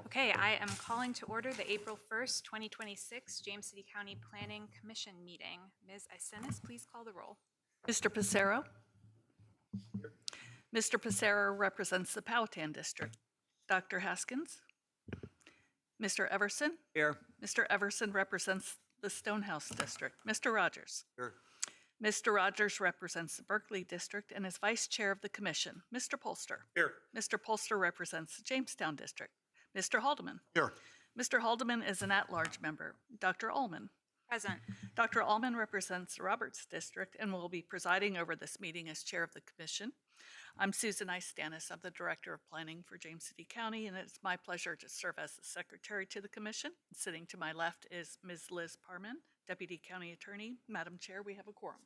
Okay, I am calling to order the April 1st, 2026 James City County Planning Commission meeting. Ms. Isenis, please call the roll. Mr. Passero? Mr. Passero represents the Powhatan District. Dr. Haskins? Mr. Everson? Here. Mr. Everson represents the Stonehouse District. Mr. Rogers? Here. Mr. Rogers represents the Berkeley District and is Vice Chair of the Commission. Mr. Polster? Here. Mr. Polster represents the Jamestown District. Mr. Haldeman? Here. Mr. Haldeman is an at-large member. Dr. Ullman? Present. Dr. Ullman represents the Roberts District and will be presiding over this meeting as Chair of the Commission. I'm Susan Istanis. I'm the Director of Planning for James City County, and it's my pleasure to serve as the Secretary to the Commission. Sitting to my left is Ms. Liz Parman, Deputy County Attorney. Madam Chair, we have a quorum.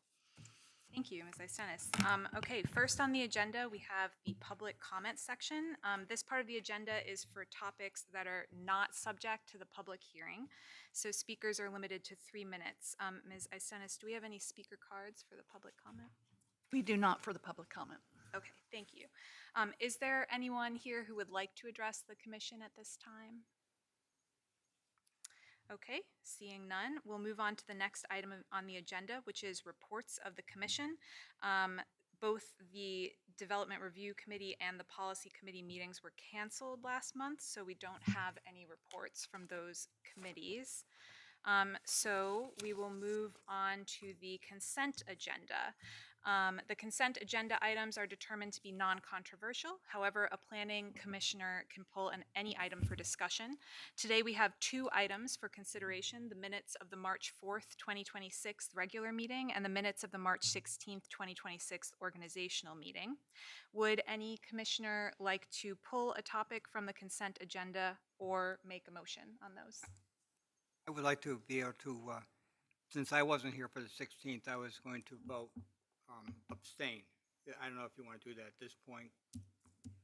Thank you, Ms. Isenis. Okay, first on the agenda, we have the public comment section. This part of the agenda is for topics that are not subject to the public hearing. So speakers are limited to 3 minutes. Ms. Isenis, do we have any speaker cards for the public comment? We do not for the public comment. Okay, thank you. Is there anyone here who would like to address the commission at this time? Okay, seeing none, we'll move on to the next item on the agenda, which is reports of the commission. Both the Development Review Committee and the Policy Committee meetings were canceled last month, so we don't have any reports from those committees. So we will move on to the consent agenda. The consent agenda items are determined to be non-controversial. However, a planning commissioner can pull any item for discussion. Today we have 2 items for consideration: the minutes of the March 4th, 2026 regular meeting and the minutes of the March 16th, 2026 organizational meeting. Would any commissioner like to pull a topic from the consent agenda or make a motion on those? I would like to be able to, since I wasn't here for the 16th, I was going to vote abstain. I don't know if you want to do that at this point.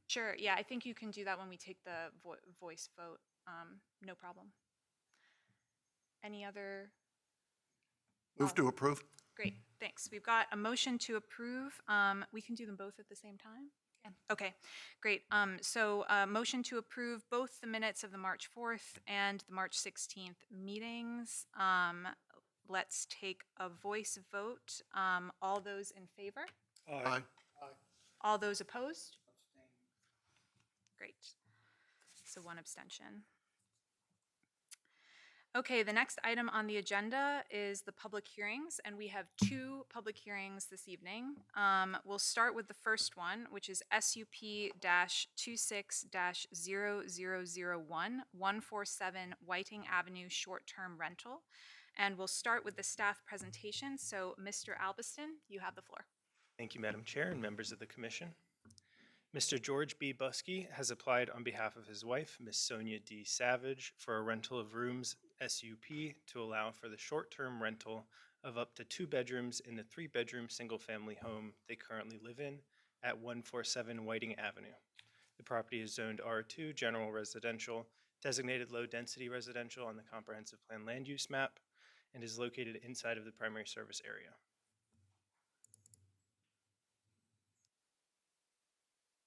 Sure, yeah, I think you can do that when we take the voice vote. No problem. Any other? Move to approve. Great, thanks. We've got a motion to approve. We can do them both at the same time? Okay, great. So motion to approve both the minutes of the March 4th and the March 16th meetings. Let's take a voice vote. All those in favor? Aye. All those opposed? Great. So 1 abstention. Okay, the next item on the agenda is the public hearings, and we have 2 public hearings this evening. We'll start with the first one, which is SUP-26-0001, 147 Whiting Avenue short-term rental. And we'll start with the staff presentation. So, Mr. Albiston, you have the floor. Thank you, Madam Chair and members of the Commission. Mr. George B. Buskey has applied on behalf of his wife, Ms. Sonia D. Savage, for a rental of rooms SUP to allow for the short-term rental of up to 2 bedrooms in the 3-bedroom single-family home they currently live in at 147 Whiting Avenue. The property is zoned R2 General Residential, designated low-density residential on the Comprehensive Plan Land Use Map, and is located inside of the primary service area.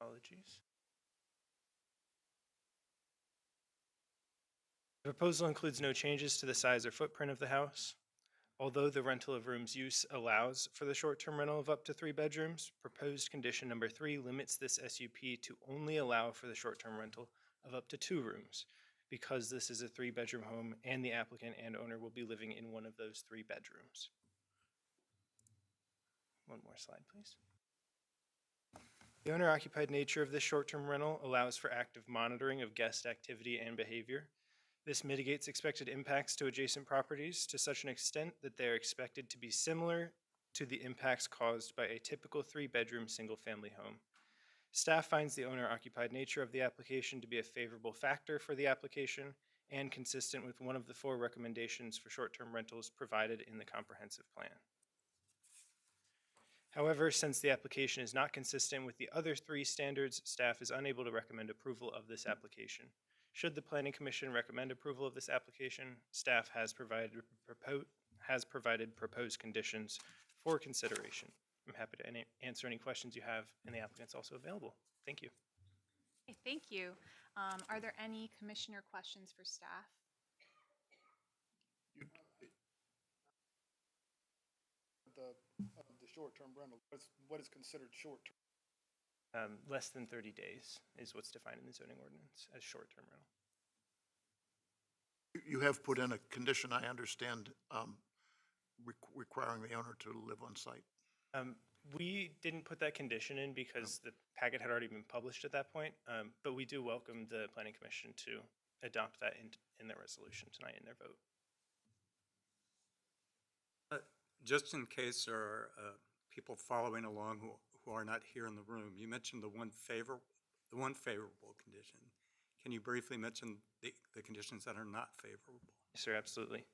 Apologies. The proposal includes no changes to the size or footprint of the house. Although the rental of rooms use allows for the short-term rental of up to 3 bedrooms, proposed condition number 3 limits this SUP to only allow for the short-term rental of up to 2 rooms, because this is a 3-bedroom home and the applicant and owner will be living in one of those 3 bedrooms. One more slide, please. The owner-occupied nature of this short-term rental allows for active monitoring of guest activity and behavior. This mitigates expected impacts to adjacent properties to such an extent that they are expected to be similar to the impacts caused by a typical 3-bedroom single-family home. Staff finds the owner-occupied nature of the application to be a favorable factor for the application and consistent with one of the 4 recommendations for short-term rentals provided in the comprehensive plan. However, since the application is not consistent with the other 3 standards, staff is unable to recommend approval of this application. Should the Planning Commission recommend approval of this application, staff has provided proposed conditions for consideration. I'm happy to answer any questions you have, and the applicant's also available. Thank you. Okay, thank you. Are there any commissioner questions for staff? The short-term rental, what is considered short-term? Less than 30 days is what's defined in the zoning ordinance as short-term rental. You have put in a condition, I understand, requiring the owner to live on site. We didn't put that condition in because the packet had already been published at that point, but we do welcome the planning commission to adopt that in their resolution tonight in their vote. Just in case there are people following along who are not here in the room, you mentioned the one favorable condition. Can you briefly mention the conditions that are not favorable? Yes, sir, absolutely.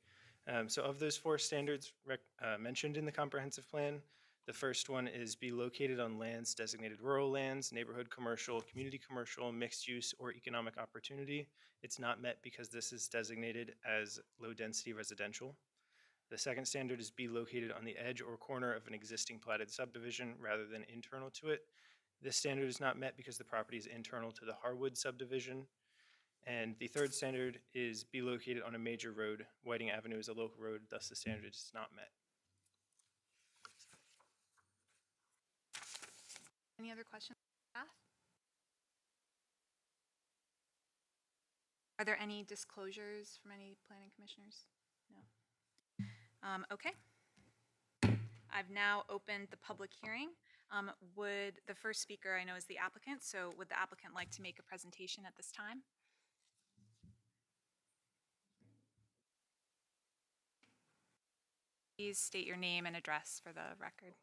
So of those 4 standards mentioned in the comprehensive plan, the first one is be located on lands designated rural lands, neighborhood commercial, community commercial, mixed use, or economic opportunity. It's not met because this is designated as low density residential. The second standard is be located on the edge or corner of an existing platted subdivision rather than internal to it. This standard is not met because the property is internal to the Harwood subdivision. And the third standard is be located on a major road. Whiting Avenue is a local road, thus the standard is not met. Any other questions for staff? Are there any disclosures from any planning commissioners? No. Okay. I've now opened the public hearing. Would the first speaker I know is the applicant, so would the applicant like to make a presentation at this time? Please state your name and address for the record.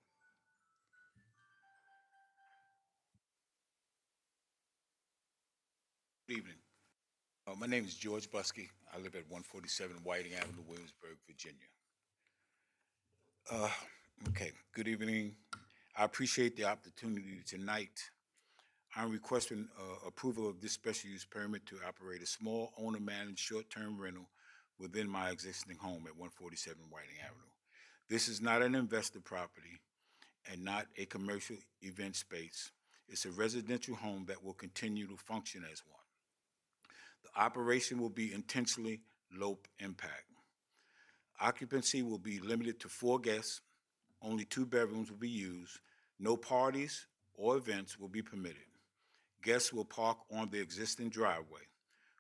Good evening. My name is George Buskey. I live at 147 Whiting Avenue, Williamsburg, Virginia. Okay, good evening. I appreciate the opportunity tonight. I'm requesting approval of this special use permit to operate a small owner-managed short-term rental within my existing home at 147 Whiting Avenue. This is not an investor property and not a commercial event space. It's a residential home that will continue to function as one. The operation will be intentionally low impact. Occupancy will be limited to 4 guests. Only 2 bedrooms will be used. No parties or events will be permitted. Guests will park on the existing driveway.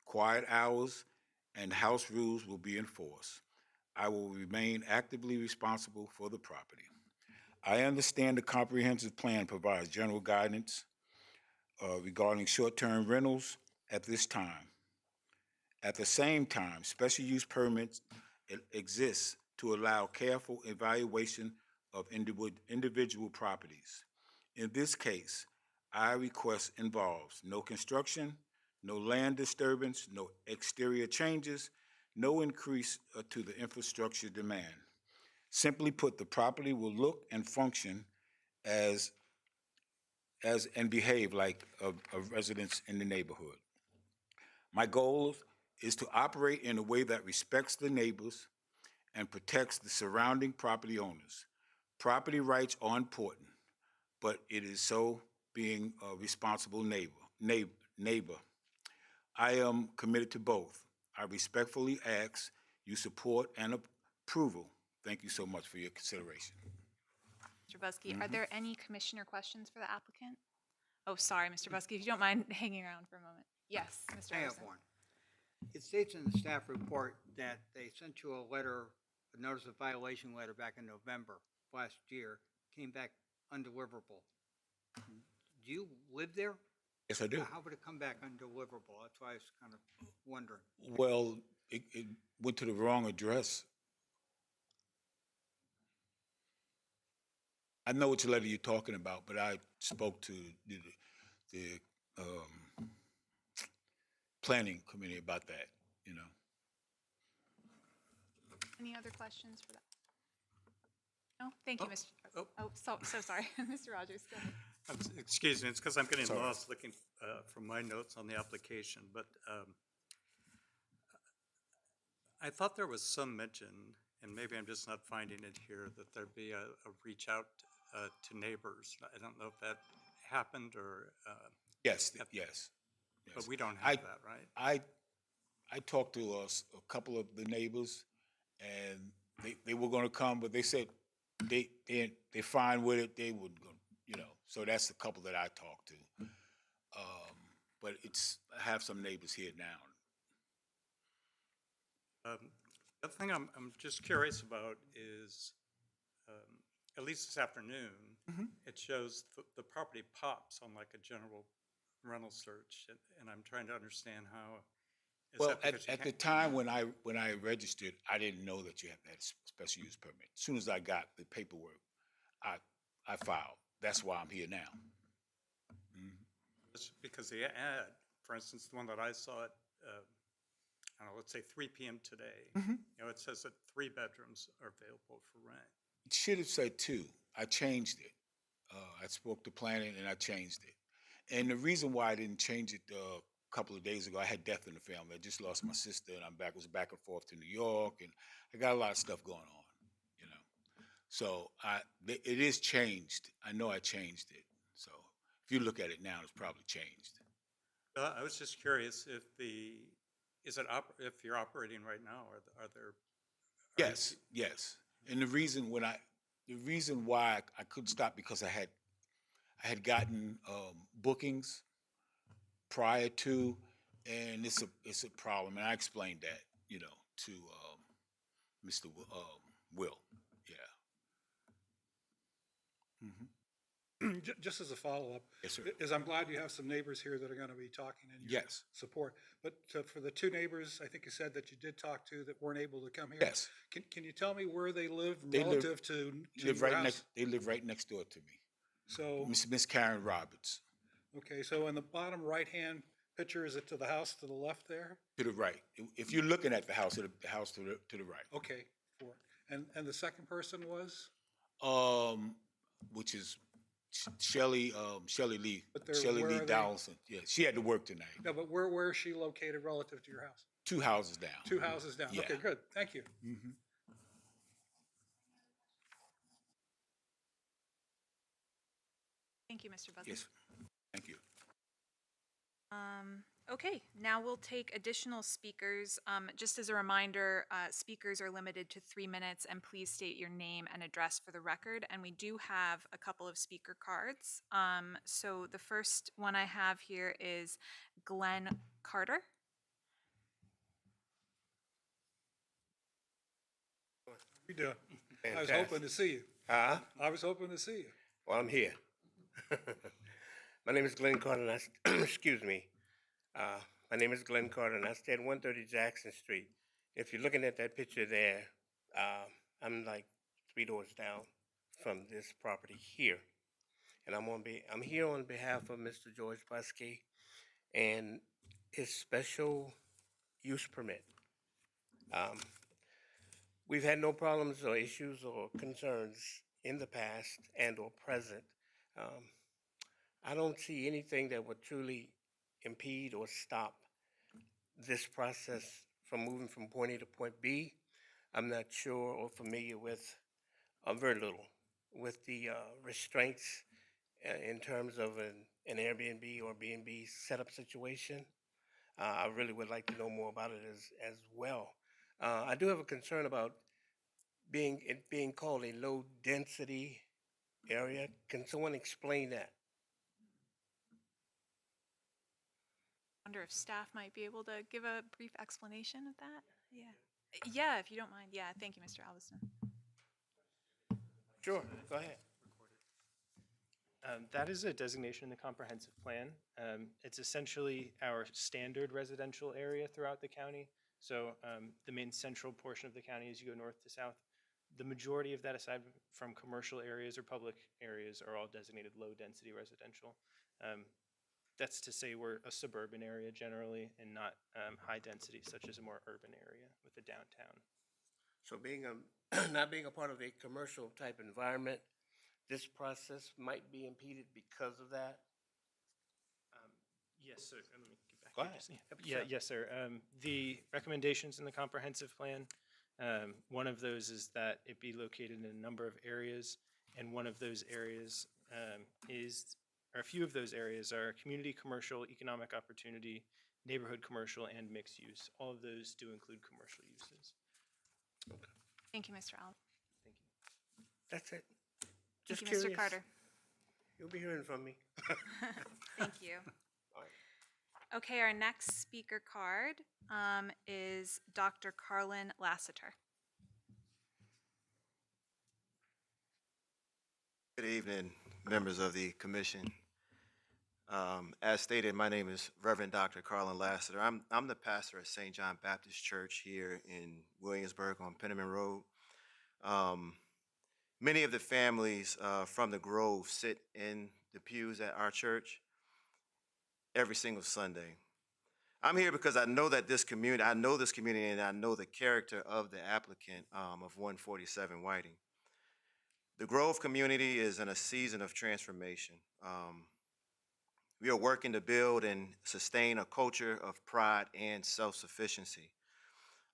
Quiet hours and house rules will be enforced. I will remain actively responsible for the property. I understand the comprehensive plan provides general guidance regarding short-term rentals at this time. At the same time, special use permits exist to allow careful evaluation of individual properties. In this case, our request involves no construction, no land disturbance, no exterior changes, no increase to the infrastructure demand. Simply put, the property will look and function as and behave like a residence in the neighborhood. My goal is to operate in a way that respects the neighbors and protects the surrounding property owners. Property rights are important, but it is so being a responsible neighbor. I am committed to both. I respectfully ask your support and approval. Thank you so much for your consideration. Mr. Buskey, are there any commissioner questions for the applicant? Oh, sorry, Mr. Buskey, if you don't mind hanging around for a moment. Yes, Mr. I have Anderson. one. It states in the staff report that they sent you a letter, a notice of violation letter back in November last year, came back undeliverable. Do you live there? Yes, I do. How would it come back undeliverable? That's why I was kind of wondering. Well, it went to the wrong address. I know which letter you're talking about, but I spoke to the planning committee about that, you know. Any other questions for that? No, thank you, Mr. oh. Oh, so sorry, Mr. Rogers, go ahead. Excuse me, it's because I'm getting Sorry. lost looking from my notes on the application, but I thought there was some mention, and maybe I'm just not finding it here, that there'd be a reach out to neighbors. I don't know if that happened or. Yes, yes. yes. But we don't I- have that, right? I talked to a couple of the neighbors, and they were gonna come, but they said they're fine with it. They would go, you know. So that's a couple that I talked to. But I have some neighbors here now. The other thing I'm just curious about is, at least this afternoon, it shows the property pops on like a general rental search, and I'm trying to understand how. Is Well, that because you at the can't- time when I registered, I didn't know that you have to have a special use permit. As soon as I got the paperwork, I filed. That's why I'm here now. It's because the ad, for instance, the one that I saw at, I don't know, let's say 3 p.m. today, you know, it says that 3 bedrooms are available for rent. It should have said 2. I changed it. I spoke to planning and I changed it. And the reason why I didn't change it a couple of days ago, I had death in the family. I just lost my sister, and was back and forth to New York, and I got a lot of stuff going on, you know. So it is changed. I know I changed it. So if you look at it now, it's probably changed. I was just curious if if you're operating right now, are there? Yes, yes. And the reason why I couldn't stop because I had gotten bookings prior to, and it's a problem, and I explained that, you know, to Mr. Will. Yeah. Just as a follow-up. Yes, sir. Is I'm glad you have some neighbors here that are going to be talking in your Yes. support. But for the 2 neighbors, I think you said that you did talk to that weren't able to come here. Yes. Can you tell me where they live They live- relative to Live your right house? They live right next door to me. So, Miss Karen Roberts. okay, so in the bottom right-hand picture, is it to the house to the left there? To the right. If you're looking at the house to the right. Okay, and the second person was? Which is Shelley Lee. But they're- Shelley where Lee are they? Donaldson. Yeah, she had to work tonight. No, but where is she located relative to your house? 2 houses down. 2 houses down. Yeah. Okay, good, thank you. Thank you, Mr. Buzzard. Yes. Thank you. Okay, now we'll take additional speakers. Just as a reminder, speakers are limited to 3 minutes, and please state your name and address for the record. And we do have a couple of speaker cards. So the first one I have here is Glenn Carter. You doing? I was Fantastic. hoping to see you. Huh? I was hoping to see you. Well, I'm here. My name is Glenn Carter, and excuse me. My name is Glenn Carter, and I stay at 130 Jackson Street. If you're looking at that picture there, I'm like 3 doors down from this property here. And I'm here on behalf of Mr. George Buskey and his special use permit. We've had no problems or issues or concerns in the past and or present. I don't see anything that would truly impede or stop this process from moving from point A to point B. I'm not sure or familiar with, very little, with the restraints in terms of an Airbnb or B&B setup situation. I really would like to know more about it as well. I do have a concern about it being called a low-density area. Can someone explain that? Wonder if staff might be able to give a brief explanation of that? Yeah. Yeah, if you don't mind. Yeah, thank you, Mr. Alveston. Sure, go ahead. That is a designation in the comprehensive plan. It's essentially our standard residential area throughout the county. So the main central portion of the county as you go north to south, the majority of that, aside from commercial areas or public areas, are all designated low-density residential. That's to say we're a suburban area generally and not high density, such as a more urban area with a downtown. So not being a part of a commercial type environment, this process might be impeded because of that? Yes, sir. Let me get back. Go here ahead. just- Yep, Yeah, sure. yes, sir. The recommendations in the comprehensive plan, one of those is that it be located in a number of areas, and one of those areas is or a few of those areas are community commercial, economic opportunity, neighborhood commercial, and mixed use. All of those do include commercial uses. Thank you, Mr. Allen. Thank you. That's it. Thank Just you, curious. Mr. Carter. You'll be hearing from me. Thank you. All right. Okay, our next speaker card is Dr. Carlin Lassiter. Good evening, members of the commission. As stated, my name is Reverend Dr. Carlin Lassiter. I'm the pastor at St. John Baptist Church here in Williamsburg on Penniman Road. Many of the families from the Grove sit in the pews at our church every single Sunday. I'm here because I know that this community, and I know the character of the applicant of 147 Whiting. The Grove community is in a season of transformation. We are working to build and sustain a culture of pride and self-sufficiency,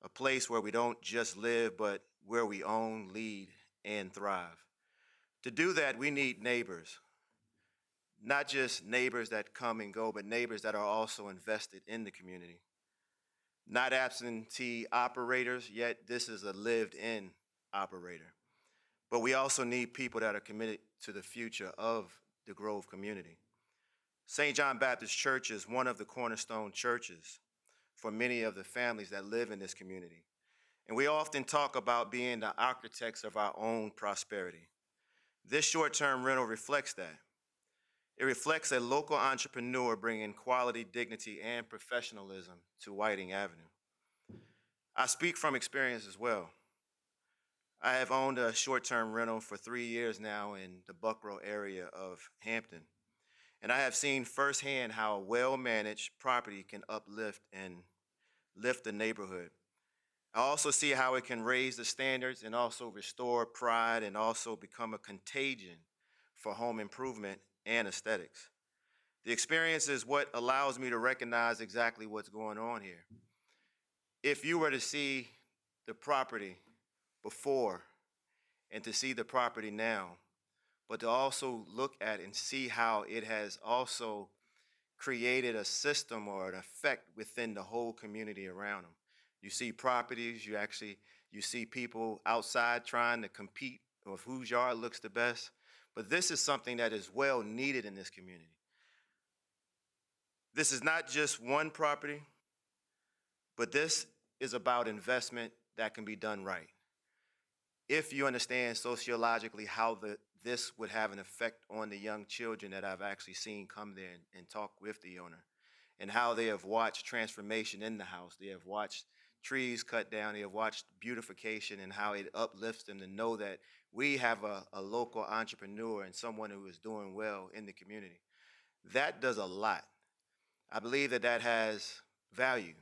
a place where we don't just live, but where we own, lead, and thrive. To do that, we need neighbors, not just neighbors that come and go, but neighbors that are also invested in the community. Not absentee operators, yet this is a lived-in operator. But we also need people that are committed to the future of the Grove community. St. John Baptist Church is one of the cornerstone churches for many of the families that live in this community. And we often talk about being the architects of our own prosperity. This short-term rental reflects that. It reflects a local entrepreneur bringing quality, dignity, and professionalism to Whiting Avenue. I speak from experience as well. I have owned a short-term rental for 3 years now in the Buckrow area of Hampton, and I have seen firsthand how a well-managed property can uplift and lift the neighborhood. I also see how it can raise the standards and also restore pride and also become a contagion for home improvement and aesthetics. The experience is what allows me to recognize exactly what's going on here. If you were to see the property before and to see the property now, but to also look at and see how it has also created a system or an effect within the whole community around them. You see properties, you see people outside trying to compete of whose yard looks the best, but this is something that is well needed in this community. This is not just one property, but this is about investment that can be done right. If you understand sociologically how this would have an effect on the young children that I've actually seen come there and talk with the owner, and how they have watched transformation in the house, they have watched trees cut down, they have watched beautification, and how it uplifts them to know that we have a local entrepreneur and someone who is doing well in the community. That does a lot. I believe that that has value.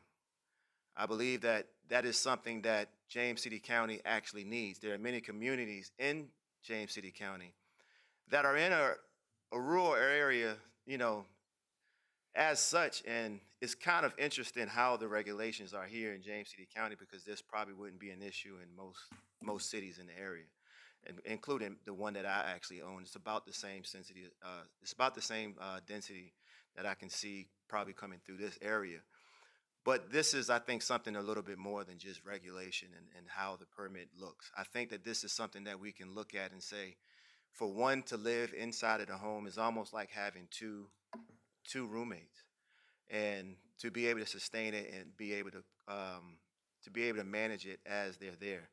I believe that that is something that James City County actually needs. There are many communities in James City County that are in a rural area, as such, and it's kind of interesting how the regulations are here in James City County, because this probably wouldn't be an issue in most cities in the area, and including the one that I actually own. It's about the same density. Density that I can see probably coming through this area. But this is, I think, something a little bit more than just regulation and how the permit looks. I think that this is something that we can look at and say, for one to live inside of the home is almost like having two roommates, and to be able to sustain it and be able to manage it as they're there.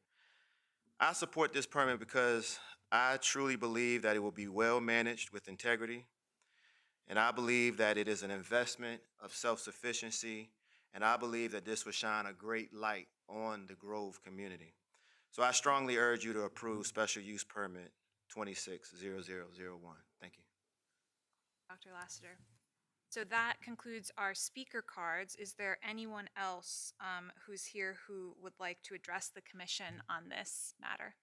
I support this permit because I truly believe that it will be well managed with integrity, and I believe that it is an investment of self-sufficiency, and I believe that this will shine a great light on the Grove community. So I strongly urge you to approve special use permit 260001. Thank you. Dr. Lassiter. So that concludes our speaker cards. Is there anyone else who's here who would like to address the commission on this matter?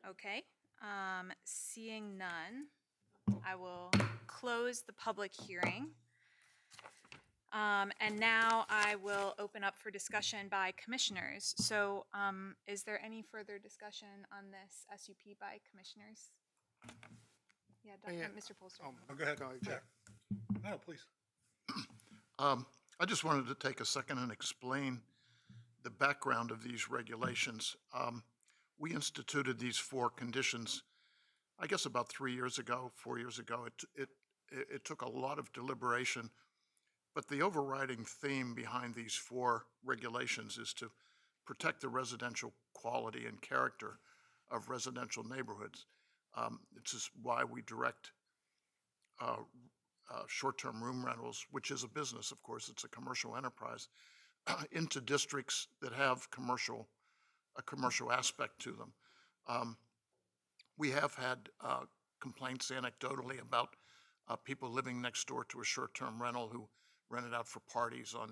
Okay, seeing none, I will close the public hearing. And now I will open up for discussion by commissioners. So is there any further discussion on this SUP by commissioners? Yeah, Yeah. Mr. Polster. Oh, go ahead, Jack. No, please. I just wanted to take a second and explain the background of these regulations. We instituted these 4 conditions, I guess about 3 years ago, 4 years ago. It took a lot of deliberation, but the overriding theme behind these 4 regulations is to protect the residential quality and character of residential neighborhoods. This is why we direct short-term room rentals, which is a business, of course, it's a commercial enterprise, into districts that have a commercial aspect to them. We have had complaints anecdotally about people living next door to a short-term rental who rent it out for parties on,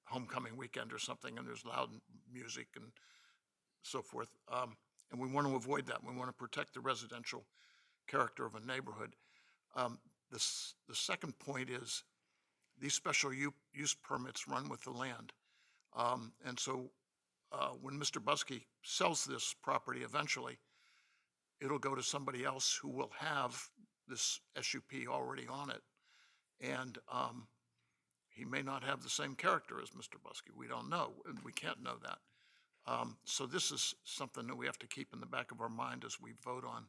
homecoming weekend or something, and there's loud music and so forth. And we want to avoid that. We want to protect the residential character of a neighborhood. The second point is these special use permits run with the land. And so when Mr. Buskey sells this property eventually, it'll go to somebody else who will have this SUP already on it. And he may not have the same character as Mr. Buskey. We don't know, and we can't know that. So this is something that we have to keep in the back of our mind as we vote on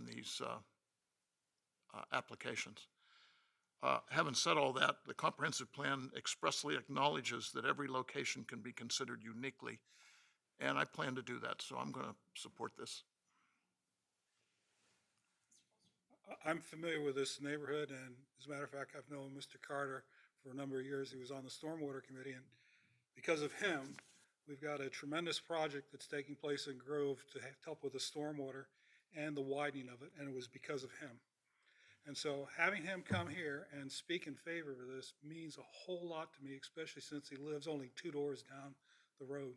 these applications. Having said all that, the comprehensive plan expressly acknowledges that every location can be considered uniquely, and I plan to do that, so I'm going to support this. I'm familiar with this neighborhood, and as a matter of fact, I've known Mr. Carter for a number of years. He was on the Stormwater Committee, and because of him, we've got a tremendous project that's taking place in Grove to help with the stormwater and the widening of it, and it was because of him. And so having him come here and speak in favor of this means a whole lot to me, especially since he lives only 2 doors down the road.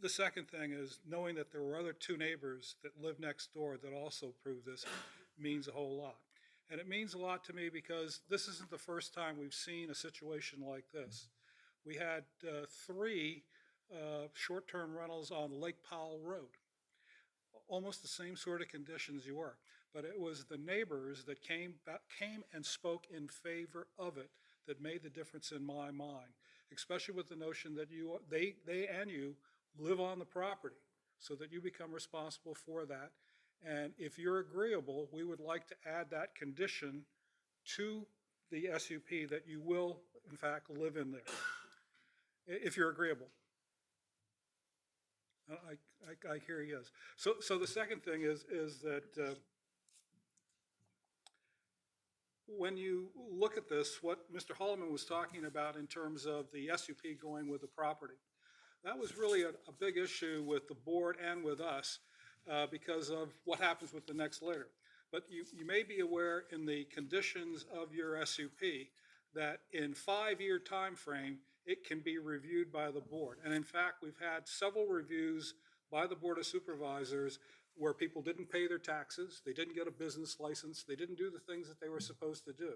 The second thing is knowing that there were other 2 neighbors that live next door that also approved this means a whole lot. And it means a lot to me because this isn't the first time we've seen a situation like this. We had 3 short-term rentals on Lake Powell Road, almost the same sort of conditions you were. But it was the neighbors that came and spoke in favor of it that made the difference in my mind, especially with the notion that they and you live on the property so that you become responsible for that. And if you're agreeable, we would like to add that condition to the SUP that you will, in fact, live in there, if you're agreeable. I hear yes. So the second thing is that when you look at this, what Mr. Holloman was talking about in terms of the SUP going with the property, that was really a big issue with the board and with us because of what happens with the next litter. But you may be aware in the conditions of your SUP that in 5-year time frame, it can be reviewed by the board. And in fact, we've had several reviews by the Board of Supervisors where people didn't pay their taxes, they didn't get a business license, they didn't do the things that they were supposed to do.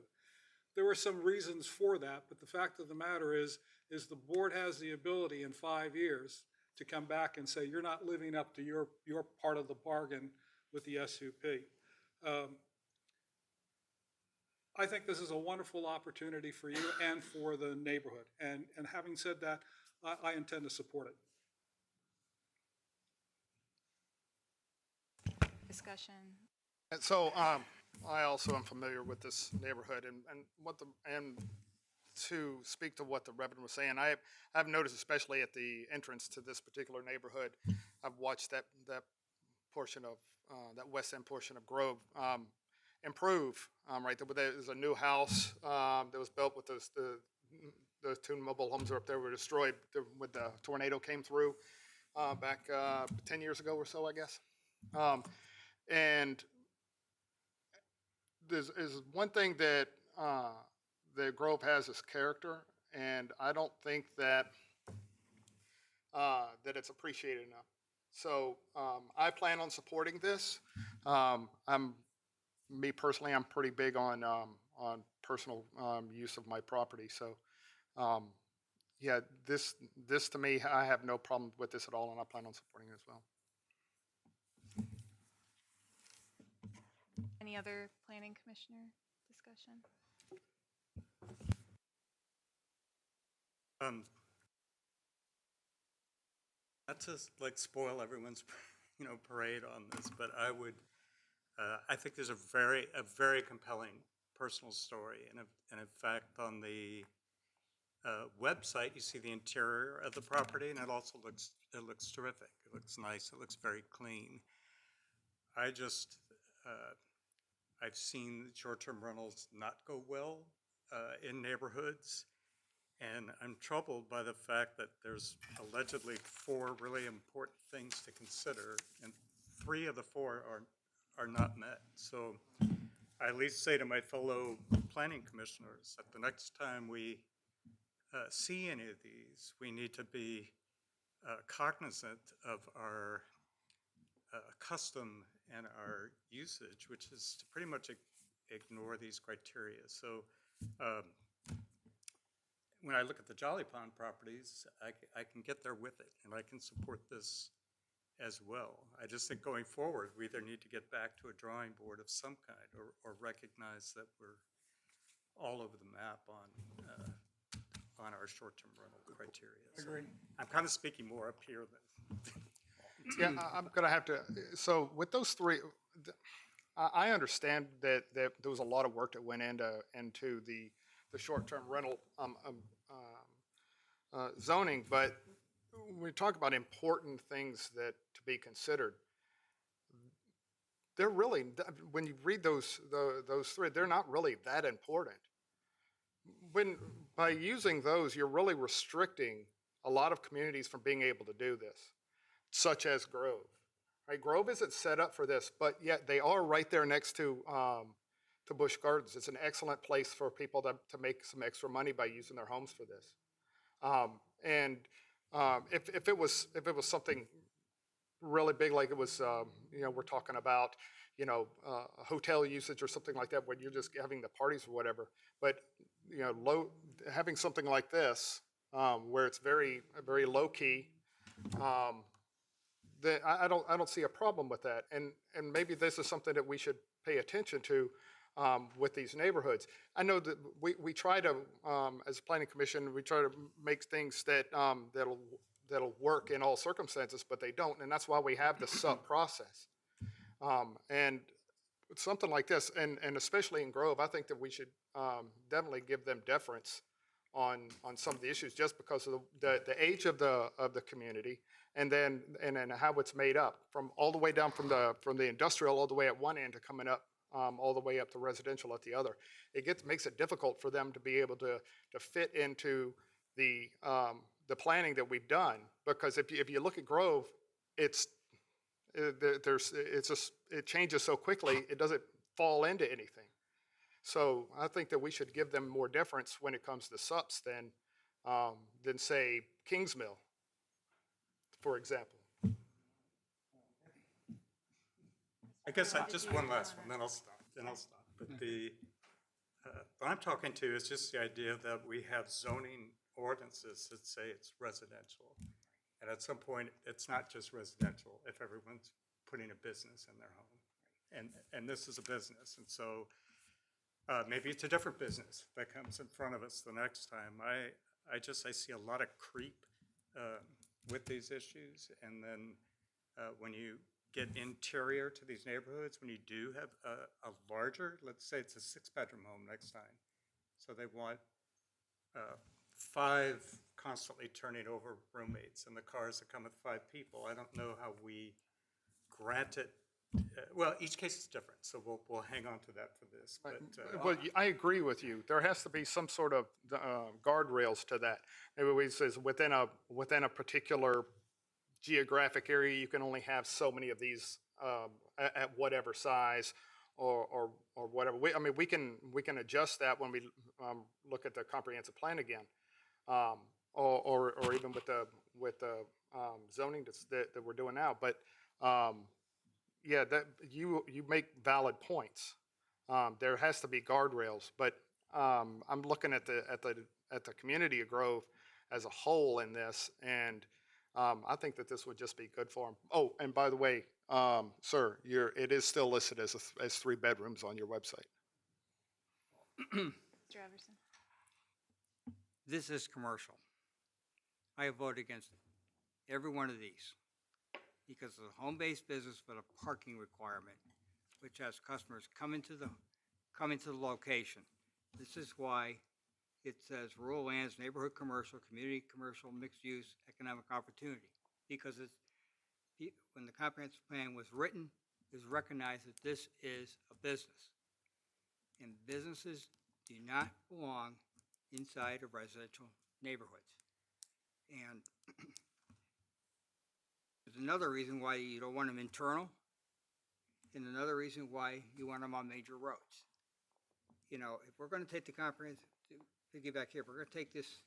There were some reasons for that, but the fact of the matter is the board has the ability in 5 years to come back and say, you're not living up to your part of the bargain with the SUP. I think this is a wonderful opportunity for you and for the neighborhood. And having said that, I intend to support it. Discussion. And so I also am familiar with this neighborhood and to speak to what the Reverend was saying, I've noticed, especially at the entrance to this particular neighborhood, I've watched that portion of that west end portion of Grove improve. Right there's a new house that was built with those 2 mobile homes up there were destroyed when the tornado came through back 10 years ago or so, I guess. And there's one thing that the Grove has is character, and I don't think that that it's appreciated enough. So I plan on supporting this. Me personally, I'm pretty big on personal use of my property. So yeah, this to me, I have no problem with this at all, and I plan on supporting it as well. Any other planning commissioner discussion? Not to like spoil everyone's, parade on this, but I think there's a very compelling personal story. And in fact, on the website, you see the interior of the property, and it looks terrific. It looks nice. It looks very clean. I just, I've seen short-term rentals not go well in neighborhoods, and I'm troubled by the fact that there's allegedly 4 really important things to consider, and 3 of the 4 are not met. So I at least say to my fellow planning commissioners that the next time we see any of these, we need to be cognizant of our custom and our usage, which is to pretty much ignore these criteria. So when I look at the Jolly Pond properties, I can get there with it, and I can support this as well. I just think going forward, we either need to get back to a drawing board of some kind, or recognize that we're all over the map on our short-term rental criteria. Agree. I'm kind of speaking more up here than. Yeah, I'm gonna have to, so with those 3, I understand that there was a lot of work that went into the short-term rental zoning, but when we talk about important things that to be considered, they're really, when you read those 3, they're not really that important. By using those, you're really restricting a lot of communities from being able to do this, such as Grove. Right? Grove isn't set up for this, but yet they are right there next to Busch Gardens. It's an excellent place for people to make some extra money by using their homes for this. If it was something really big, like it was, we're talking about, hotel usage or something like that, when you're just having the parties or whatever. But having something like this, where it's very, very low key, that I don't see a problem with that. And maybe this is something that we should pay attention to with these neighborhoods. I know that we try to, as a planning commission, we try to make things that that'll work in all circumstances, but they don't, and that's why we have the sub process. And something like this, and especially in Grove, I think that we should definitely give them deference on some of the issues, just because of the age of the community, and then how it's made up, from all the way down from the industrial all the way at one end to coming up all the way up to residential at the other. It makes it difficult for them to be able to fit into the planning that we've done, because if you look at Grove, it changes so quickly, it doesn't fall into anything. So I think that we should give them more deference when it comes to SUPs than say Kingsmill, for example. I guess just one last one, then I'll stop. But what I'm talking to is just the idea that we have zoning ordinances that say it's residential. And at some point, it's not just residential if everyone's putting a business in their home. And this is a business. And so maybe it's a different business that comes in front of us the next time. I see a lot of creep with these issues. And then when you get interior to these neighborhoods, when you do have a larger, let's say it's a 6-bedroom home next time. So they want 5 constantly turning over roommates and the cars that come with 5 people. I don't know how we grant it. Well, each case is different, so we'll hang on to that for this. But Well, I agree with you. There has to be some sort of guardrails to that. Maybe we says within a particular geographic area, you can only have so many of these at whatever size or whatever. We can adjust that when we look at the comprehensive plan again, or even with the zoning that we're doing now. But yeah, that you make valid points. There has to be guardrails, but I'm looking at the community of Grove as a whole in this, and I think that this would just be good for them. Oh, and by the way, sir, it is still listed as 3 bedrooms on your website. Mr. Everson? This is commercial. I have voted against every one of these because of the home-based business with a parking requirement, which has customers come into the location. This is why it says rural lands, neighborhood commercial, community commercial, mixed use, economic opportunity. Because when the comprehensive plan was written, it was recognized that this is a business. And businesses do not belong inside of residential neighborhoods. And there's another reason why you don't want them internal, and another reason why you want them on major roads. You know, if we're going to take the comprehensive, to get back here, if we're going to take this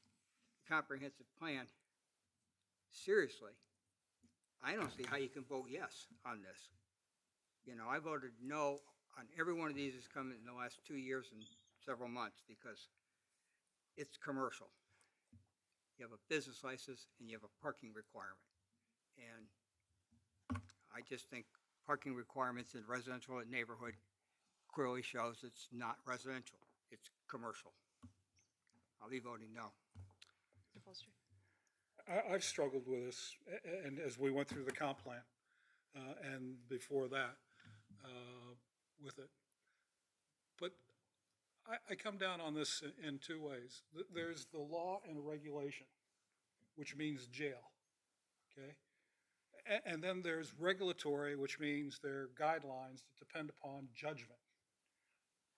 comprehensive plan seriously, I don't see how you can vote yes on this. You know, I voted no on every one of these that's come in the last 2 years and several months because it's commercial. You have a business license and you have a parking requirement. And I just think parking requirements in residential neighborhood clearly shows it's not residential, it's commercial. I'll be voting no. Mr. Polster? I've struggled with this, and as we went through the comp plan, and before that, with it. But I come down on this in 2 ways. There's the law and regulation, which means jail, okay? And then there's regulatory, which means there are guidelines that depend upon judgment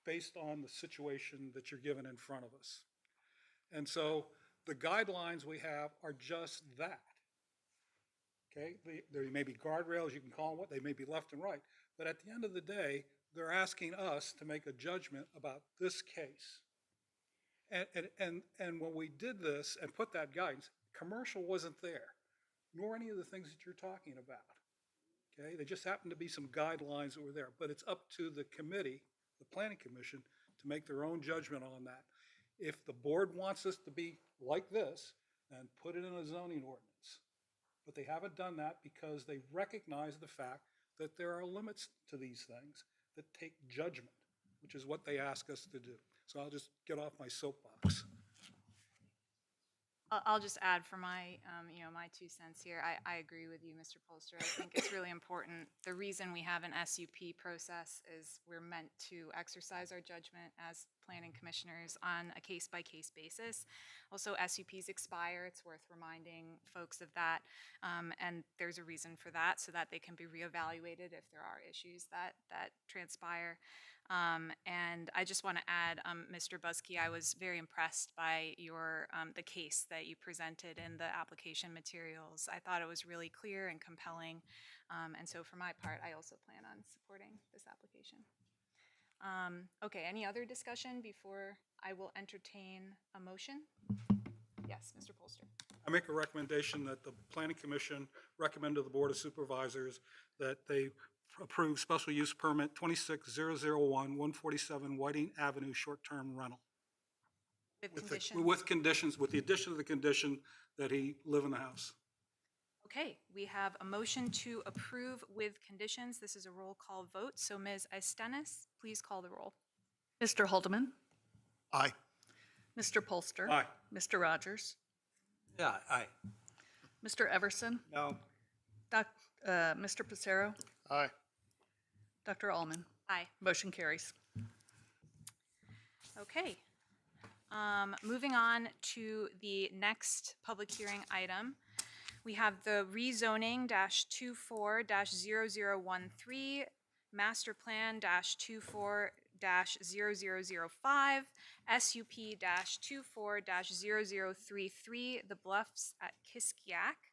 based on the situation that you're given in front of us. And so the guidelines we have are just that. Okay, there may be guardrails, you can call them what, they may be left and right, but at the end of the day, they're asking us to make a judgment about this case. And when we did this and put that guidance, commercial wasn't there, nor any of the things that you're talking about. Okay, they just happened to be some guidelines that were there, but it's up to the committee, the planning commission, to make their own judgment on that. If the board wants us to be like this, then put it in a zoning ordinance. But they haven't done that because they recognize the fact that there are limits to these things that take judgment, which is what they ask us to do. So I'll just get off my soapbox. I'll just add for my, my 2 cents here. I agree with you, Mr. Polster. I think it's really important. The reason we have an SUP process is we're meant to exercise our judgment as planning commissioners on a case-by-case basis. Also, SUPs expire. It's worth reminding folks of that. And there's a reason for that, so that they can be reevaluated if there are issues that transpire. And I just want to add, Mr. Buskey, I was very impressed by your the case that you presented in the application materials. I thought it was really clear and compelling. And so for my part, I also plan on supporting this application. Okay, any other discussion before I will entertain a motion? Yes, Mr. Polster. I make a recommendation that the planning commission recommend to the board of supervisors that they approve special use permit 26001, 147 Whiting Avenue, short-term rental. With conditions, with the addition of the condition that he live in the house. Okay, we have a motion to approve with conditions. This is a roll call vote. So Ms. Istenis, please call the roll. Mr. Haldeman? Aye. Mr. Polster? Aye. Mr. Rogers? Yeah, aye. Mr. Everson? No. Mr. Pissarro? Aye. Dr. Allman? Aye. Motion carries. Okay. Moving on to the next public hearing item. We have the rezoning -24-0013, master plan -24-0005, SUP -24-0033, the Bluffs at Kiskiack.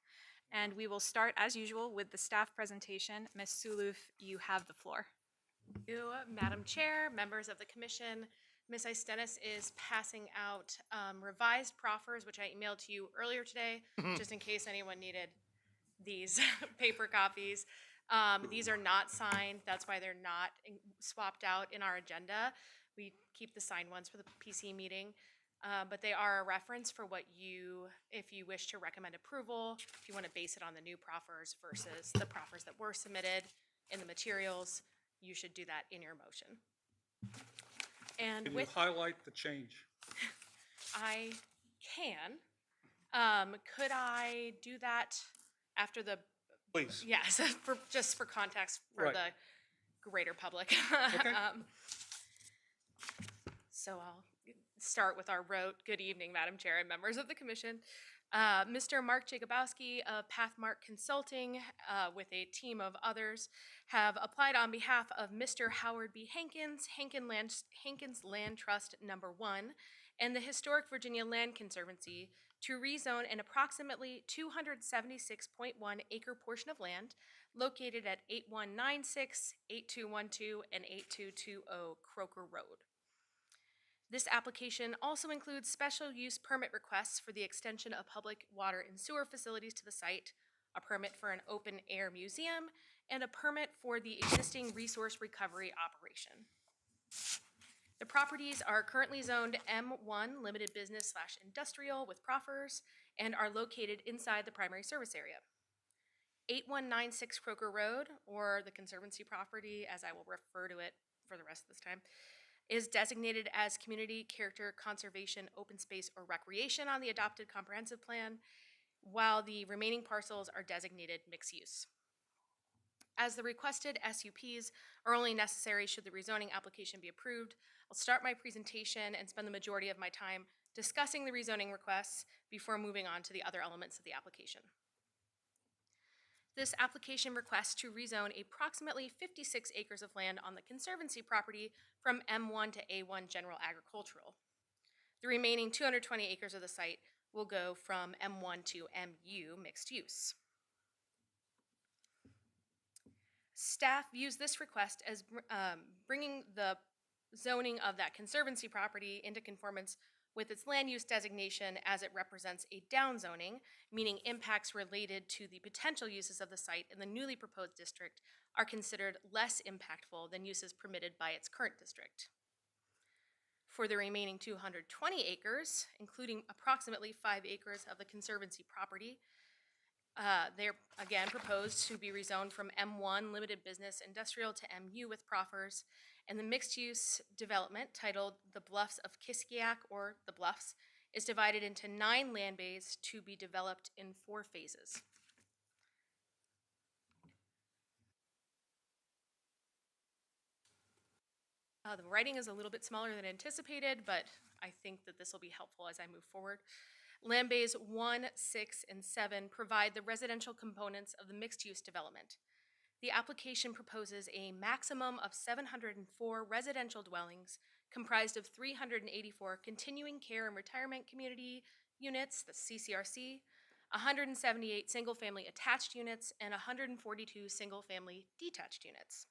And we will start, as usual, with the staff presentation. Ms. Suluf, you have the floor. Thank you, Madam Chair, members of the commission. Ms. Istenis is passing out revised proffers, which I emailed to you earlier today, just in case anyone needed these paper copies. These are not signed. That's why they're not swapped out in our agenda. We keep the signed ones for the PC meeting. but they are a reference for what you, if you wish to recommend approval, if you want to base it on the new proffers versus the proffers that were submitted in the materials, you should do that in your motion. And Can you with, highlight the change? I can. Could I do that after the, Please. yes, for, just for context for Right. the greater public. Okay. So I'll start with our rote good evening, Madam Chair and members of the commission. Mr. Mark Jacobowski of Pathmark Consulting, with a team of others, have applied on behalf of Mr. Howard B. Hankins, Hankins Land Trust Number 1, and the Historic Virginia Land Conservancy to rezone an approximately 276.1 acre portion of land located at 8196, 8212, and 8220 Croker Road. This application also includes special use permit requests for the extension of public water and sewer facilities to the site, a permit for an open air museum, and a permit for the existing resource recovery operation. The properties are currently zoned M1 limited business / industrial with proffers and are located inside the primary service area. 8196 Croker Road, or the Conservancy property as I will refer to it for the rest of this time, is designated as community character conservation, open space, or recreation on the adopted comprehensive plan, while the remaining parcels are designated mixed use. As the requested SUPs are only necessary should the rezoning application be approved, I'll start my presentation and spend the majority of my time discussing the rezoning requests before moving on to the other elements of the application. This application requests to rezone approximately 56 acres of land on the Conservancy property from M1 to A1 General Agricultural. The remaining 220 acres of the site will go from M1 to MU Mixed Use. Staff views this request as bringing the zoning of that Conservancy property into conformance with its land use designation as it represents a downzoning, meaning impacts related to the potential uses of the site in the newly proposed district are considered less impactful than uses permitted by its current district. For the remaining 220 acres, including approximately 5 acres of the Conservancy property, they're again proposed to be rezoned from M1 limited business industrial to MU with proffers, and the mixed-use development titled the Bluffs of Kiskiack, or the Bluffs, is divided into 9 land bays to be developed in 4 phases. The writing is a little bit smaller than anticipated, but I think that this will be helpful as I move forward. Land bays 1, 6, and 7 provide the residential components of the mixed-use development. The application proposes a maximum of 704 residential dwellings comprised of 384 continuing care and retirement community units, the CCRC, 178 single-family attached units, and 142 single-family detached units.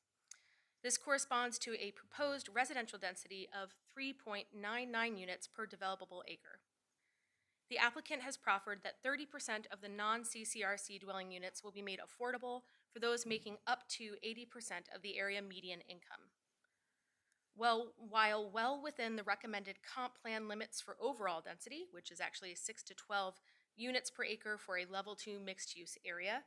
This corresponds to a proposed residential density of 3.99 units per developable acre. The applicant has proffered that 30% of the non-CCRC dwelling units will be made affordable for those making up to 80% of the area median income. While well within the recommended comp plan limits for overall density, which is actually 6 to 12 units per acre for a level 2 mixed-use area,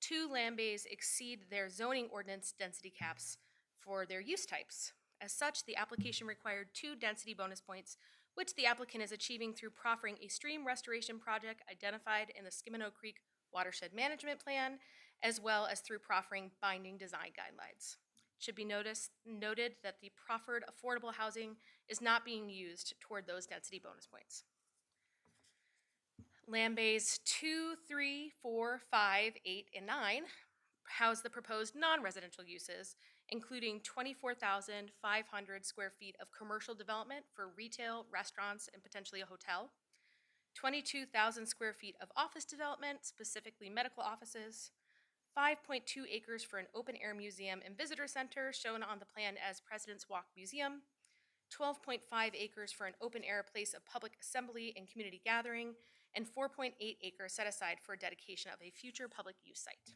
2 land bays exceed their zoning ordinance density caps for their use types. As such, the application required 2 density bonus points, which the applicant is achieving through proffering a stream restoration project identified in the Skimino Creek Watershed Management Plan, as well as through proffering binding design guidelines. It should be noted that the proffered affordable housing is not being used toward those density bonus points. Land bays 2, 3, 4, 5, 8, and 9 house the proposed non-residential uses, including 24,500 square feet of commercial development for retail, restaurants, and potentially a hotel, 22,000 square feet of office development, specifically medical offices, 5.2 acres for an open-air museum and visitor center shown on the plan as President's Walk Museum, 12.5 acres for an open-air place of public assembly and community gathering, and 4.8 acres set aside for dedication of a future public use site.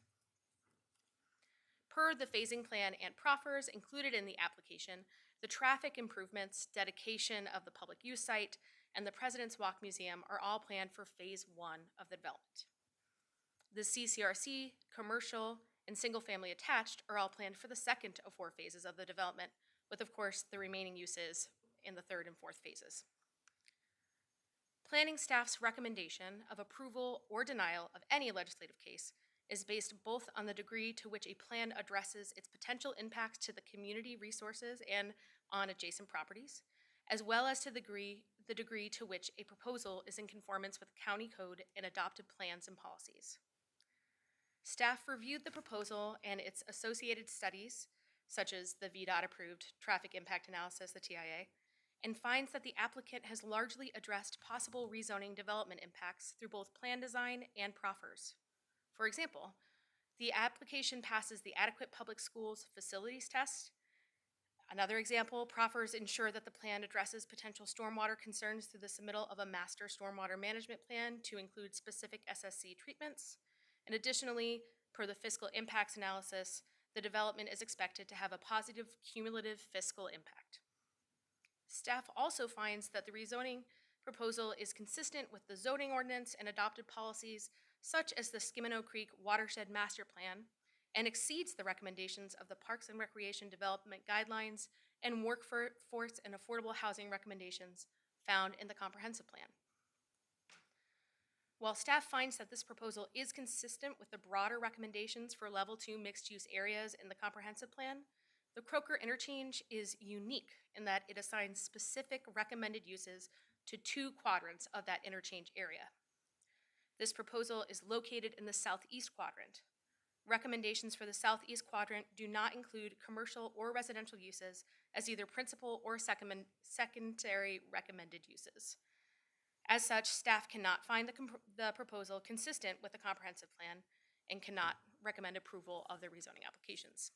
Per the phasing plan and proffers included in the application, the traffic improvements, dedication of the public use site, and the President's Walk Museum are all planned for Phase 1 of the development. The CCRC, commercial, and single-family attached are all planned for the second of 4 phases of the development, with, of course, the remaining uses in the third and fourth phases. Planning staff's recommendation of approval or denial of any legislative case is based both on the degree to which a plan addresses its potential impacts to the community resources and on adjacent properties, as well as to the degree to which a proposal is in conformance with county code and adopted plans and policies. Staff reviewed the proposal and its associated studies, such as the VDOT-approved Traffic Impact Analysis, the TIA, and finds that the applicant has largely addressed possible rezoning development impacts through both plan design and proffers. For example, the application passes the Adequate Public Schools Facilities Test. Another example, proffers ensure that the plan addresses potential stormwater concerns through the submittal of a master stormwater management plan to include specific SSC treatments. And additionally, per the fiscal impacts analysis, the development is expected to have a positive cumulative fiscal impact. Staff also finds that the rezoning proposal is consistent with the zoning ordinance and adopted policies, such as the Skimino Creek Watershed Master Plan, and exceeds the recommendations of the Parks and Recreation Development Guidelines and Workforce and Affordable Housing recommendations found in the Comprehensive Plan. While staff finds that this proposal is consistent with the broader recommendations for Level 2 mixed-use areas in the Comprehensive Plan, the Croker Interchange is unique in that it assigns specific recommended uses to 2 quadrants of that interchange area. This proposal is located in the southeast quadrant. Recommendations for the southeast quadrant do not include commercial or residential uses as either principal or secondary recommended uses. As such, staff cannot find the proposal consistent with the comprehensive plan and cannot recommend approval of the rezoning applications.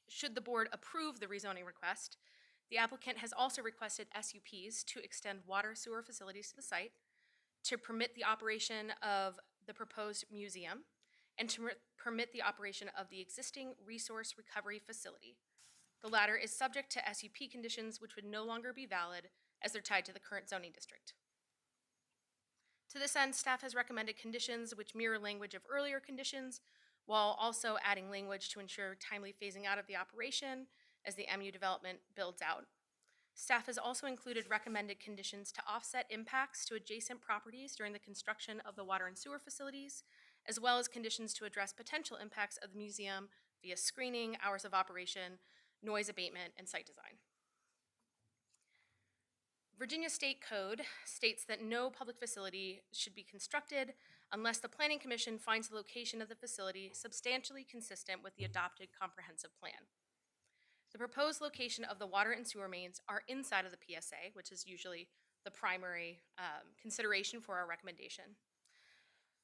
Should the board approve the rezoning request, the applicant has also requested SUPs to extend water sewer facilities to the site, to permit the operation of the proposed museum, and to permit the operation of the existing resource recovery facility. The latter is subject to SUP conditions which would no longer be valid as they're tied to the current zoning district. To this end, staff has recommended conditions which mirror language of earlier conditions, while also adding language to ensure timely phasing out of the operation as the MU development builds out. Staff has also included recommended conditions to offset impacts to adjacent properties during the construction of the water and sewer facilities, as well as conditions to address potential impacts of the museum via screening, hours of operation, noise abatement, and site design. Virginia State Code states that no public facility should be constructed unless the Planning Commission finds the location of the facility substantially consistent with the adopted comprehensive plan. The proposed location of the water and sewer mains are inside of the PSA, which is usually the primary consideration for our recommendation.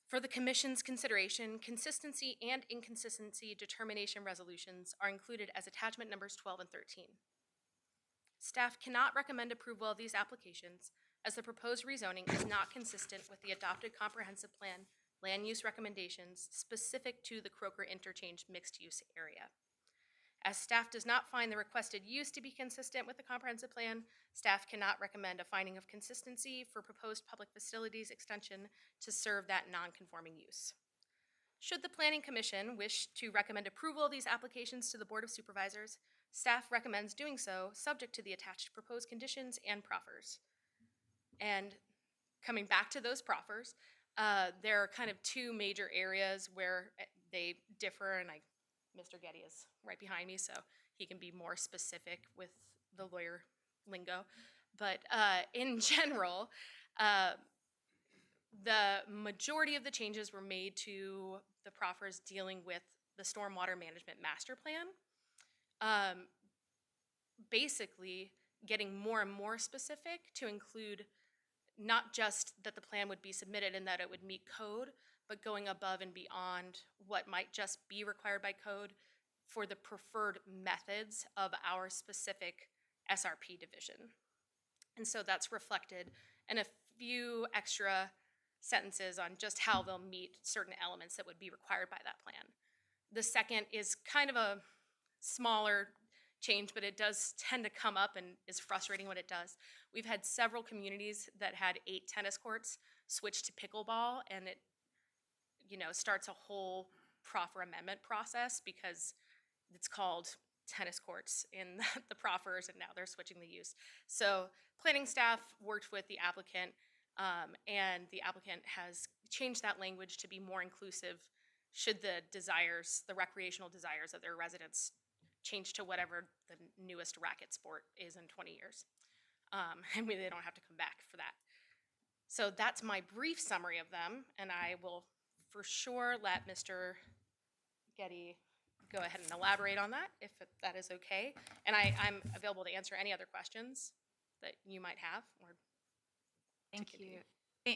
For the Commission's consideration, consistency and inconsistency determination resolutions are included as attachment numbers 12 and 13. Staff cannot recommend approval of these applications as the proposed rezoning is not consistent with the adopted comprehensive plan land use recommendations specific to the Croker Interchange mixed-use area. As staff does not find the requested use to be consistent with the comprehensive plan, staff cannot recommend a finding of consistency for proposed public facilities extension to serve that non-conforming use. Should the Planning Commission wish to recommend approval of these applications to the Board of Supervisors, staff recommends doing so subject to the attached proposed conditions and proffers. And coming back to those proffers, there are kind of 2 major areas where they differ, and Mr. Getty is right behind me, so he can be more specific with the lawyer lingo. But in general, the majority of the changes were made to the proffers dealing with the Stormwater Management Master Plan. Basically, getting more and more specific to include not just that the plan would be submitted and that it would meet code, but going above and beyond what might just be required by code for the preferred methods of our specific SRP division. And so that's reflected in a few extra sentences on just how they'll meet certain elements that would be required by that plan. The second is kind of a smaller change, but it does tend to come up and is frustrating when it does. We've had several communities that had 8 tennis courts switch to pickleball, and it, starts a whole proffer amendment process because it's called tennis courts in the proffers, and now they're switching the use. So planning staff worked with the applicant, and the applicant has changed that language to be more inclusive should the recreational desires of their residents change to whatever the newest racket sport is in 20 years. And they don't have to come back for that. So that's my brief summary of them, and I will for sure let Mr. Getty go ahead and elaborate on that, if that is okay. And I'm available to answer any other questions that you might have. Or Thank you.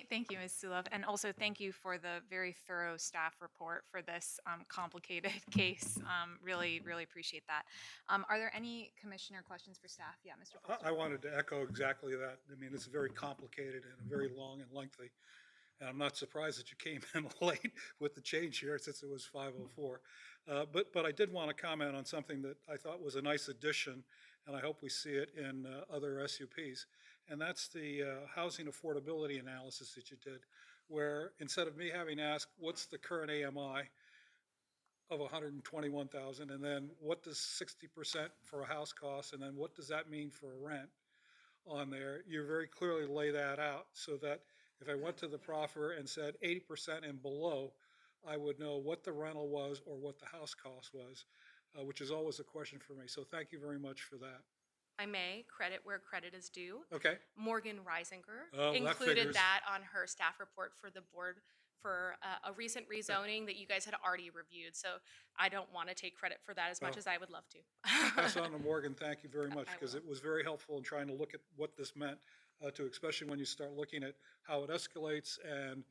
Thank you, Ms. Sulov, and also thank you for the very thorough staff report for this complicated case. Really, really appreciate that. Are there any commissioner questions for staff? Yeah, Mr. Foster. I wanted to echo exactly that. I mean, it's very complicated and very long and lengthy. And I'm not surprised that you came in late with the change here since it was 5:04. But I did want to comment on something that I thought was a nice addition, and I hope we see it in other SUPs. And that's the housing affordability analysis that you did, where instead of me having asked, what's the current AMI of 121,000, and then what does 60% for a house cost, and then what does that mean for a rent on there, you very clearly lay that out so that if I went to the proffer and said 80% and below, I would know what the rental was or what the house cost was, which is always a question for me. So thank you very much for that. I may credit where credit is due. Okay. Morgan Reisinger Oh, that included figures. that on her staff report for the board for a recent rezoning that you guys had already reviewed. So I don't want to take credit for that as much Oh. as I would love to. Pass on to Morgan, thank you very much, I because will. it was very helpful in trying to look at what this meant, especially when you start looking at how it escalates and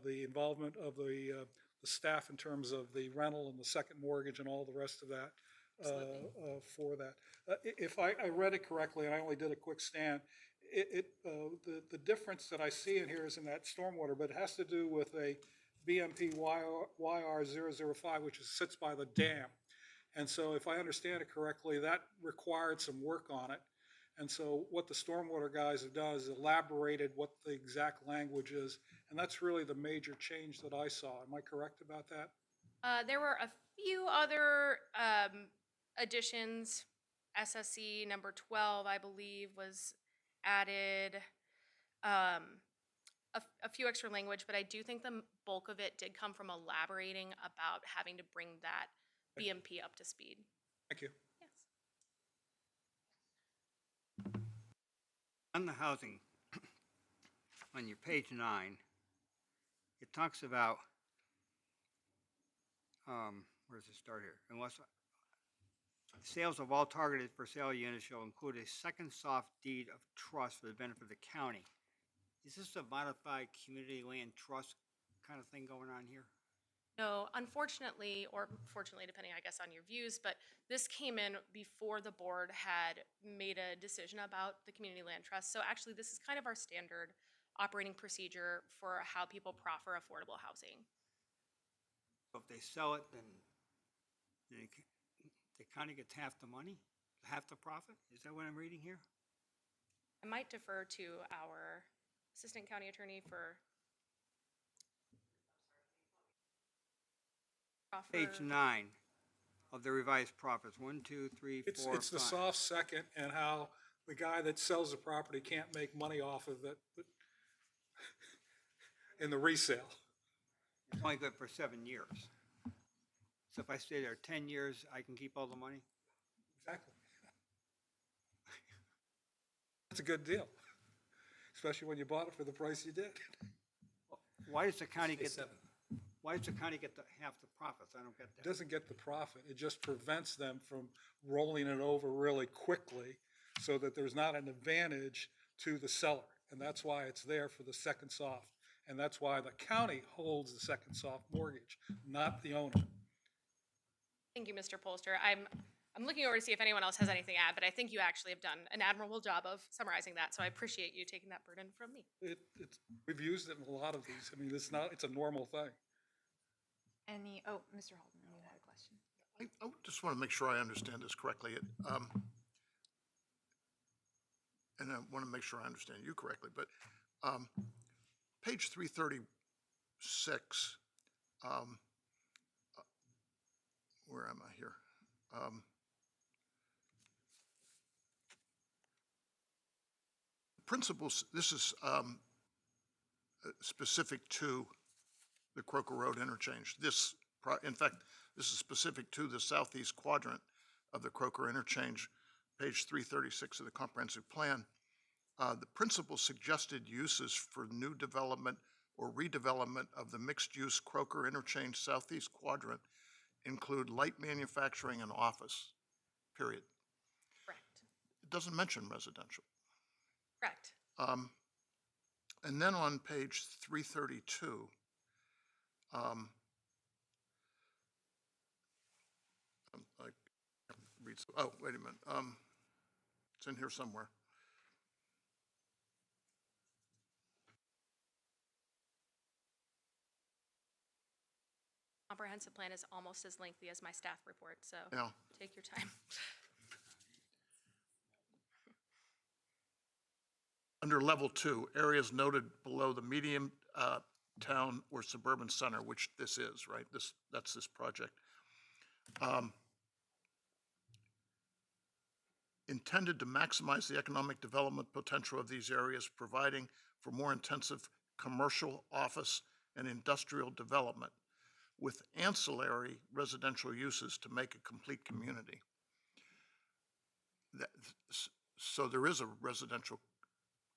the involvement of the staff in terms of the rental and the second mortgage and all the rest of that for that. If I read it correctly, and I only did a quick scan, the difference that I see in here is in that stormwater, but it has to do with a BMP YR005, which sits by the dam. And so if I understand it correctly, that required some work on it. And so what the stormwater guys have done is elaborated what the exact language is. And that's really the major change that I saw. Am I correct about that? There were a few other additions. SSC number 12, I believe, was added. A few extra language, but I do think the bulk of it did come from elaborating about having to bring that BMP up to speed. Thank you. Yes. On the housing, on your page 9, it talks about, where does it start here? Unless sales of all targeted for sale units shall include a second soft deed of trust for the benefit of the county. Is this a modified community land trust kind of thing going on here? No, unfortunately, or fortunately, depending, I guess, on your views, but this came in before the board had made a decision about the community land trust. So actually, this is kind of our standard operating procedure for how people proffer affordable housing. So if they sell it, then they kind of get half the money, half the profit? Is that what I'm reading here? I might defer to our assistant county attorney for Page 9 of the revised profits, 1, 2, 3, 4, It's the 5. soft second and how the guy that sells the property can't make money off of it in the resale. It's only good for 7 years. So if I stay there 10 years, I can keep all the money? Exactly. That's a good deal, especially when you bought it for the price you did. Why does the county get half the profits? I don't get It that. doesn't get the profit. It just prevents them from rolling it over really quickly so that there's not an advantage to the seller. And that's why it's there for the second soft. And that's why the county holds the second soft mortgage, not the owner. Thank you, Mr. Polster. I'm looking over to see if anyone else has anything to add, but I think you actually have done an admirable job of summarizing that, so I appreciate you taking that burden from me. We've used it in a lot of these. I mean, it's a normal thing. Mr. Haldeman, you had a question. I just want to make sure I understand this correctly. And I want to make sure I understand you correctly, but page 336, where am I here? Principles, this is specific to the Croker Road interchange. In fact, this is specific to the southeast quadrant of the Croker interchange, page 336 of the comprehensive plan. The principal suggested uses for new development or redevelopment of the mixed-use Croker interchange southeast quadrant include light manufacturing and office, period. Correct. It doesn't mention residential. Correct. And then on page 332, I read, oh, wait a minute. It's in here somewhere. Comprehensive plan is almost as lengthy as my staff report, so Yeah. take your time. Under level 2, areas noted below the medium town or suburban center, which this is, right? That's this project. Intended to maximize the economic development potential of these areas, providing for more intensive commercial, office, and industrial development with ancillary residential uses to make a complete community. So there is a residential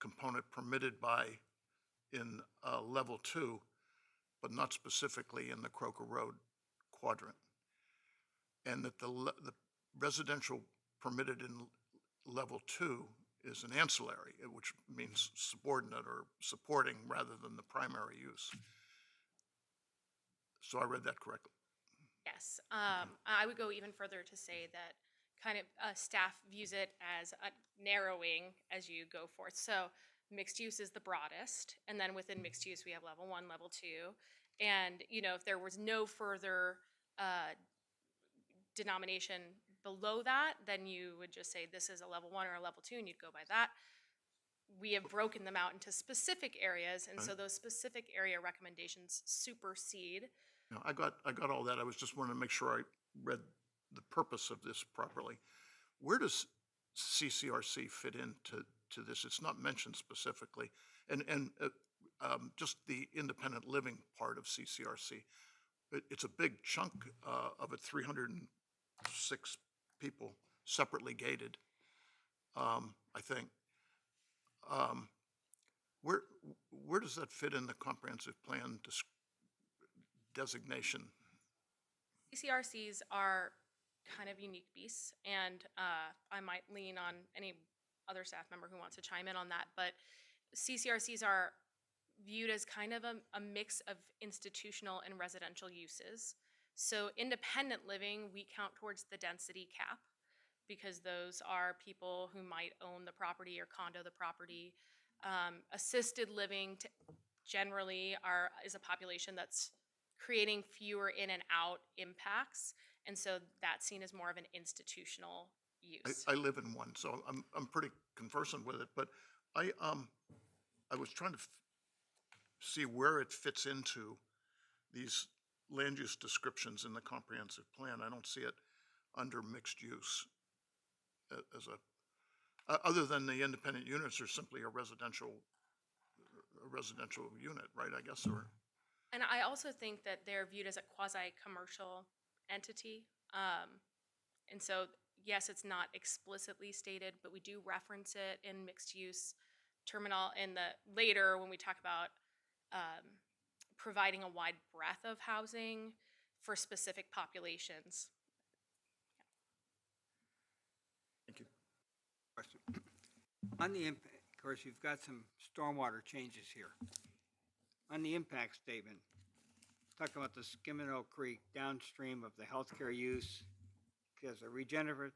component permitted in level 2, but not specifically in the Croker Road quadrant. And that the residential permitted in level 2 is an ancillary, which means subordinate or supporting rather than the primary use. So I read that correctly. Yes, I would go even further to say that kind of staff views it as a narrowing as you go forth. So mixed use is the broadest, and then within mixed use we have level 1, level 2, and if there was no further denomination below that, then you would just say this is a level 1 or a level 2, and you'd go by that. We have broken them out into specific areas, and so those specific area recommendations supersede. No, I got all that. I was just wanting to make sure I read the purpose of this properly. Where does CCRC fit into this? It's not mentioned specifically, and just the independent living part of CCRC. It's a big chunk of it. 306 people, separately gated. I think. Where does that fit in the comprehensive plan designation? CCRCs are kind of unique beasts, and I might lean on any other staff member who wants to chime in on that, but CCRCs are viewed as kind of a mix of institutional and residential uses. So independent living, we count towards the density cap because those are people who might own the property or condo the property. Assisted living generally is a population that's creating fewer in and out impacts, and so that's seen as more of an institutional use. I live in one, so I'm pretty conversant with it. But I was trying to see where it fits into these land use descriptions in the comprehensive plan. I don't see it under mixed use as other than the independent units are simply a residential unit, right? I guess, or. And I also think that they're viewed as a quasi-commercial entity. And so, yes, it's not explicitly stated, but we do reference it in mixed use terminal later when we talk about providing a wide breadth of housing for specific populations. Thank you. Question. On the impact, of course, you've got some stormwater changes here. On the impact statement, talk about the Skiminole Creek downstream of the healthcare use, because a regenerative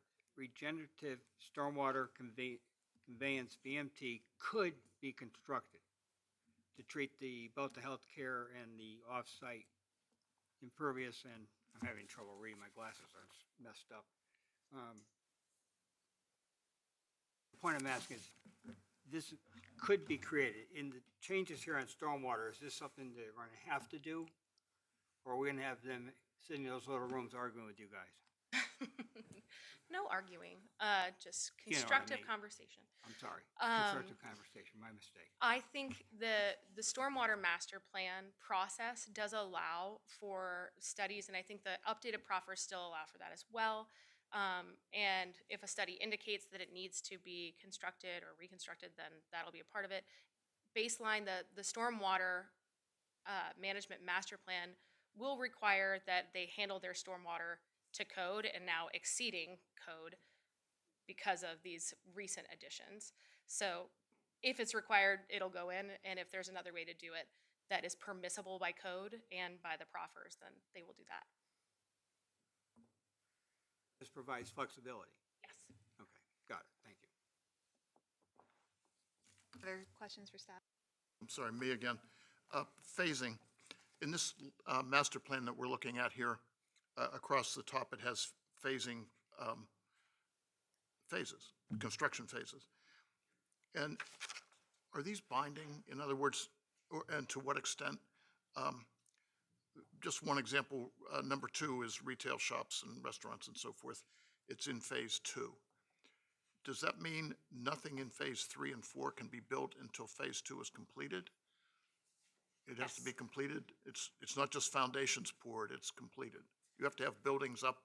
stormwater conveyance VMT could be constructed to treat both the healthcare and the off-site impervious and I'm having trouble reading, my glasses are messed up. The point I'm asking is, this could be created, in the changes here on stormwater, is this something they're gonna have to do? Or are we gonna have them sitting in those little rooms arguing with you guys? No arguing, just You know what I constructive mean. conversation. I'm sorry, constructive conversation, my mistake. I think the stormwater master plan process does allow for studies, and I think the updated proffers still allow for that as well. And if a study indicates that it needs to be constructed or reconstructed, then that'll be a part of it. Baseline, the stormwater management master plan will require that they handle their stormwater to code and now exceeding code because of these recent additions. So if it's required, it'll go in, and if there's another way to do it that is permissible by code and by the proffers, then they will do that. This provides flexibility. Yes. Okay, got it, thank you. Other questions for staff? I'm sorry, me again. Phasing. In this master plan that we're looking at here, across the top, it has phasing phases, construction phases. And are these binding? In other words, and to what extent? Just one example, number 2 is retail shops and restaurants and so forth. It's in phase 2. Does that mean nothing in phase 3 and 4 can be built until phase 2 is completed? It has to be completed? It's not just foundations poured, it's completed. You have to have buildings up.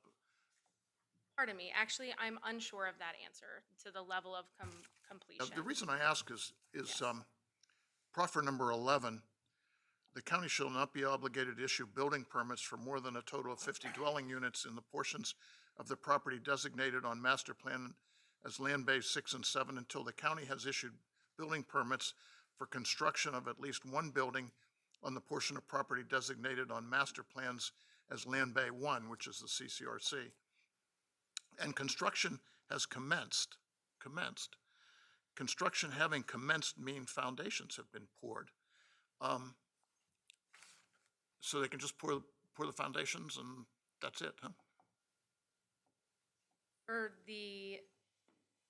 Pardon me, actually, I'm unsure of that answer to the level of completion. The reason I ask is Yes. proffer number 11, the county shall not be obligated to issue building permits for more than a total of 50 dwelling units in the portions of the property designated on master plan as land base 6 and 7 until the county has issued building permits for construction of at least one building on the portion of property designated on master plans as land bay 1, which is the CCRC. And construction has commenced. Construction having commenced mean foundations have been poured. So they can just pour the foundations and that's it, huh? For the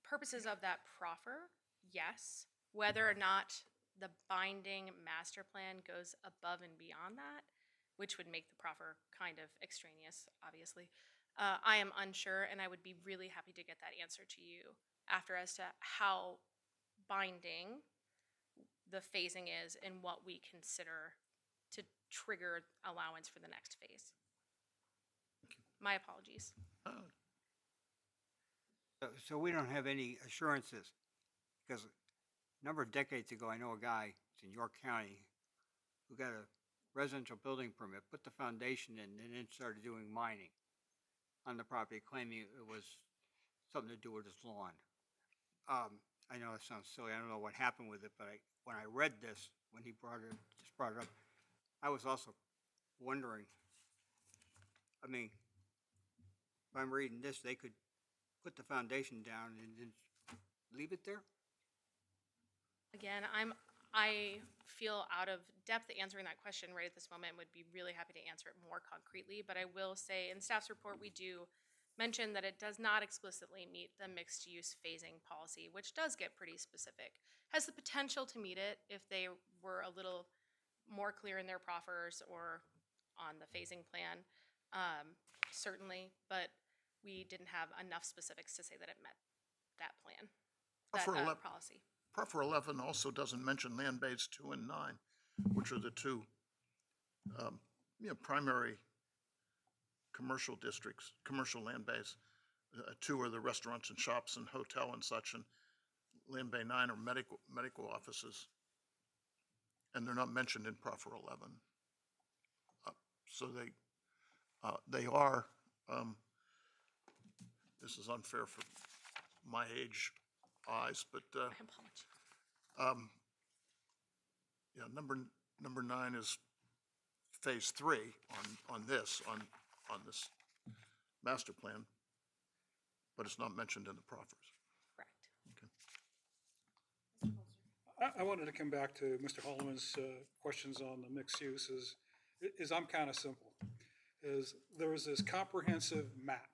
purposes of that proffer, yes. Whether or not the binding master plan goes above and beyond that, which would make the proffer kind of extraneous, obviously, I am unsure, and I would be really happy to get that answer to you after as to how binding the phasing is and what we consider to trigger allowance for the next phase. My apologies. So we don't have any assurances, because a number of decades ago, I know a guy in York County who got a residential building permit, put the foundation in, and then started doing mining on the property, claiming it was something to do with his lawn. I know that sounds silly. I don't know what happened with it, but when I read this, when he brought it up, I was also wondering, I mean, if I'm reading this, they could put the foundation down and then leave it there? Again, I feel out of depth answering that question right at this moment and would be really happy to answer it more concretely. But I will say in staff's report, we do mention that it does not explicitly meet the mixed use phasing policy, which does get pretty specific. Has the potential to meet it if they were a little more clear in their proffers or on the phasing plan, certainly, but we didn't have enough specifics to say that it met that plan, that policy. Proffer 11 also doesn't mention land bays 2 and 9, which are the two primary commercial districts, commercial land bays. 2 are the restaurants and shops and hotel and such, and land bay 9 are medical offices. And they're not mentioned in proffer 11. So they are, this is unfair for my age eyes, but My apologies. yeah, number 9 is phase 3 on this master plan, but it's not mentioned in the proffers. Correct. I wanted to come back to Mr. Holloman's questions on the mixed uses. I'm kind of simple. is there is this comprehensive map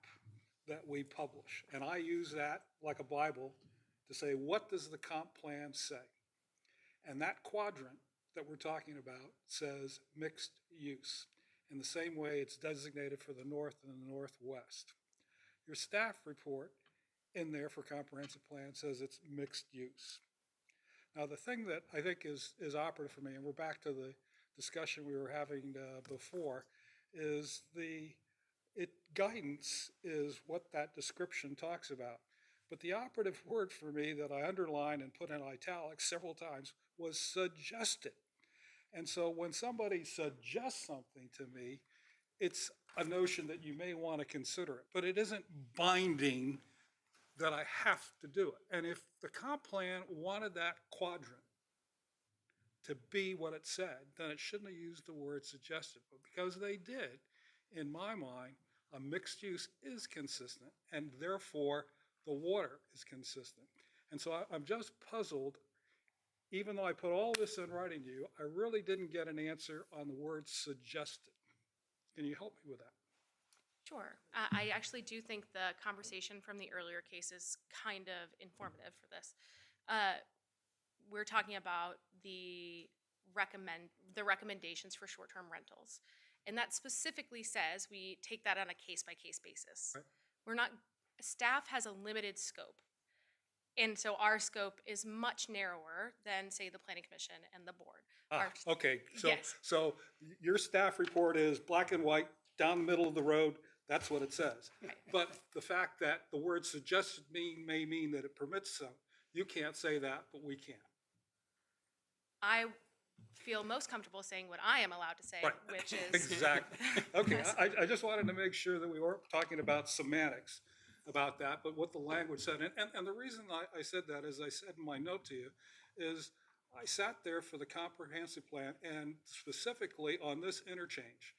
that we publish, and I use that like a Bible to say, what does the comp plan say? And that quadrant that we're talking about says mixed use, in the same way it's designated for the north and the northwest. Your staff report in there for comprehensive plan says it's mixed use. Now, the thing that I think is operative for me, and we're back to the discussion we were having before, is guidance is what that description talks about. But the operative word for me that I underlined and put in italics several times was suggested. And so when somebody suggests something to me, it's a notion that you may want to consider it, but it isn't binding that I have to do it. And if the comp plan wanted that quadrant to be what it said, then it shouldn't have used the word suggested. But because they did, in my mind, a mixed use is consistent, and therefore the water is consistent. And so I'm just puzzled, even though I put all this in writing to you, I really didn't get an answer on the word suggested. Can you help me with that? Sure. I actually do think the conversation from the earlier case is kind of informative for this. We're talking about the recommendations for short-term rentals. And that specifically says we take that on a case-by-case basis. Right. We're not, staff has a limited scope. And so our scope is much narrower than, say, the Planning Commission and the board. Okay, Yes. so your staff report is black and white, down the middle of the road, that's what it says. Right. But the fact that the word suggested may mean that it permits some, you can't say that, but we can. I feel most comfortable saying what I am allowed to say, Right. which is. Exactly. Okay, I just wanted to make sure that we weren't talking about semantics about that, but what the language said. And the reason I said that, as I said in my note to you, is I sat there for the comprehensive plan and specifically on this interchange.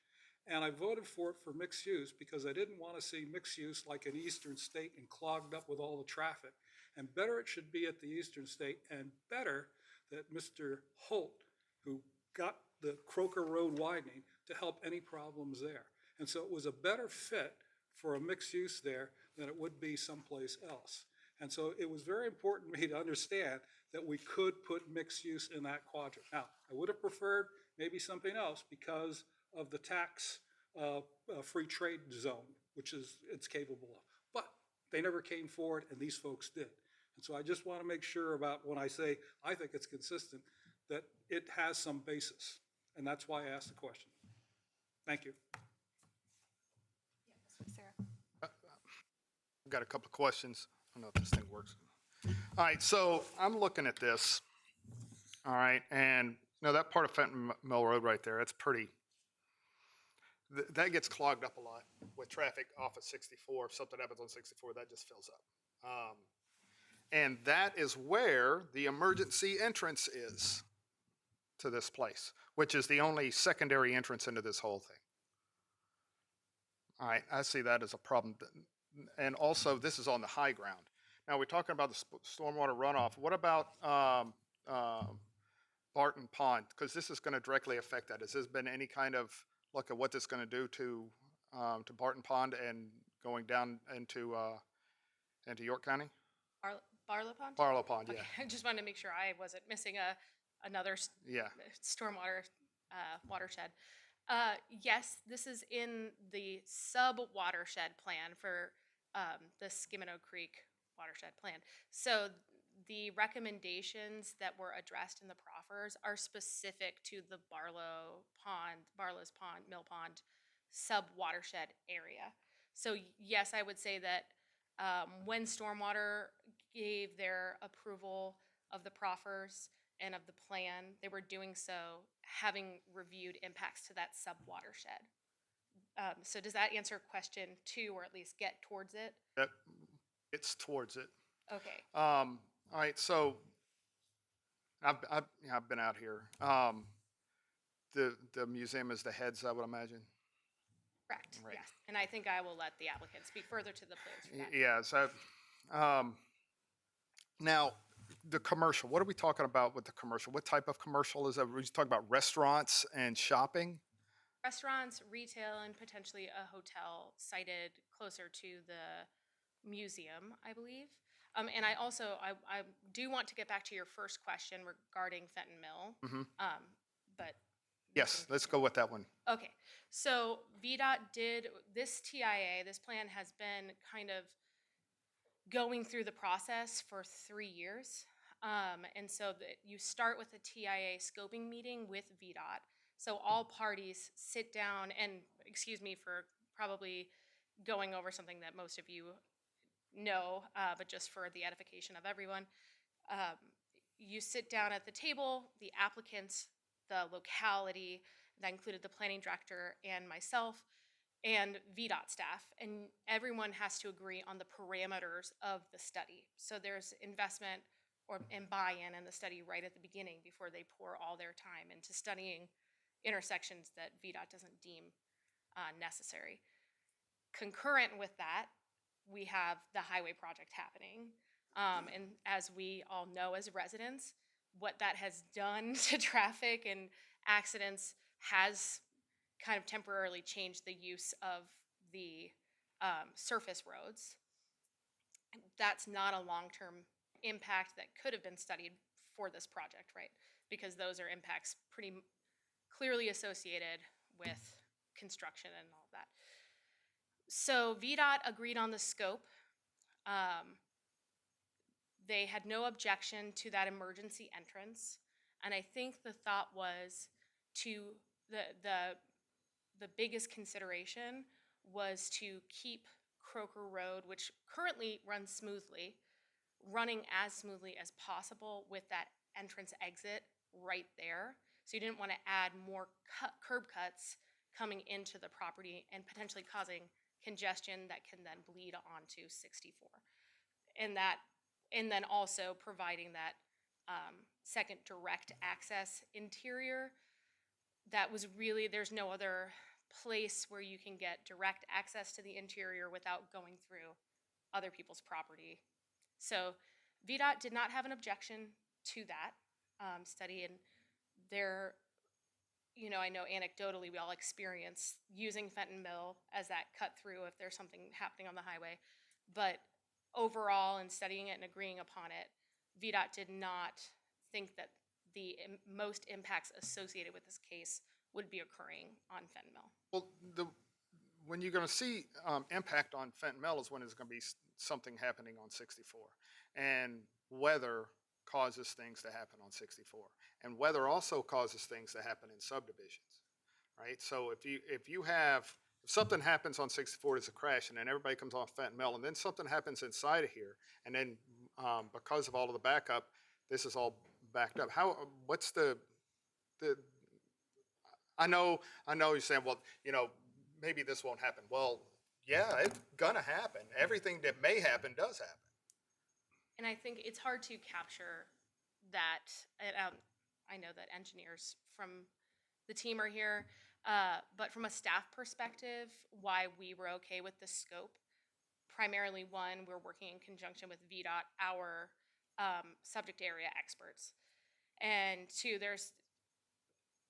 And I voted for it for mixed use because I didn't want to see mixed use like an eastern state and clogged up with all the traffic. And better it should be at the eastern state, and better that Mr. Holt, who got the Croker Road widening, to help any problems there. And so it was a better fit for a mixed use there than it would be someplace else. And so it was very important to me to understand that we could put mixed use in that quadrant. Now, I would have preferred maybe something else because of the tax free trade zone, which it's capable of. But they never came forward, and these folks did. And so I just want to make sure about when I say I think it's consistent, that it has some basis. And that's why I asked the question. Thank you. Sarah. I've got a couple of questions. I don't know if this thing works. All right, so I'm looking at this, all right, and you know that part of Fenton Mill Road right there, that's pretty, that gets clogged up a lot with traffic off of 64. If something happens on 64, that just fills up. And that is where the emergency entrance is to this place, which is the only secondary entrance into this whole thing. All right, I see that as a problem. And also, this is on the high ground. Now, we're talking about the stormwater runoff. What about Barton Pond? Because this is going to directly affect that. Has there been any kind of look at what this is going to do to Barton Pond and going down into York County? Barlow Pond? Barlow Pond, yeah. Okay, I just wanted to make sure I wasn't missing another Yeah. stormwater watershed. Yes, this is in the sub-watershed plan for the Skimino Creek watershed plan. So the recommendations that were addressed in the proffers are specific to the Barlow's Pond, Mill Pond sub-watershed area. So yes, I would say that when Stormwater gave their approval of the proffers and of the plan, they were doing so having reviewed impacts to that sub-watershed. So does that answer question 2, or at least get towards it? It's towards it. Okay. All right, so I've been out here. The museum is the heads, I would imagine. Correct, Right. yes. And I think I will let the applicant speak further to the plans for that. Yeah, so now the commercial, what are we talking about with the commercial? What type of commercial is that? We're just talking about restaurants and shopping? restaurants, retail, and potentially a hotel sited closer to the museum, I believe. And I also, I do want to get back to your first question regarding Fenton Mill. But Yes, let's go with that one. okay, so VDOT did, this TIA, this plan has been kind of going through the process for 3 years. And so you start with a TIA scoping meeting with VDOT. So all parties sit down and, excuse me for probably going over something that most of you know, but just for the edification of everyone, you sit down at the table, the applicants, the locality, that included the planning director and myself, and VDOT staff, and everyone has to agree on the parameters of the study. So there's investment and buy-in in the study right at the beginning before they pour all their time into studying intersections that VDOT doesn't deem necessary. Concurrent with that, we have the highway project happening. And as we all know as residents, what that has done to traffic and accidents has kind of temporarily changed the use of the surface roads. That's not a long-term impact that could have been studied for this project, right? Because those are impacts pretty clearly associated with construction and all that. So VDOT agreed on the scope. They had no objection to that emergency entrance. And I think the thought was to, the biggest consideration was to keep Croker Road, which currently runs smoothly, running as smoothly as possible with that entrance exit right there. So you didn't want to add more curb cuts coming into the property and potentially causing congestion that can then bleed onto 64. And then also providing that second direct access interior. That was really, there's no other place where you can get direct access to the interior without going through other people's property. So VDOT did not have an objection to that study, and there, you know, I know anecdotally we all experience using Fenton Mill as that cut through if there's something happening on the highway, but overall, in studying it and agreeing upon it, VDOT did not think that the most impacts associated with this case would be occurring on Fenton Mill. Well, when you're going to see impact on Fenton Mill is when there's going to be something happening on 64. And weather causes things to happen on 64. And weather also causes things to happen in subdivisions, right? So if something happens on 64, there's a crash, and then everybody comes off Fenton Mill, and then something happens inside of here, and then because of all of the backup, this is all backed up. What's the I know you're saying, well, you know, maybe this won't happen. Well, yeah, it's gonna happen. Everything that may happen does happen. And I think it's hard to capture that. I know that engineers from the team are here, but from a staff perspective, why we were okay with the scope, primarily one, we're working in conjunction with VDOT, our subject area experts. And two,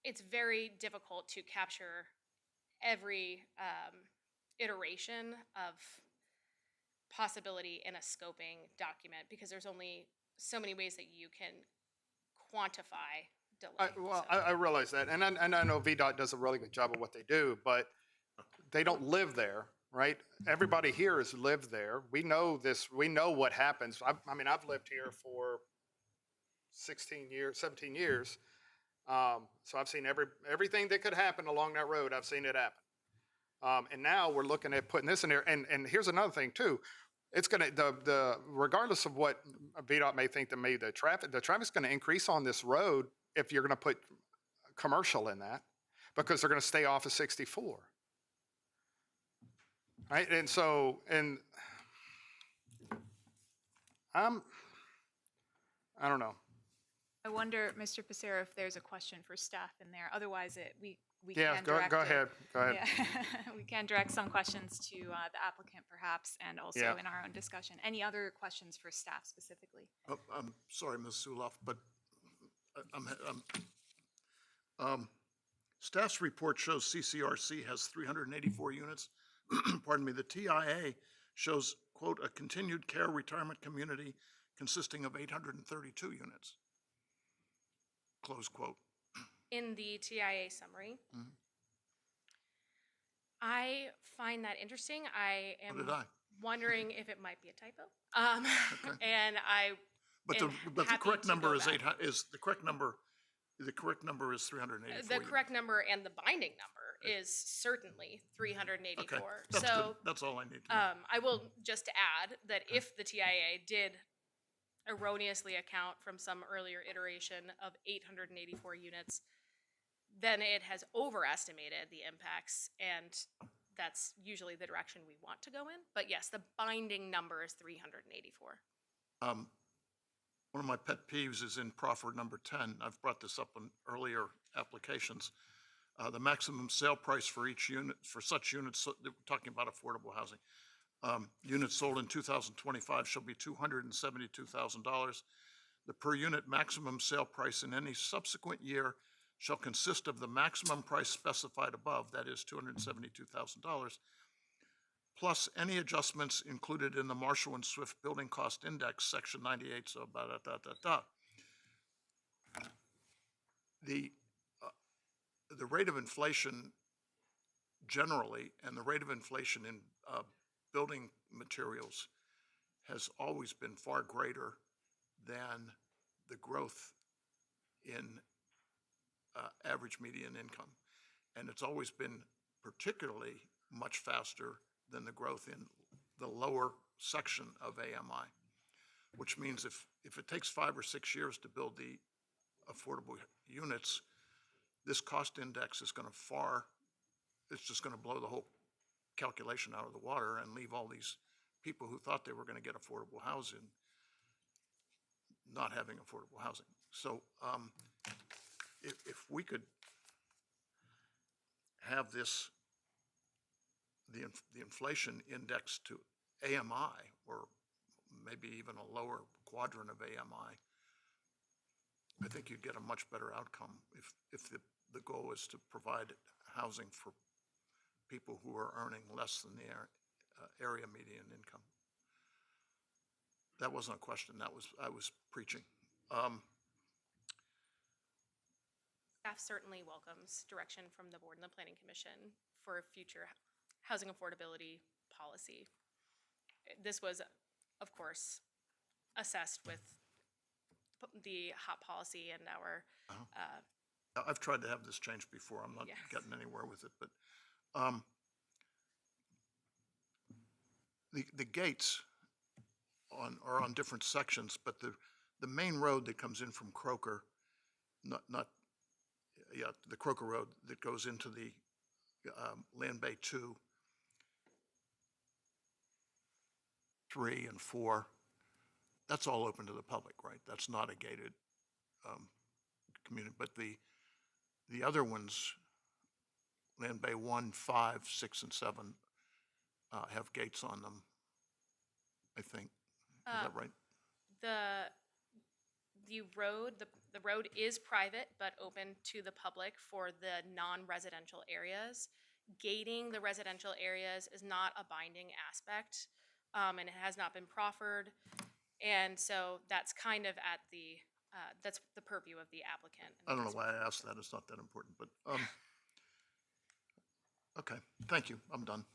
it's very difficult to capture every iteration of possibility in a scoping document because there's only so many ways that you can quantify delay. I realize that, and I know VDOT does a really good job of what they do, but they don't live there, right? Everybody here has lived there. We know this. We know what happens. I mean, I've lived here for 17 years. So I've seen everything that could happen along that road. I've seen it happen. And now we're looking at putting this in there. And here's another thing too. It's going to, regardless of what VDOT may think that the traffic's going to increase on this road if you're going to put commercial in that because they're going to stay off of 64. Right? And so, I don't know. I wonder, Mr. Pissarro, if there's a question for staff in there. Otherwise, we Yeah, can go direct ahead. Yeah. We can direct some questions to the applicant perhaps, and also Yeah. in our own discussion. Any other questions for staff specifically? I'm sorry, Ms. Suloff, but Staff's report shows CCRC has 384 units. Pardon me, the TIA shows, quote, "a continued care retirement community consisting of 832 units," close quote. In the TIA summary. Mhm. I find that interesting. I So am did I. wondering if it might be a typo. Okay. And I But am the happy correct to number go is back. 800, is, the correct number is 384 The units. correct number and the binding number is certainly Okay, 384. that's So good. That's all I need to know. I will just add that if the TIA did erroneously account from some earlier iteration of 884 units, then it has overestimated the impacts, and that's usually the direction we want to go in. But yes, the binding number is 384. One of my pet peeves is in proffer number 10. I've brought this up in earlier applications. The maximum sale price for each unit, for such units, so we're talking about affordable housing, units sold in 2025 shall be $272,000. The per unit maximum sale price in any subsequent year shall consist of the maximum price specified above, that is $272,000, plus any adjustments included in the Marshall and Swift Building Cost Index, section 98, so the rate of inflation generally, and the rate of inflation in building materials has always been far greater than the growth in average median income. And it's always been particularly much faster than the growth in the lower section of AMI, which means if it takes 5 or 6 years to build the affordable units, this cost index is going to it's just going to blow the whole calculation out of the water and leave all these people who thought they were going to get affordable housing not having affordable housing. So if we could have this, the inflation index to AMI, or maybe even a lower quadrant of AMI, I think you'd get a much better outcome if the goal is to provide housing for people who are earning less than the area median income. That wasn't a question. I was preaching. Staff certainly welcomes direction from the board and the planning commission for future housing affordability policy. This was, of course, assessed with the HOP policy and our I've tried to have this changed before. I'm not Yes. getting anywhere with it, but the gates are on different sections, but the main road that comes in from Croker, the Croker Road that goes into the Land Bay 2, 3, and 4, that's all open to the public, right? That's not a gated community, but the other ones, Land Bay 1, 5, 6, and 7, have gates on them, I think. Is that right? The road is private but open to the public for the non-residential areas. Gating the residential areas is not a binding aspect, and it has not been proffered. And so that's kind of at that's the purview of the applicant. I don't know why I asked that. It's not that important, but okay. Thank you. I'm done.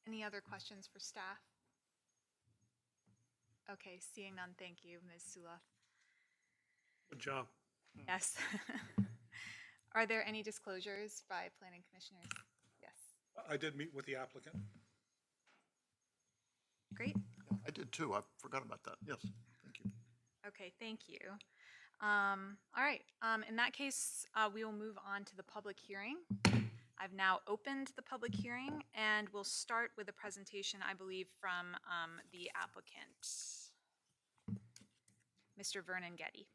Any other questions for staff? Okay, seeing none, thank you, Ms. Sula. Good job. Yes. Are there any disclosures by planning commissioners? Yes. I did meet with the applicant. Great. I did too. I forgot about that. Yes, thank you. Okay, thank you. All right, in that case, we will move on to the public hearing. I've now opened the public hearing, and we'll start with a presentation, I believe, from the applicant, Mr. Vernon Getty.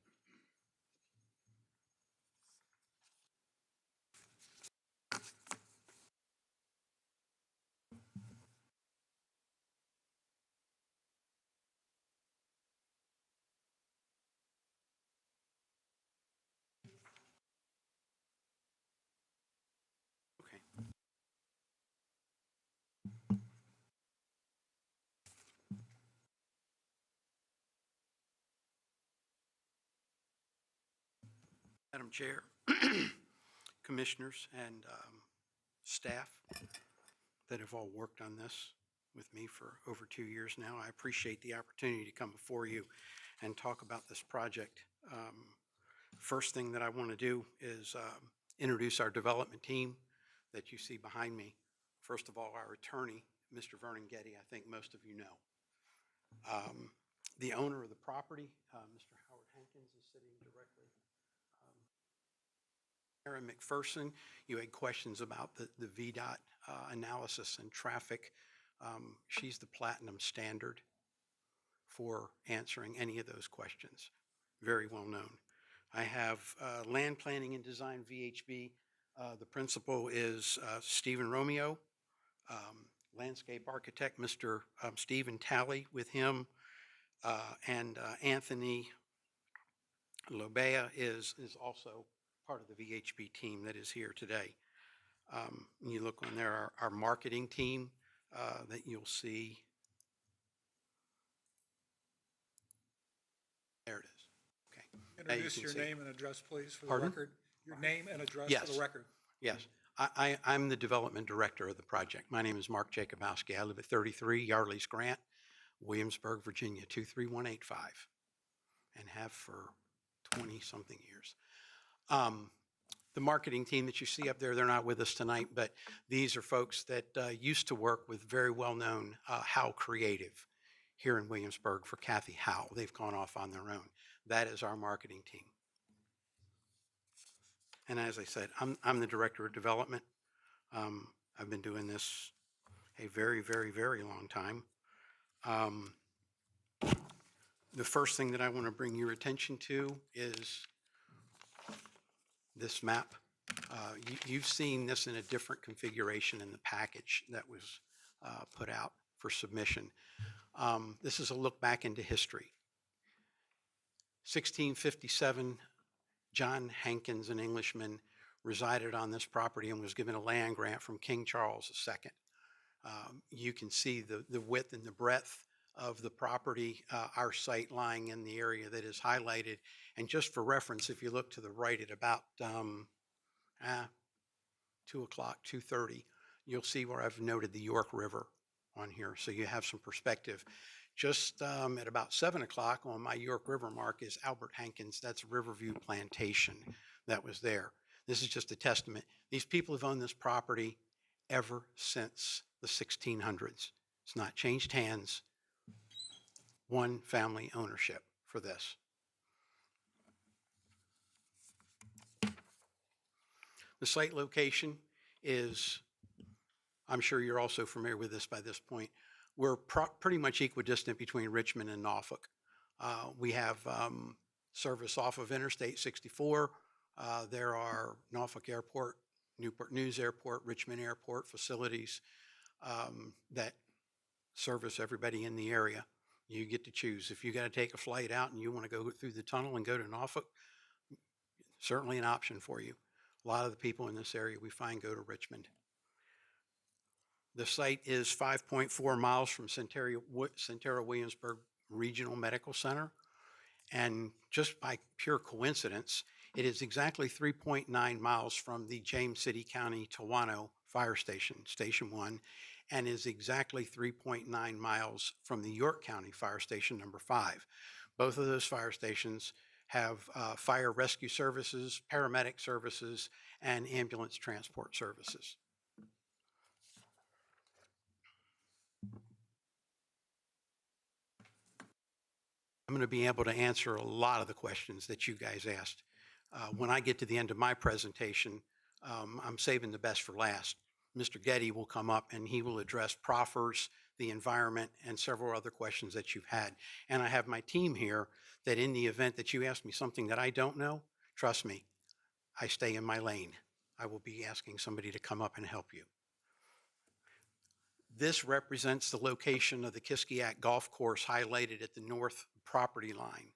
Madam Chair, Commissioners, and staff that have all worked on this with me for over 2 years now. I appreciate the opportunity to come before you and talk about this project. First thing that I want to do is introduce our development team that you see behind me. First of all, our attorney, Mr. Vernon Getty, I think most of you know. The owner of the property, Mr. Howard Hankins, is sitting directly. Aaron McPherson, you had questions about the VDOT analysis and traffic. She's the platinum standard for answering any of those questions. Very well known. I have land planning and design VHB. The principal is Stephen Romeo. Landscape architect, Mr. Stephen Talley with him. And Anthony Lobea is also part of the VHB team that is here today. You look on there, our marketing team that you'll see. There it is. Okay. Now you Introduce can your see. name and address, please, for the Pardon? record. Your name and address for Yes. the record. Yes, I'm the development director of the project. My name is Mark Jacobowski. I live at 33 Yardley's Grant, Williamsburg, Virginia, 23185, and have for 20-something years. The marketing team that you see up there, they're not with us tonight, but these are folks that used to work with very well-known Howe Creative here in Williamsburg for Kathy Howe. They've gone off on their own. That is our marketing team. And as I said, I'm the director of development. I've been doing this a very, very, very long time. The first thing that I want to bring your attention to is this map. You've seen this in a different configuration in the package that was put out for submission. This is a look back into history. 1657, John Hankins, an Englishman, resided on this property and was given a land grant from King Charles II. You can see the width and the breadth of the property, our site lying in the area that is highlighted. And just for reference, if you look to the right at about 2 o'clock, 2:30, you'll see where I've noted the York River on here, so you have some perspective. Just at about 7 o'clock on my York River mark is Albert Hankins. That's Riverview Plantation that was there. This is just a testament. These people have owned this property ever since the 1600s. It's not changed hands. One family ownership for this. The site location is, I'm sure you're also familiar with this by this point. We're pretty much equidistant between Richmond and Norfolk. We have service off of Interstate 64. There are Norfolk Airport, Newport News Airport, Richmond Airport facilities that service everybody in the area. You get to choose. If you got to take a flight out and you want to go through the tunnel and go to Norfolk, certainly an option for you. A lot of the people in this area we find go to Richmond. The site is 5.4 miles from Centera Williamsburg Regional Medical Center. And just by pure coincidence, it is exactly 3.9 miles from the James City County Tawano Fire Station, Station 1, and is exactly 3.9 miles from the York County Fire Station number 5. Both of those fire stations have fire rescue services, paramedic services, and ambulance transport services. I'm going to be able to answer a lot of the questions that you guys asked. When I get to the end of my presentation, I'm saving the best for last. Mr. Getty will come up and he will address proffers, the environment, and several other questions that you've had. And I have my team here that in the event that you ask me something that I don't know, trust me, I stay in my lane. I will be asking somebody to come up and help you. This represents the location of the Kiskiack Golf Course highlighted at the north property line.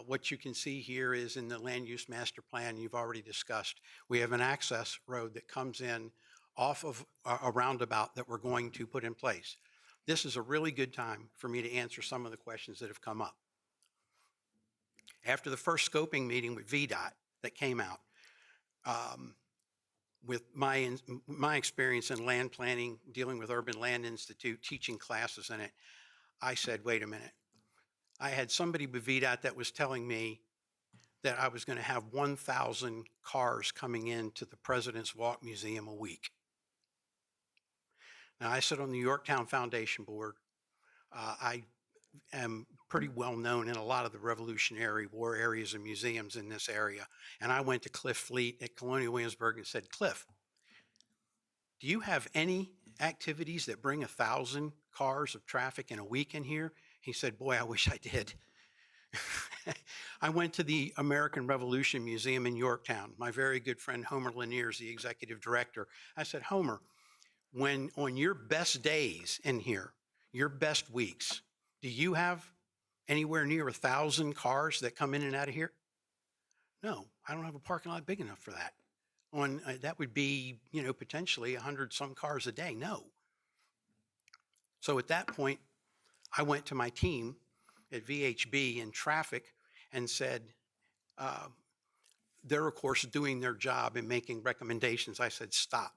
What you can see here is in the land use master plan you've already discussed. We have an access road that comes in off of a roundabout that we're going to put in place. This is a really good time for me to answer some of the questions that have come up. After the first scoping meeting with VDOT, that came out. With my experience in land planning, dealing with Urban Land Institute, teaching classes in it, I said, wait a minute. I had somebody with VDOT that was telling me that I was going to have 1,000 cars coming into the President's Walk Museum a week. Now, I sit on the Yorktown Foundation Board. I am pretty well known in a lot of the Revolutionary War areas and museums in this area. And I went to Cliff Fleet at Colonial Williamsburg and said, Cliff, do you have any activities that bring 1,000 cars of traffic in a week in here? He said, boy, I wish I did. I went to the American Revolution Museum in Yorktown. My very good friend Homer Lanier is the executive director. I said, Homer, when on your best days in here, your best weeks, do you have anywhere near 1,000 cars that come in and out of here? No, I don't have a parking lot big enough for that. That would be, potentially 100 some cars a day. No. So at that point, I went to my team at VHB in traffic and said, they're of course doing their job and making recommendations. I said, stop.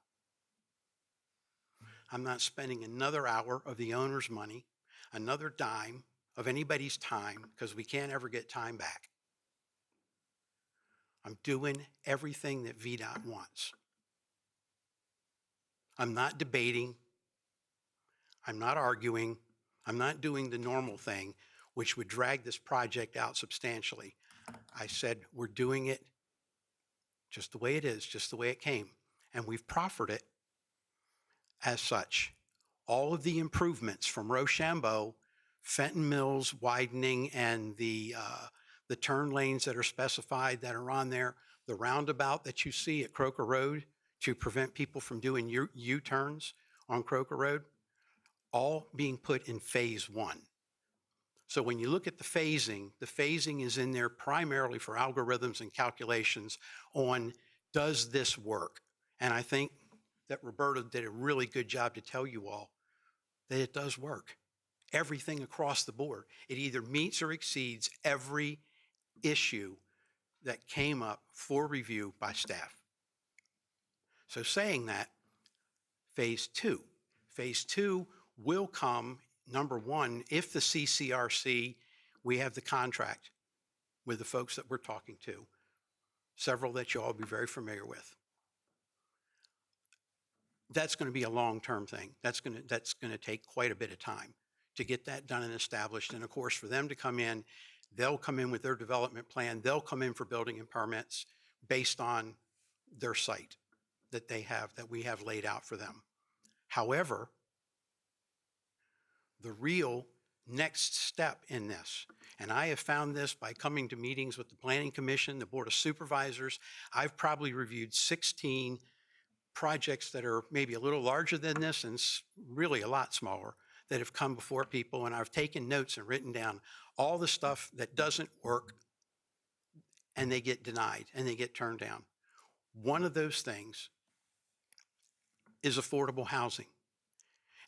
I'm not spending another hour of the owner's money, another dime of anybody's time, because we can't ever get time back. I'm doing everything that VDOT wants. I'm not debating. I'm not arguing. I'm not doing the normal thing, which would drag this project out substantially. I said, we're doing it just the way it is, just the way it came. And we've proffered it as such. All of the improvements from Rochambeau, Fenton Mills widening, and the turn lanes that are specified that are on there, the roundabout that you see at Croker Road to prevent people from doing U-turns on Croker Road, all being put in phase one. So when you look at the phasing is in there primarily for algorithms and calculations on, does this work? And I think that Roberta did a really good job to tell you all that it does work. Everything across the board. It either meets or exceeds every issue that came up for review by staff. So saying that, phase two will come, number one, if the CCRC, we have the contract with the folks that we're talking to, several that you all be very familiar with. That's going to be a long-term thing. That's going to take quite a bit of time to get that done and established. And of course, for them to come in, they'll come in with their development plan. They'll come in for building and permits based on their site that they have, that we have laid out for them. However, the real next step in this, and I have found this by coming to meetings with the Planning Commission, the Board of Supervisors, I've probably reviewed 16 projects that are maybe a little larger than this and really a lot smaller that have come before people, and I've taken notes and written down all the stuff that doesn't work, and they get denied and they get turned down. One of those things is affordable housing.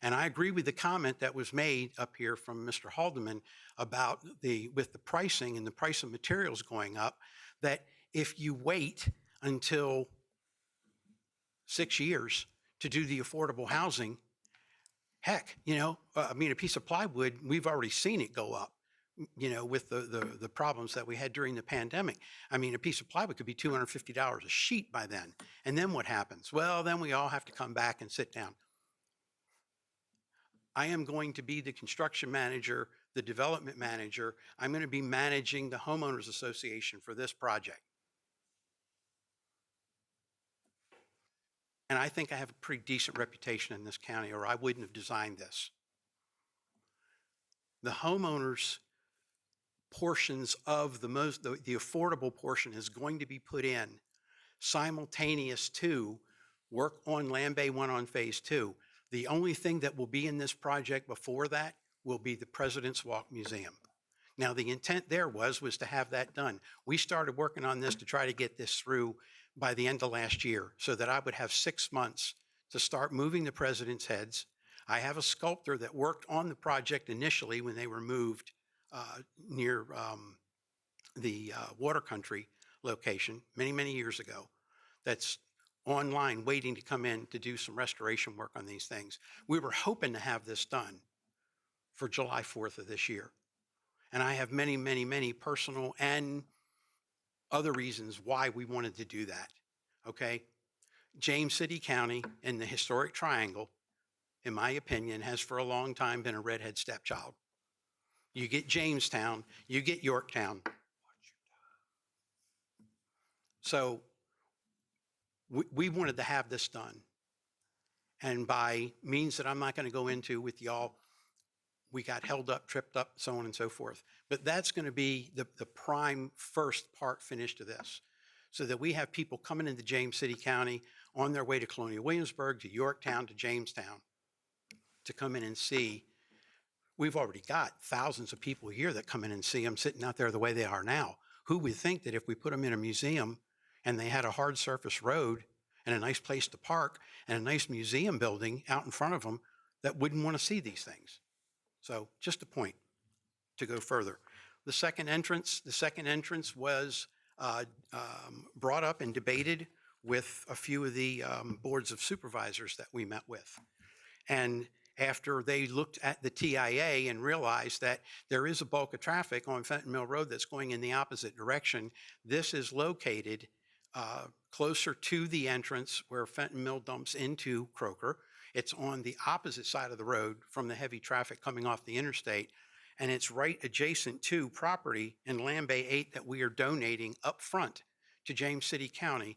And I agree with the comment that was made up here from Mr. Haldeman about with the pricing and the price of materials going up, that if you wait until 6 years to do the affordable housing, heck, a piece of plywood, we've already seen it go up, with the problems that we had during the pandemic. A piece of plywood could be $250 a sheet by then. And then what happens? Well, then we all have to come back and sit down. I am going to be the construction manager, the development manager. I'm going to be managing the homeowners association for this project. And I think I have a pretty decent reputation in this county, or I wouldn't have designed this. The homeowners portions of the affordable portion is going to be put in simultaneous to work on Land Bay 1 on phase 2. The only thing that will be in this project before that will be the President's Walk Museum. Now, the intent there was to have that done. We started working on this to try to get this through by the end of last year so that I would have 6 months to start moving the president's heads. I have a sculptor that worked on the project initially when they were moved near the water country location many, many years ago that's online waiting to come in to do some restoration work on these things. We were hoping to have this done for July 4th of this year. And I have many, many, many personal and other reasons why we wanted to do that. Okay. James City County and the historic triangle, in my opinion, has for a long time been a redhead stepchild. You get Jamestown, you get Yorktown. So we wanted to have this done. And by means that I'm not going to go into with y'all, we got held up, tripped up, so on and so forth. But that's going to be the prime first part finished to this, so that we have people coming into James City County on their way to Colonial Williamsburg, to Yorktown, to Jamestown, to come in and see. We've already got thousands of people here that come in and see them sitting out there the way they are now. Who would think that if we put them in a museum and they had a hard surface road and a nice place to park and a nice museum building out in front of them, that wouldn't want to see these things? So just a point to go further. The second entrance was brought up and debated with a few of the boards of supervisors that we met with. And after they looked at the TIA and realized that there is a bulk of traffic on Fenton Mill Road that's going in the opposite direction, this is located closer to the entrance where Fenton Mill dumps into Croker. It's on the opposite side of the road from the heavy traffic coming off the interstate. And it's right adjacent to property in Land Bay 8 that we are donating up front to James City County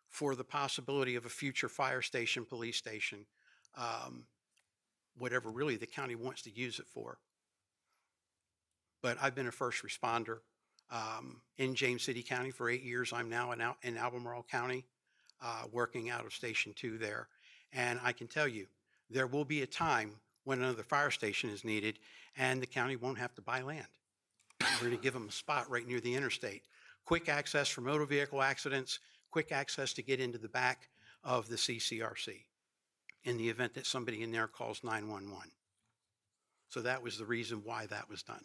for the possibility of a future fire station, police station, whatever really the county wants to use it for. But I've been a first responder in James City County for 8 years. I'm now in Albemarle County, working out of Station 2 there. And I can tell you, there will be a time when another fire station is needed and the county won't have to buy land. We're going to give them a spot right near the interstate. Quick access for motor vehicle accidents, quick access to get into the back of the CCRC in the event that somebody in there calls 911. So that was the reason why that was done.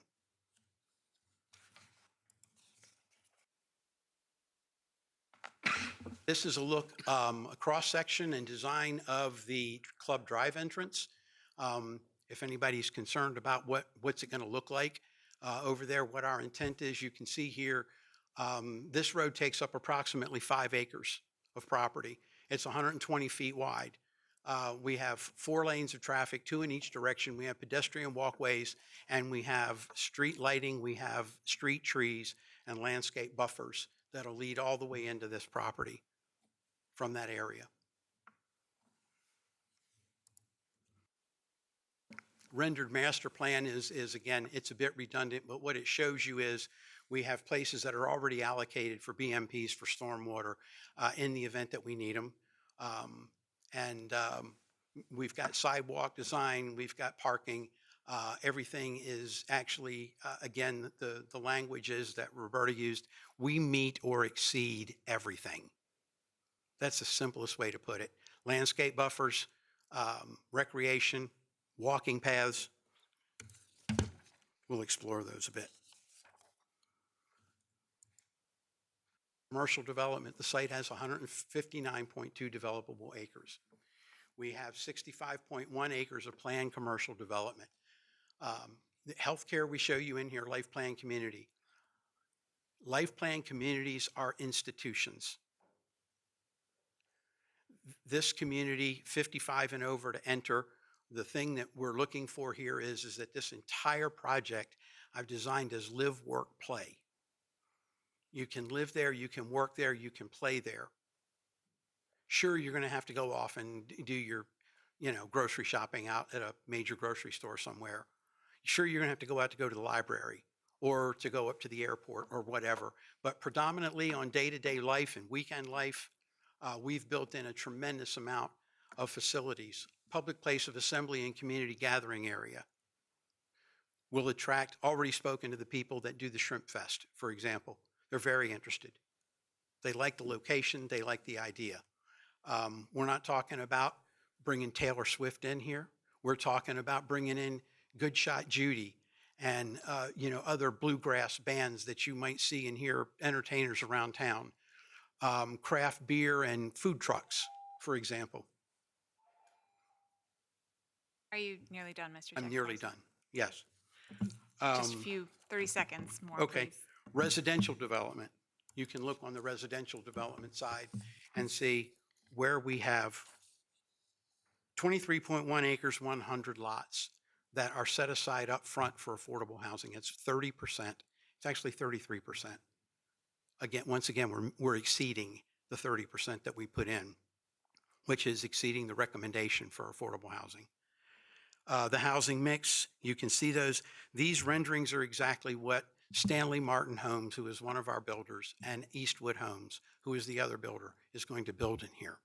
This is a look, a cross-section and design of the Club Drive entrance. If anybody's concerned about what's it going to look like over there, what our intent is, you can see here, this road takes up approximately 5 acres of property. It's 120 feet wide. We have 4 lanes of traffic, 2 in each direction. We have pedestrian walkways, and we have street lighting, we have street trees and landscape buffers that'll lead all the way into this property from that area. Rendered master plan is again, it's a bit redundant, but what it shows you is we have places that are already allocated for BMPs for stormwater in the event that we need them. We've got sidewalk design, we've got parking. Everything is actually, again, the language is that Roberta used, we meet or exceed everything. That's the simplest way to put it. Landscape buffers, recreation, walking paths. We'll explore those a bit. Commercial development, the site has 159.2 developable acres. We have 65.1 acres of planned commercial development. The healthcare we show you in here, life plan community. Life plan communities are institutions. This community, 55 and over to enter, the thing that we're looking for here is that this entire project I've designed as live, work, play. You can live there, you can work there, you can play there. Sure, you're going to have to go off and do your, grocery shopping out at a major grocery store somewhere. Sure, you're going to have to go to the library or to go up to the airport or whatever. But predominantly on day-to-day life and weekend life, we've built in a tremendous amount of facilities. Public place of assembly and community gathering area will attract, already spoken to the people that do the Shrimp Fest, for example. They're very interested. They like the location, they like the idea. We're not talking about bringing Taylor Swift in here. We're talking about bringing in Good Shot Judy and, other bluegrass bands that you might see and hear, entertainers around town. Craft beer and food trucks, for example. Are you nearly done, Mr. I'm nearly Jackowski? done. Yes. Just a few, 30 seconds more, Okay. please. Residential development. You can look on the residential development side and see where we have 23.1 acres, 100 lots that are set aside up front for affordable housing. It's 30%. It's actually 33%. Again, once again, we're exceeding the 30% that we put in, which is exceeding the recommendation for affordable housing. The housing mix, you can see those. These renderings are exactly what Stanley Martin Homes, who is one of our builders, and Eastwood Homes, who is the other builder, is going to build in here.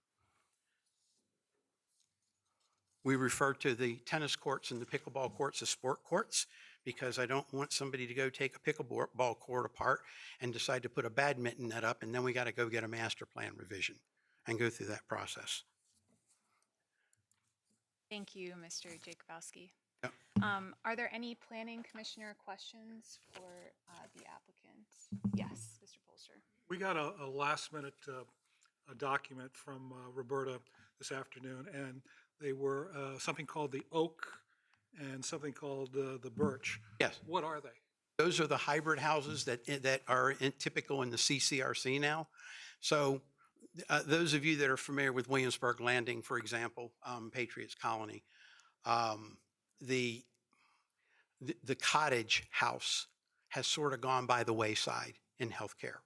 We refer to the tennis courts and the pickleball courts as sport courts because I don't want somebody to go take a pickleball court apart and decide to put a badminton net up, and then we got to go get a master plan revision and go through that process. Thank you, Mr. Jacobowski. Yep. Are there any planning commissioner questions for the applicant? Yes, Mr. Polster. We got a last minute a document from Roberta this afternoon, and they were something called the oak and something called the birch. Yes. What are they? Those are the hybrid houses that are typical in the CCRC now. So those of you that are familiar with Williamsburg Landing, for example, Patriots Colony, the cottage house has sort of gone by the wayside in healthcare.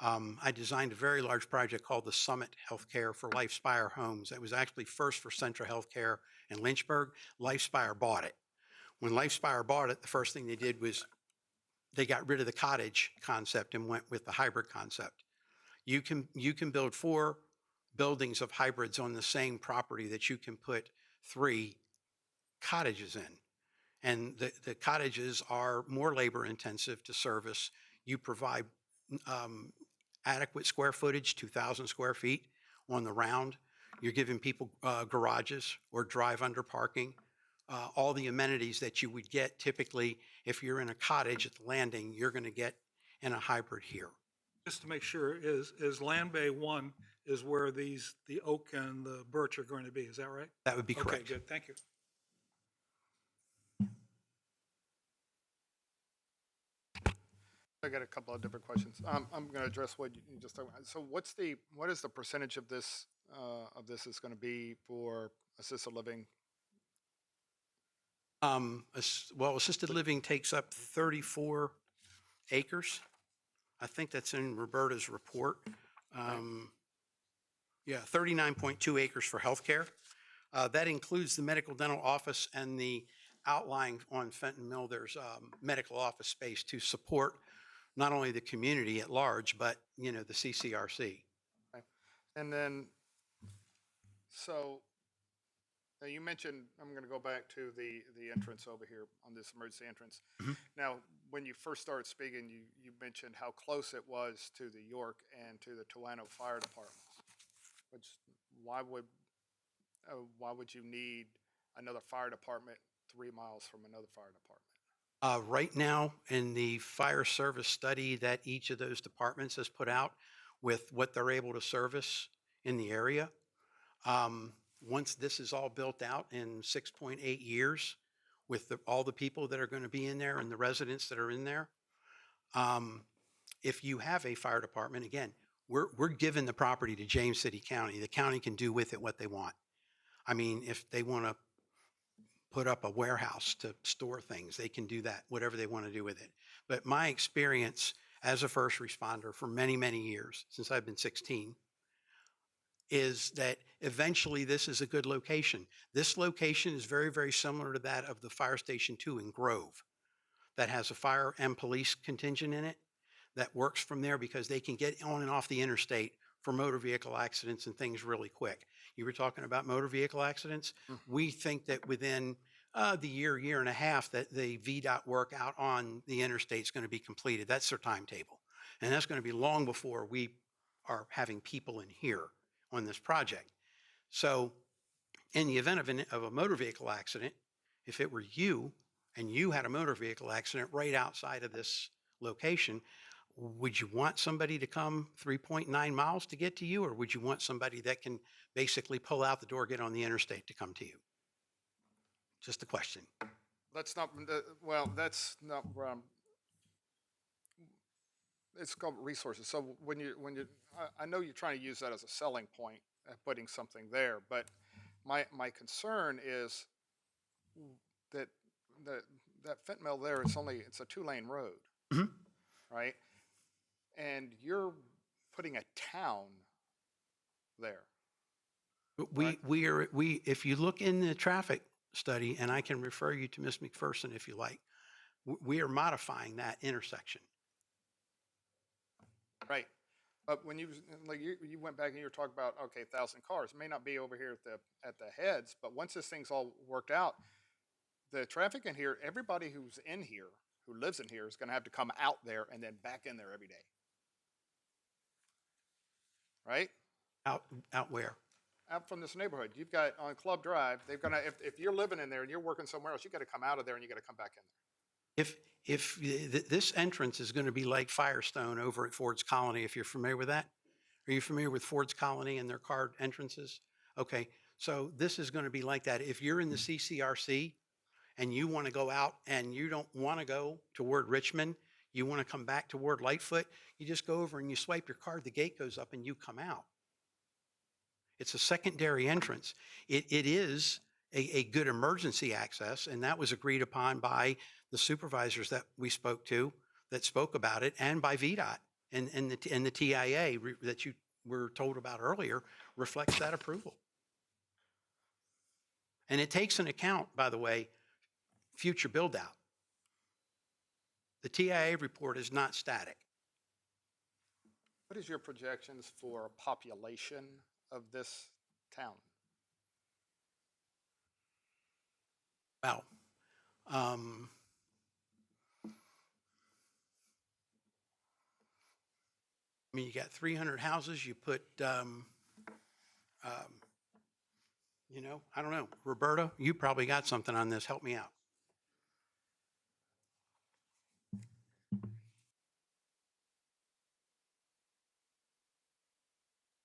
I designed a very large project called the Summit Healthcare for LifeSpire Homes. It was actually first for Central Healthcare in Lynchburg. LifeSpire bought it. When LifeSpire bought it, the first thing they did was they got rid of the cottage concept and went with the hybrid concept. You can build 4 buildings of hybrids on the same property that you can put 3 cottages in. And the cottages are more labor intensive to service. You provide adequate square footage, 2,000 square feet on the round. You're giving people garages or drive under parking, all the amenities that you would get typically if you're in a cottage at the landing, you're going to get in a hybrid here. Just to make sure, is Land Bay 1 is where the oak and the birch are going to be, is that right? That would be correct. Okay, good, thank you. I got a couple of different questions. I'm going to address what you just talked about. So what is the percentage of this is going to be for assisted living? Well, assisted living takes up 34 acres. I think that's in Roberta's report. Yeah, 39.2 acres for healthcare. That includes the medical dental office and the outlying on Fenton Mill. There's medical office space to support not only the community at large, but the CCRC. Okay. And then, so now you mentioned, I'm going to go back to the entrance over here on this emergency entrance. Mm-hmm. Now, when you first started speaking, you mentioned how close it was to the York and to the Tuano Fire Departments. Which why would you need another fire department 3 miles from another fire department? Right now, in the fire service study that each of those departments has put out with what they're able to service in the area, once this is all built out in 6.8 years with all the people that are going to be in there and the residents that are in there, if you have a fire department, again, we're giving the property to James City County. The county can do with it what they want. I mean, if they want to put up a warehouse to store things, they can do that, whatever they want to do with it. But my experience as a first responder for many, many years, since I've been 16, is that eventually this is a good location. This location is very, very similar to that of the Fire Station 2 in Grove that has a fire and police contingent in it that works from there because they can get on and off the interstate for motor vehicle accidents and things really quick. You were talking about motor vehicle accidents. Mm-hmm. We think that within the year and a half that the VDOT work out on the interstate is going to be completed. That's their timetable. And that's going to be long before we are having people in here on this project. So in the event of a motor vehicle accident, if it were you and you had a motor vehicle accident right outside of this location, would you want somebody to come 3.9 miles to get to you, or would you want somebody that can basically pull out the door, get on the interstate to come to you? Just a question. That's not, well, that's not where I'm, it's called resources. So I know you're trying to use that as a selling point, putting something there, but my concern is that, that, that Fent Mill there, it's a 2-lane road, Mhm. right? And you're putting a town there. But Right. if you look in the traffic study, and I can refer you to Ms. McPherson if you like, we are modifying that intersection. Right. But when you went back and you were talking about, okay, 1,000 cars, it may not be over here at the heads, but once this thing's all worked out, the traffic in here, everybody who's in here, who lives in here, is going to have to come out there and then back in there every day. Right? Out where? Out from this neighborhood. You've got on Club Drive, they've got to, if you're living in there and you're working somewhere else, you got to come out of there and you got to come back in there. If this entrance is going to be like Firestone over at Ford's Colony, if you're familiar with that, are you familiar with Ford's Colony and their card entrances? Okay, so this is going to be like that. If you're in the CCRC and you want to go out and you don't want to go toward Richmond, you want to come back toward Lightfoot, you just go over and you swipe your card, the gate goes up and you come out. It's a secondary entrance. It is a good emergency access, and that was agreed upon by the supervisors that we spoke to that spoke about it, and by VDOT and the TIA that you were told about earlier reflects that approval. And it takes into account, by the way, future build out. The TIA report is not static. What is your projections for population of this town? Wow. I mean, you got 300 houses, you put, I don't know. Roberta, you probably got something on this. Help me out.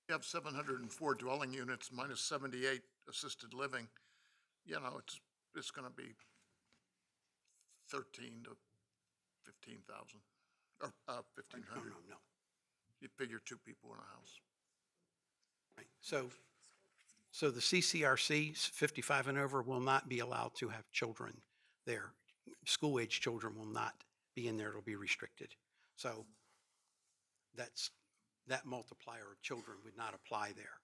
You have 704 dwelling units minus 78 assisted living. It's going to be 13 to 15,000 or 1,500. No. You figure 2 people in a house. Right. So the CCRC 55 and over will not be allowed to have children there. School-age children will not be in there. It'll be restricted. So that multiplier of children would not apply there.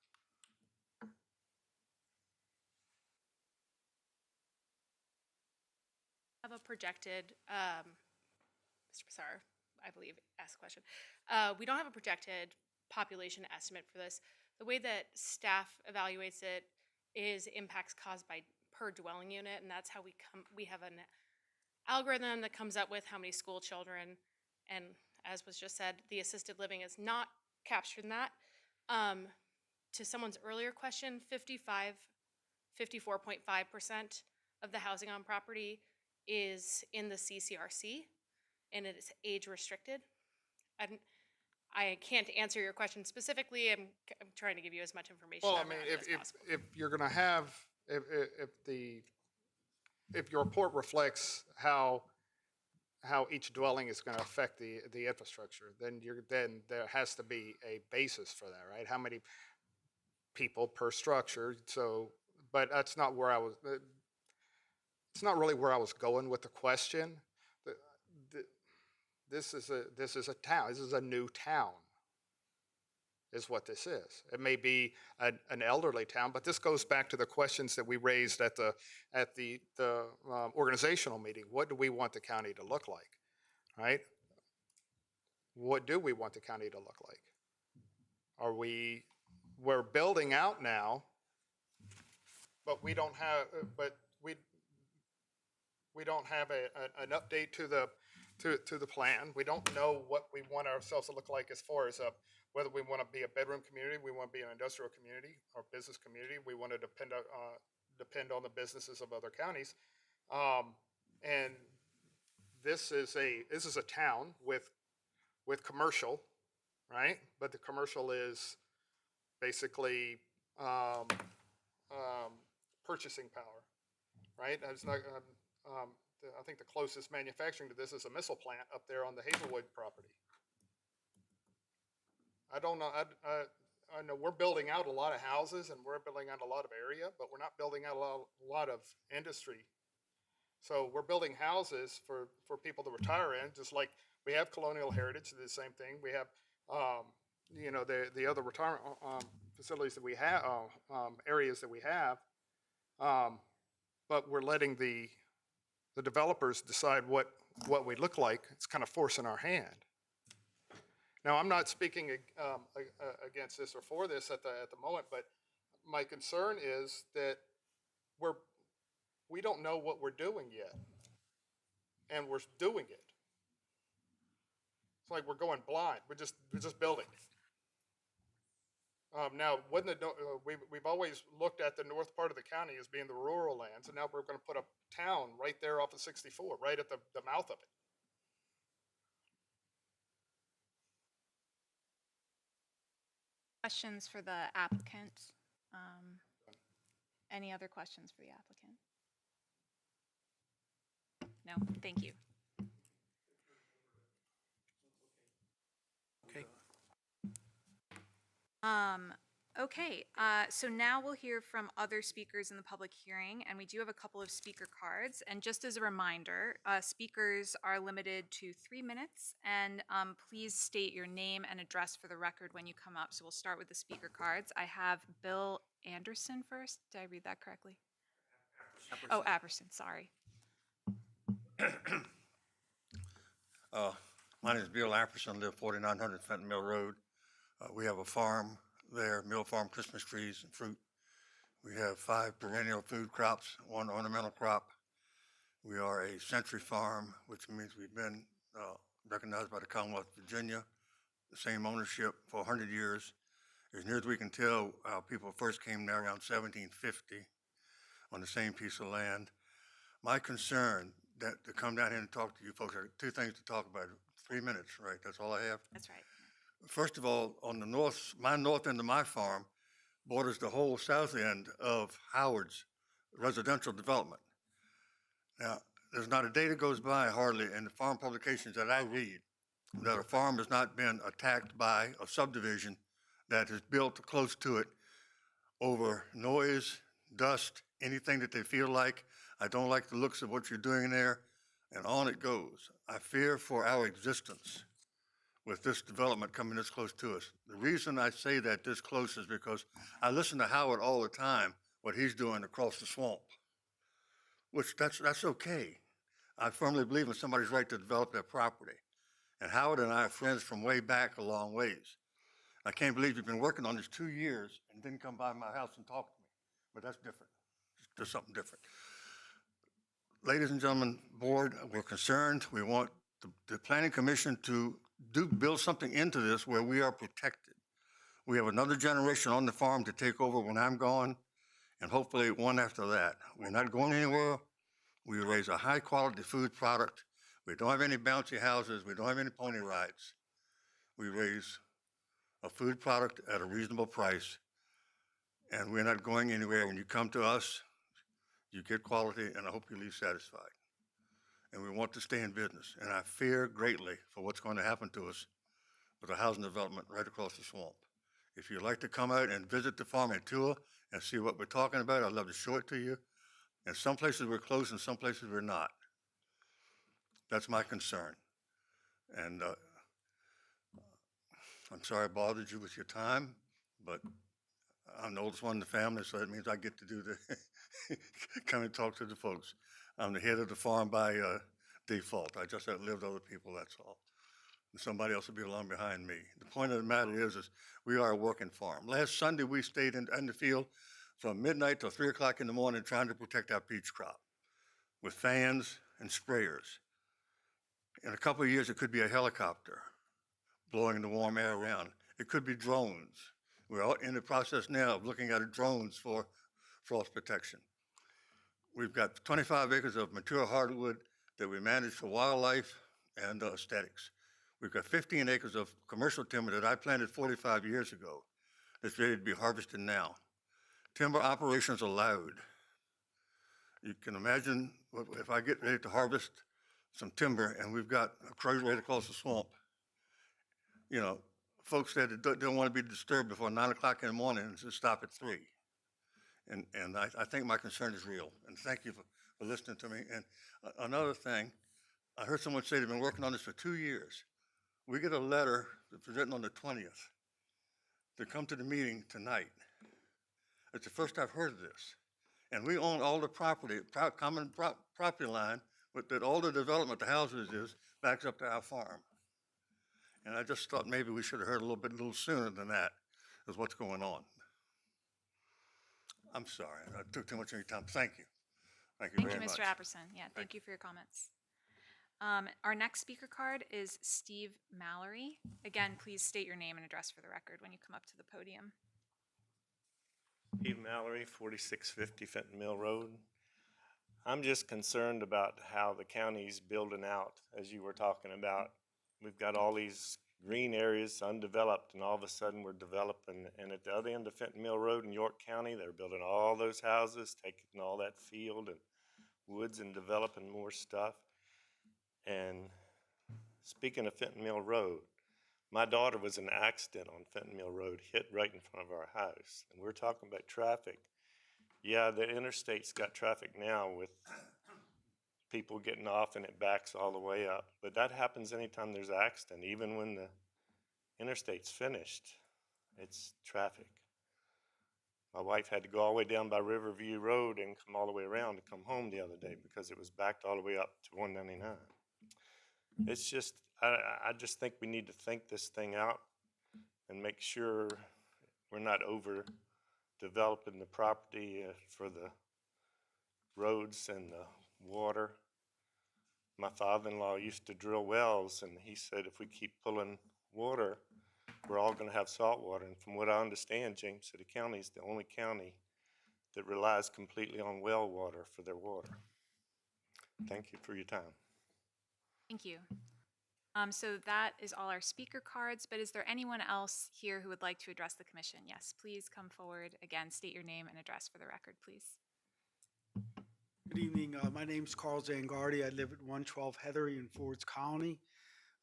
Have a projected, Mr. Pissar, I believe, asked a question. We don't have a projected population estimate for this. The way that staff evaluates it is impacts caused by per dwelling unit, and that's how we have an algorithm that comes up with how many school children, and as was just said, the assisted living is not captured in that. To someone's earlier question, 54.5% of the housing on property is in the CCRC, and it is age restricted. I can't answer your question specifically. I'm trying to give you as much information Well, I on mean, that as possible. if you're going to have, if your report reflects how each dwelling is going to affect the infrastructure, then there has to be a basis for that, right? How many people per structure? So, but that's not where I was. It's not really where I was going with the question. This is a town. This is a new town, is what this is. It may be an elderly town, but this goes back to the questions that we raised at the organizational meeting. What do we want the county to look like, right? What do we want the county to look like? We're building out now, but we don't have, we don't have an update to the plan. We don't know what we want ourselves to look like as far as whether we want to be a bedroom community, we want to be an industrial community or business community. We want to depend on the businesses of other counties. And this is a town with commercial, right? But the commercial is basically purchasing power, right? It's not, I think the closest manufacturing to this is a missile plant up there on the Hazelwood property. I don't know. I know we're building out a lot of houses and we're building out a lot of area, but we're not building out a lot of industry. So we're building houses for people to retire in, just like we have Colonial Heritage, the same thing. We have, you know, the other retirement facilities that we have, areas that we have. But we're letting the developers decide what we look like. It's kind of forcing our hand. Now, I'm not speaking against this or for this at the moment, but my concern is that we don't know what we're doing yet, and we're doing it. It's like we're going blind. We're just building. Now, we've always looked at the north part of the county as being the rural lands, and now we're going to put a town right there off of 64, right at the mouth of it. Questions for the applicant? Any other questions for the applicant? No, thank you. Okay. Okay, so now we'll hear from other speakers in the public hearing, and we do have a couple of speaker cards. And just as a reminder, speakers are limited to 3 minutes, and please state your name and address for the record when you come up. So we'll start with the speaker cards. I have Bill Anderson first. Did I read that correctly? Oh, Apperson, sorry. My name is Bill Apperson, live 4900 Fenton Mill Road. We have a farm there, Mill Farm Christmas trees and fruit. We have 5 perennial food crops, 1 ornamental crop. We are a century farm, which means we've been recognized by the Commonwealth of Virginia, the same ownership for 100 years. As near as we can tell, our people first came there around 1750 on the same piece of land. My concern that to come down here and talk to you folks are 2 things to talk about. 3 minutes, right? That's all I have? That's right. First of all, on the north end of my farm borders the whole south end of Howard's residential development. Now, there's not a day that goes by hardly in the farm publications that I read that a farm has not been attacked by a subdivision that is built close to it over noise, dust, anything that they feel like. I don't like the looks of what you're doing there, and on it goes. I fear for our existence with this development coming this close to us. The reason I say that this close is because I listen to Howard all the time, what he's doing across the swamp, which that's okay. I firmly believe in somebody's right to develop their property. And Howard and I are friends from way back a long ways. I can't believe you've been working on this 2 years and didn't come by my house and talk to me, but that's different. There's something different. Ladies and gentlemen, board, we're concerned. We want the Planning Commission to build something into this where we are protected. We have another generation on the farm to take over when I'm gone, and hopefully one after that. We're not going anywhere. We raise a high quality food product. We don't have any bouncy houses. We don't have any pony rides. We raise a food product at a reasonable price, and we're not going anywhere. When you come to us, you get quality, and I hope you leave satisfied. And we want to stay in business. And I fear greatly for what's going to happen to us with a housing development right across the swamp. If you'd like to come out and visit the farm and tour and see what we're talking about, I'd love to show it to you. And some places we're close and some places we're not. That's my concern. And I'm sorry I bothered you with your time, but I'm the oldest one in the family, so that means I get to do the come and talk to the folks. I'm the head of the farm by default. I just outlived other people, that's all. And somebody else will be along behind me. The point of the matter is we are a working farm. Last Sunday, we stayed in the field from midnight till 3 o'clock in the morning trying to protect our peach crop with fans and sprayers. In a couple of years, it could be a helicopter blowing the warm air around. It could be drones. We're out in the process now of looking at drones for frost protection. We've got 25 acres of mature hardwood that we manage for wildlife and aesthetics. We've got 15 acres of commercial timber that I planted 45 years ago that's ready to be harvested now. Timber operations allowed. You can imagine if I get ready to harvest some timber and we've got a crowd right across the swamp, you know, folks that don't want to be disturbed before 9 o'clock in the morning and just stop at 3. And I think my concern is real. And thank you for listening to me. And another thing, I heard someone say they've been working on this for 2 years. We get a letter that's written on the 20th to come to the meeting tonight. It's the first I've heard of this. And we own all the property, common property line, but that all the development, the houses is, backs up to our farm. And I just thought maybe we should have heard a little sooner than that, is what's going on. I'm sorry, I took too much of your time. Thank you. Thank you Thank very you, much. Mr. Apperson. Yeah, thank you for your comments. Our next speaker card is Steve Mallory. Again, please state your name and address for the record when you come up to the podium. Steve Mallory, 4650 Fenton Mill Road. I'm just concerned about how the county's building out, as you were talking about. We've got all these green areas undeveloped, and all of a sudden we're developing. And at the other end of Fenton Mill Road in York County, they're building all those houses, taking all that field and woods and developing more stuff. And speaking of Fenton Mill Road, my daughter was in an accident on Fenton Mill Road, hit right in front of our house. And we're talking about traffic. Yeah, the interstate's got traffic now with people getting off and it backs all the way up. But that happens anytime there's an accident. Even when the interstate's finished, it's traffic. My wife had to go all the way down by Riverview Road and come all the way around to come home the other day because it was backed all the way up to 199. It's just, I just think we need to think this thing out and make sure we're not over developing the property for the roads and the water. My father-in-law used to drill wells, and he said if we keep pulling water, we're all going to have salt water. And from what I understand, James City County is the only county that relies completely on well water for their water. Thank you for your time. Thank you. So that is all our speaker cards, but is there anyone else here who would like to address the commission? Yes, please come forward. Again, state your name and address for the record, please. Good evening. My name's Carl Zangardi. I live at 112 Heathery in Ford's Colony.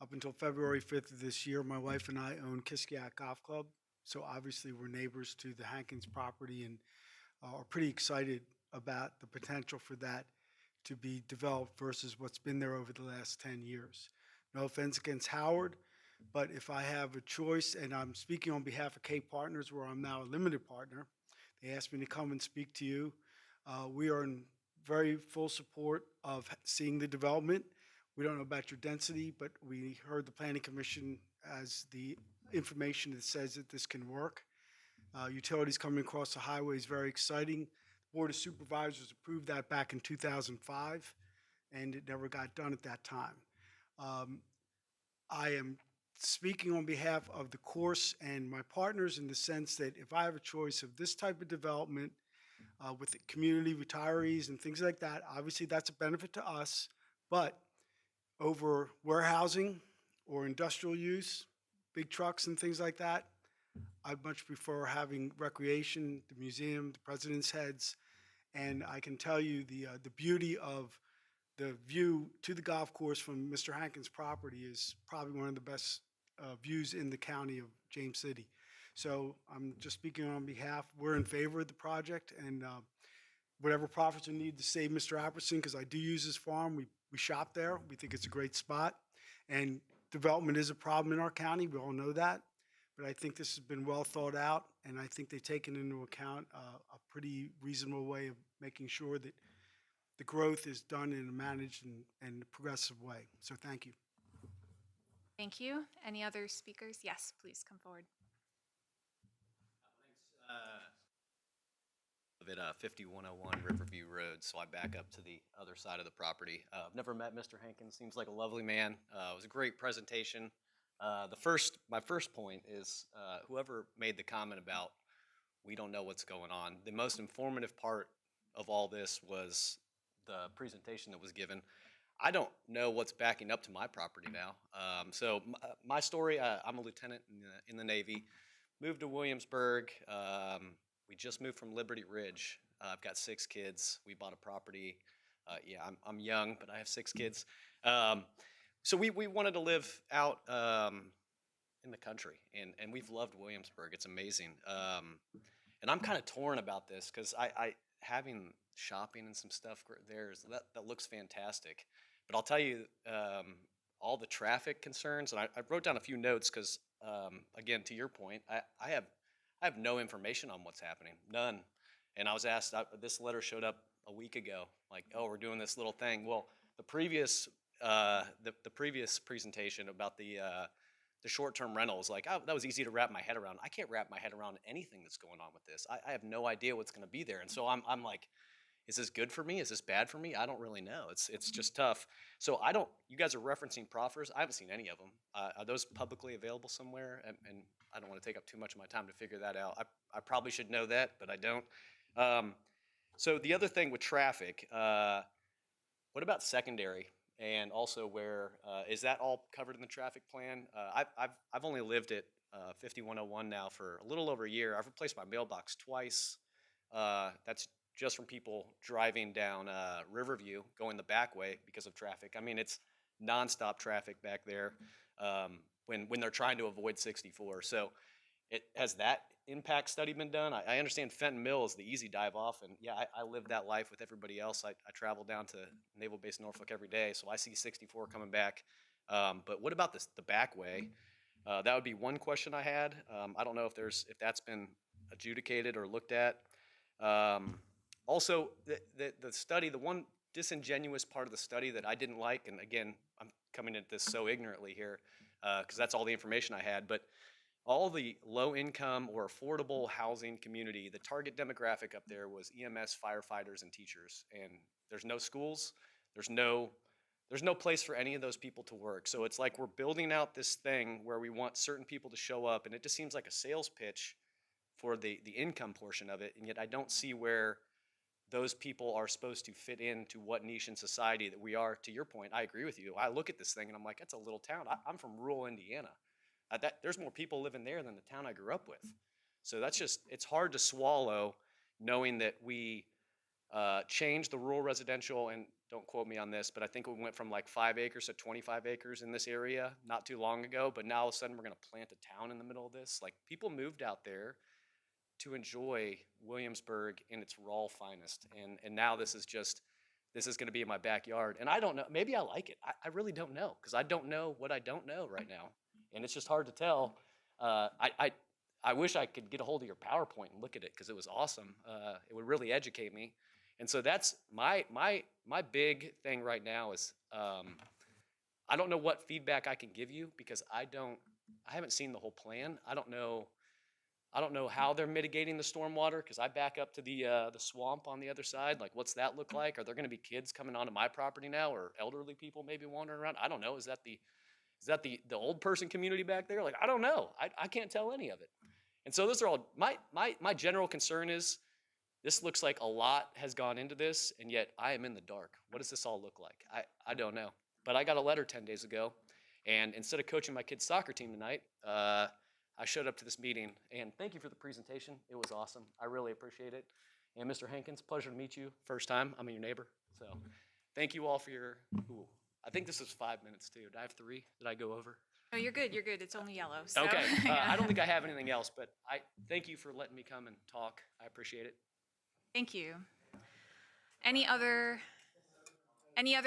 Up until February 5th of this year, my wife and I own Kiskiack Golf Club. So obviously we're neighbors to the Hankins property and are pretty excited about the potential for that to be developed versus what's been there over the last 10 years. No offense against Howard, but if I have a choice, and I'm speaking on behalf of K Partners, where I'm now a limited partner, they asked me to come and speak to you. We are in very full support of seeing the development. We don't know about your density, but we heard the Planning Commission as the information that says that this can work. Utilities coming across the highway is very exciting. The Board of Supervisors approved that back in 2005, and it never got done at that time. I am speaking on behalf of the course and my partners in the sense that if I have a choice of this type of development with the community retirees and things like that, obviously that's a benefit to us, but over warehousing or industrial use, big trucks and things like that, I'd much prefer having recreation, the museum, the president's heads, and I can tell you the beauty of the view to the golf course from Mr. Hankins' property is probably one of the best views in the county of James City. So I'm just speaking on behalf. We're in favor of the project, and whatever profits are needed to save Mr. Apperson, because I do use his farm. We shop there. We think it's a great spot. And development is a problem in our county. We all know that. But I think this has been well thought out, and I think they've taken into account a pretty reasonable way of making sure that the growth is done in a managed and progressive way. So thank you. Thank you. Any other speakers? Yes, please come forward. Live at 5101 Riverview Road, so I back up to the other side of the property. I've never met Mr. Hankins. Seems like a lovely man. It was a great presentation. My first point is whoever made the comment about we don't know what's going on. The most informative part of all this was the presentation that was given. I don't know what's backing up to my property now. My story, I'm a lieutenant in the Navy, moved to Williamsburg. We just moved from Liberty Ridge. I've got 6 kids. We bought a property. Yeah, I'm young, but I have 6 kids. So we wanted to live out in the country, and we've loved Williamsburg. It's amazing. And I'm kind of torn about this because I having shopping and some stuff there that looks fantastic. But I'll tell you, all the traffic concerns, and I wrote down a few notes because, again, to your point, I have no information on what's happening, none. And I was asked, this letter showed up a week ago, like, oh, we're doing this little thing. Well, the previous presentation about the short-term rentals, like, oh, that was easy to wrap my head around. I can't wrap my head around anything that's going on with this. I have no idea what's going to be there, and so I'm like, is this good for me? Is this bad for me? I don't really know. It's just tough. So you guys are referencing proffers. I haven't seen any of them. Are those publicly available somewhere? And I don't want to take up too much of my time to figure that out. I probably should know that, but I don't. So the other thing with traffic, what about secondary? And also where, is that all covered in the traffic plan? I've only lived at 5101 now for a little over a year. I've replaced my mailbox twice. That's just from people driving down Riverview, going the back way because of traffic. I mean, it's nonstop traffic back there when they're trying to avoid 64. So has that impact study been done? I understand Fenton Mill is the easy dive off, and yeah, I live that life with everybody else. I travel down to Naval Base Norfolk every day, so I see 64 coming back. But what about the back way? That would be one question I had. I don't know if that's been adjudicated or looked at. Also, the study, the one disingenuous part of the study that I didn't like, and again, I'm coming at this so ignorantly here because that's all the information I had, but all the low-income or affordable housing community, the target demographic up there was EMS, firefighters, and teachers. And there's no schools, there's no place for any of those people to work. So it's like we're building out this thing where we want certain people to show up, and it just seems like a sales pitch for the income portion of it, and yet I don't see where those people are supposed to fit into what niche in society that we are. To your point, I agree with you. I look at this thing and I'm like, that's a little town. I'm from rural Indiana. There's more people living there than the town I grew up with. So it's hard to swallow knowing that we changed the rural residential, and don't quote me on this, but I think we went from like 5 acres to 25 acres in this area not too long ago, but now all of a sudden we're gonna plant a town in the middle of this. Like, people moved out there to enjoy Williamsburg in its raw finest. And now this is going to be in my backyard. And I don't know, maybe I like it. I really don't know, because I don't know what I don't know right now. And it's just hard to tell. I wish I could get a hold of your PowerPoint and look at it, because it was awesome. It would really educate me. And so that's my big thing right now is I don't know what feedback I can give you, because I haven't seen the whole plan. I don't know how they're mitigating the stormwater, because I back up to the swamp on the other side. Like, what's that look like? Are there going to be kids coming onto my property now, or elderly people maybe wandering around? I don't know. Is that the old person community back there? Like, I don't know. I can't tell any of it. And so those are all my general concern is this looks like a lot has gone into this, and yet I am in the dark. What does this all look like? I don't know. But I got a letter 10 days ago, and instead of coaching my kid's soccer team tonight, I showed up to this meeting, and thank you for the presentation. It was awesome. I really appreciate it. And Mr. Hankins, pleasure to meet you. First time. I'm your neighbor. So thank you all for your, I think this is 5 minutes too. Did I have 3? Did I go over? No, you're good. You're good. It's only yellow. So. Okay. I don't think I have anything else, but I thank you for letting me come and talk. I appreciate it. Thank you. Any other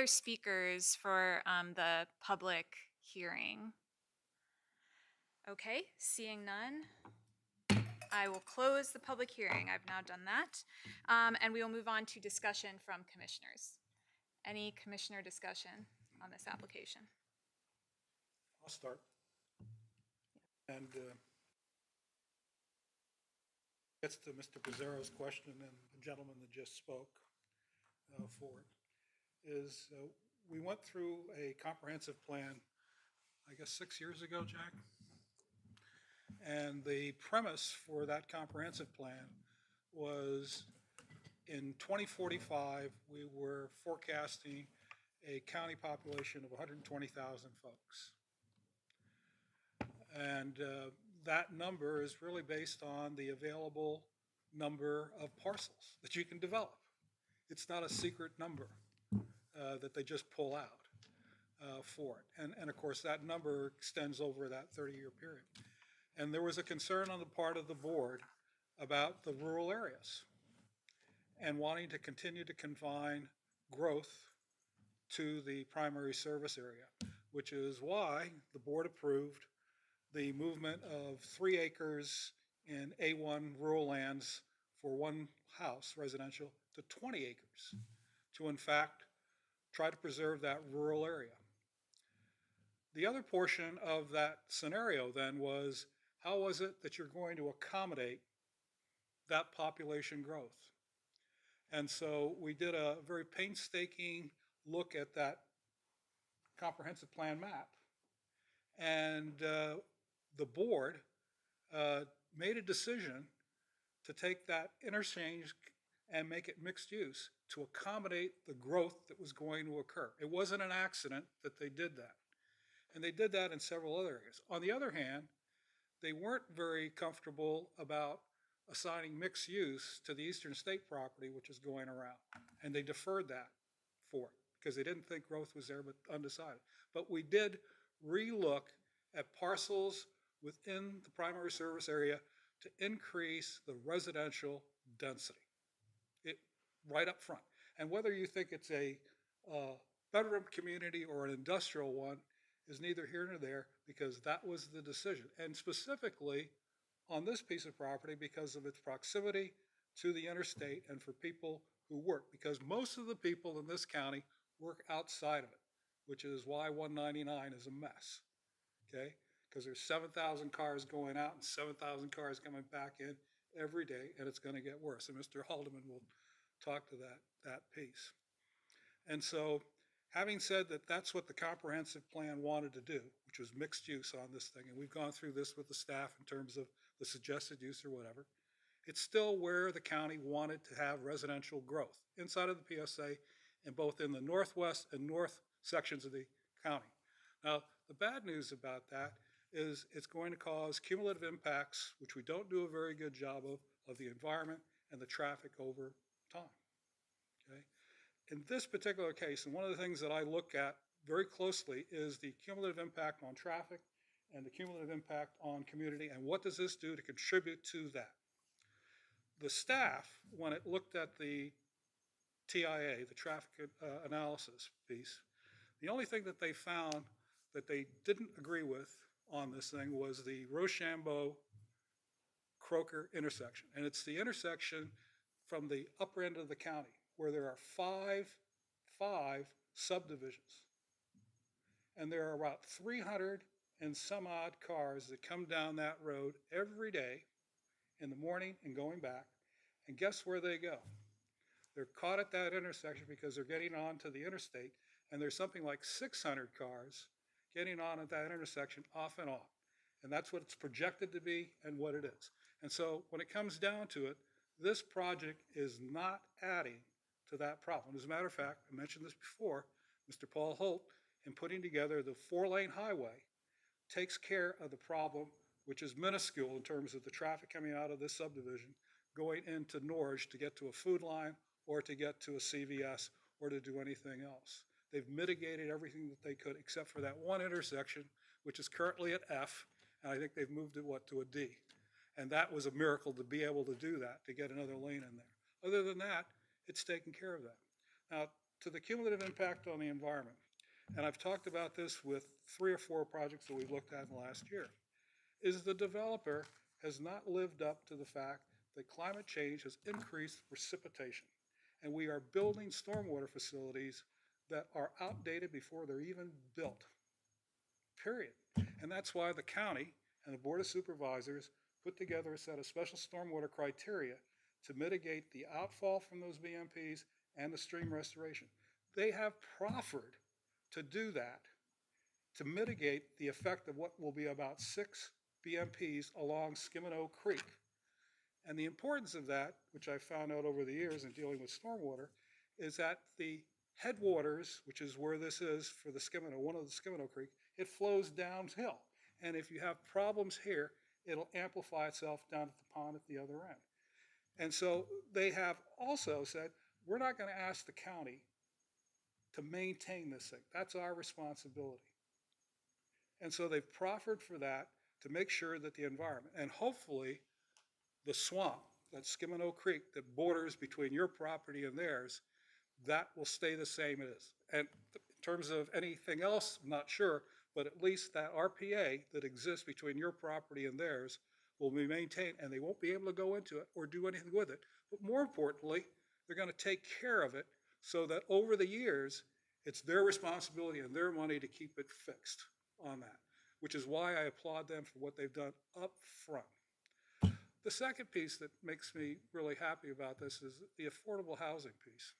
speakers for the public hearing? Okay, seeing none, I will close the public hearing. I've now done that. And we will move on to discussion from commissioners. Any commissioner discussion on this application? I'll start. And gets to Mr. Pizarro's question and the gentleman that just spoke for it, is we went through a comprehensive plan, I guess 6 years ago, Jack? And the premise for that comprehensive plan was in 2045, we were forecasting a county population of 120,000 folks. And that number is really based on the available number of parcels that you can develop. It's not a secret number that they just pull out for it. And of course, that number extends over that 30-year period. And there was a concern on the part of the board about the rural areas and wanting to continue to confine growth to the primary service area, which is why the board approved the movement of 3 acres in A1 rural lands for one house residential to 20 acres to, in fact, try to preserve that rural area. The other portion of that scenario then was, how was it that you're going to accommodate that population growth? And so we did a very painstaking look at that comprehensive plan map. And the board made a decision to take that interchange and make it mixed use to accommodate the growth that was going to occur. It wasn't an accident that they did that. And they did that in several other areas. On the other hand, they weren't very comfortable about assigning mixed use to the Eastern State property, which is going around. And they deferred that for it because they didn't think growth was there, but undecided. But we did relook at parcels within the primary service area to increase the residential density right up front. And whether you think it's a bedroom community or an industrial one is neither here nor there, because that was the decision. And specifically on this piece of property because of its proximity to the interstate and for people who work, because most of the people in this county work outside of it, which is why 199 is a mess, okay? Because there's 7,000 cars going out and 7,000 cars coming back in every day, and it's going to get worse. And Mr. Haldeman will talk to that piece. And so having said that, that's what the comprehensive plan wanted to do, which was mixed use on this thing. And we've gone through this with the staff in terms of the suggested use or whatever. It's still where the county wanted to have residential growth inside of the PSA and both in the northwest and north sections of the county. Now, the bad news about that is it's going to cause cumulative impacts, which we don't do a very good job of the environment and the traffic over time, okay? In this particular case, and one of the things that I look at very closely is the cumulative impact on traffic and the cumulative impact on community, and what does this do to contribute to that? The staff, when it looked at the TIA, the traffic analysis piece, the only thing that they found that they didn't agree with on this thing was the Rochambeau-Croker intersection. And it's the intersection from the upper end of the county where there are five subdivisions. And there are about 300 and some odd cars that come down that road every day in the morning and going back. And guess where they go? They're caught at that intersection because they're getting onto the interstate, and there's something like 600 cars getting on at that intersection off and on. And that's what it's projected to be and what it is. And so when it comes down to it, this project is not adding to that problem. As a matter of fact, I mentioned this before, Mr. Paul Holt, in putting together the 4-lane highway, takes care of the problem, which is minuscule in terms of the traffic coming out of this subdivision, going into Norge to get to a food line or to get to a CVS or to do anything else. They've mitigated everything that they could except for that one intersection, which is currently at F, and I think they've moved it, to a D. And that was a miracle to be able to do that, to get another lane in there. Other than that, it's taken care of that. Now, to the cumulative impact on the environment, and I've talked about this with 3 or 4 projects that we've looked at in the last year, is the developer has not lived up to the fact that climate change has increased precipitation. And we are building stormwater facilities that are outdated before they're even built, period. And that's why the county and the Board of Supervisors put together a set of special stormwater criteria to mitigate the outfall from those BMPs and the stream restoration. They have proffered to do that, to mitigate the effect of what will be about 6 BMPs along Skimino Creek. And the importance of that, which I found out over the years in dealing with stormwater, is that the headwaters, which is where this is for the Skimino, one of the Skimino Creek, it flows downhill. And if you have problems here, it'll amplify itself down at the pond at the other end. And so they have also said, we're not going to ask the county to maintain this thing. That's our responsibility. And so they've proffered for that to make sure that the environment, and hopefully the swamp, that Skimino Creek that borders between your property and theirs, that will stay the same as. And in terms of anything else, I'm not sure, but at least that RPA that exists between your property and theirs will be maintained, and they won't be able to go into it or do anything with it. But more importantly, they're going to take care of it so that over the years, it's their responsibility and their money to keep it fixed on that, which is why I applaud them for what they've done up front. The second piece that makes me really happy about this is the affordable housing piece.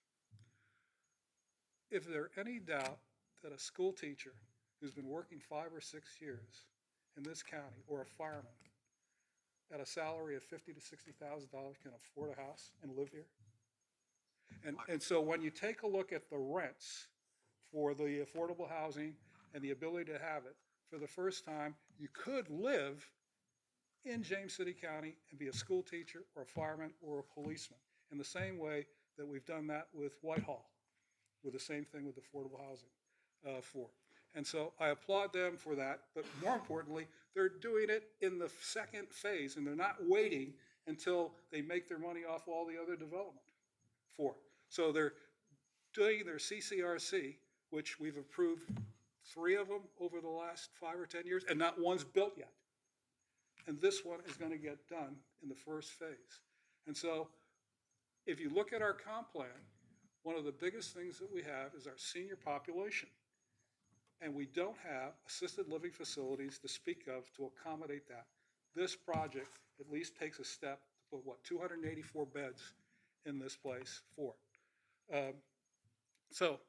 If there's any doubt that a school teacher who's been working 5 or 6 years in this county, or a fireman at a salary of $50,000 to $60,000 can afford a house and live here? And so when you take a look at the rents for the affordable housing and the ability to have it, for the first time, you could live in James City County and be a school teacher or a fireman or a policeman, in the same way that we've done that with Whitehall, with the same thing with affordable housing for. And so I applaud them for that, but more importantly, they're doing it in the second phase, and they're not waiting until they make their money off all the other development for. So they're doing their CCRC, which we've approved 3 of them over the last 5 or 10 years, and not one's built yet. And this one is going to get done in the first phase. And so if you look at our comp plan, one of the biggest things that we have is our senior population. And we don't have assisted living facilities to speak of to accommodate that. This project at least takes a step to put, 284 beds in this place for it. So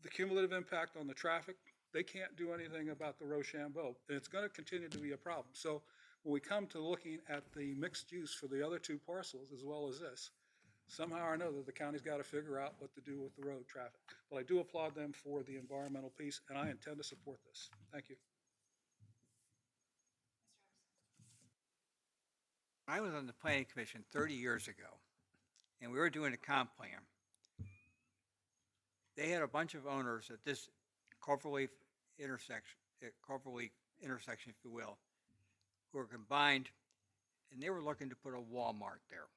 the cumulative impact on the traffic, they can't do anything about the Rochambeau, and it's going to continue to be a problem. So when we come to looking at the mixed use for the other 2 parcels as well as this, somehow or another, the county's got to figure out what to do with the road traffic. But I do applaud them for the environmental piece, and I intend to support this. Thank you. I was on the planning commission 30 years ago, and we were doing a comp plan. They had a bunch of owners at this Cloverleaf intersection, if you will, who were combined, and they were looking to put a Walmart there.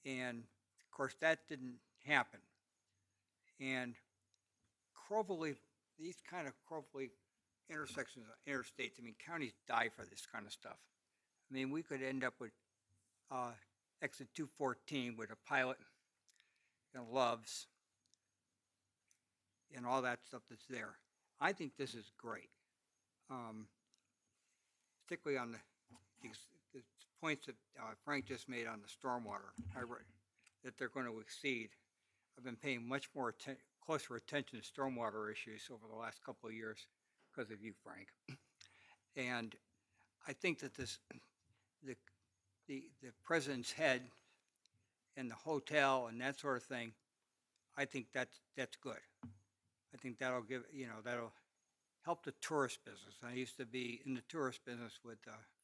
And of course, that didn't happen. And Cloverleaf, these kind of Cloverleaf intersections, interstates, I mean, counties die for this kind of stuff. I mean, we could end up with exit 214 with a pilot and Loves and all that stuff that's there. I think this is great, particularly on the points that Frank just made on the stormwater. That they're going to exceed. I've been paying much more closer attention to stormwater issues over the last couple of years because of you, Frank. And I think that the president's head and the hotel and that sort of thing, I think that's good. I think that'll give, that'll help the tourist business. I used to be in the tourist business with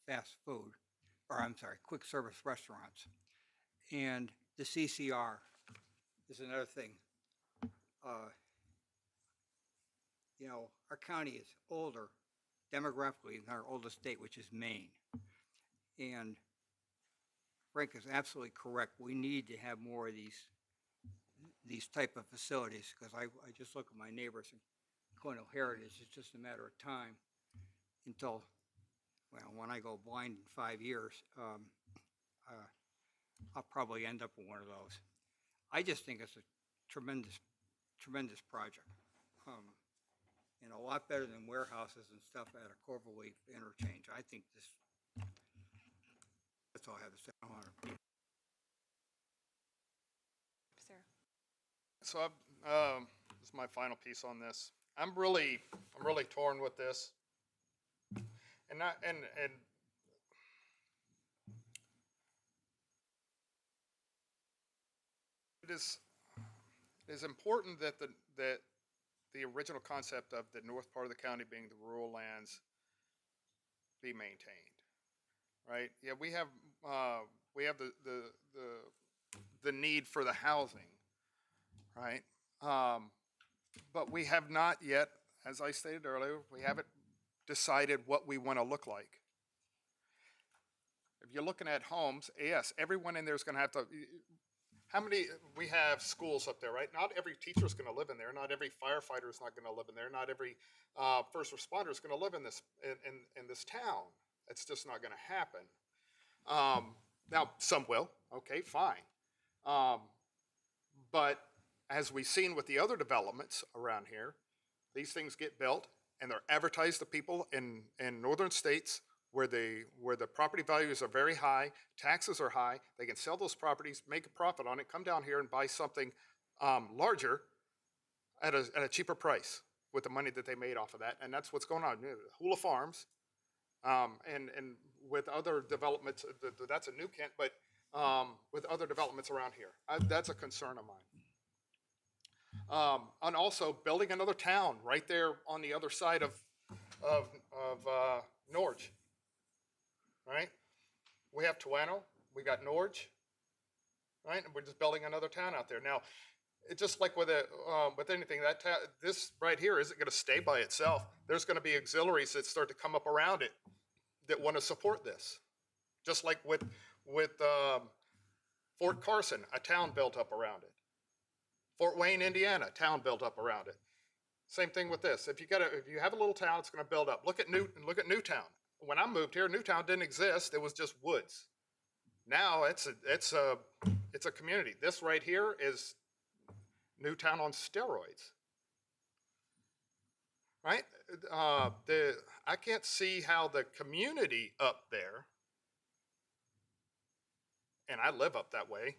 fast food, quick service restaurants. And the CCR is another thing. Our county is older demographically than our oldest state, which is Maine. And Frank is absolutely correct. We need to have more of these type of facilities, because I just look at my neighbors in Colonial Heritage. It's just a matter of time until, when I go blind in 5 years, I'll probably end up with one of those. I just think it's a tremendous project. A lot better than warehouses and stuff at a Cloverleaf interchange. I think that's all I have to say. Sarah. So this is my final piece on this. I'm really torn with this, and it is. It is important that the original concept of the north part of the county being the rural lands be maintained, right? Yeah, we have the need for the housing, right? But we have not yet, as I stated earlier, we haven't decided what we want to look like. If you're looking at homes, yes, everyone in there is going to have to. How many, we have schools up there, right? Not every teacher is going to live in there. Not every firefighter is not going to live in there. Not every first responder is going to live in this town. It's just not going to happen. Now, some will. Okay, fine. But as we've seen with the other developments around here, these things get built and they're advertised to people in northern states where the property values are very high, taxes are high. They can sell those properties, make a profit on it, come down here and buy something larger at a cheaper price with the money that they made off of that. And that's what's going on. Hula Farms and with other developments, that's a new Kent, but with other developments around here. That's a concern of mine. And also building another town right there on the other side of Norge, right? We have Tuano, we got Norge, right? And we're just building another town out there. Now, it's just like with anything, this right here isn't going to stay by itself. There's going to be auxiliaries that start to come up around it that want to support this. Just like with Fort Carson, a town built up around it. Fort Wayne, Indiana, a town built up around it. Same thing with this. If you have a little town, it's going to build up. Look at Newtown. When I moved here, Newtown didn't exist. It was just woods. Now it's a community. This right here is Newtown on steroids, right? I can't see how the community up there, and I live up that way,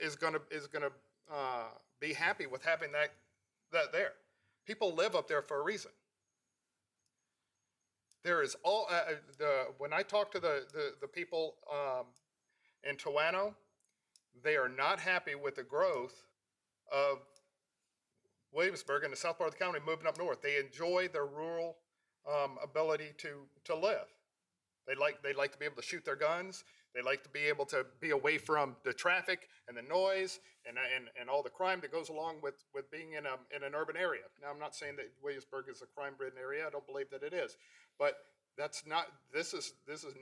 is gonna be happy with having that there. People live up there for a reason. There is when I talk to the people in Tuano, they are not happy with the growth of Williamsburg and the south part of the county moving up north. They enjoy their rural ability to live. They like to be able to shoot their guns. They like to be able to be away from the traffic and the noise and all the crime that goes along with being in an urban area. Now, I'm not saying that Williamsburg is a crime-ridden area. I don't believe that it is, but that's not. This is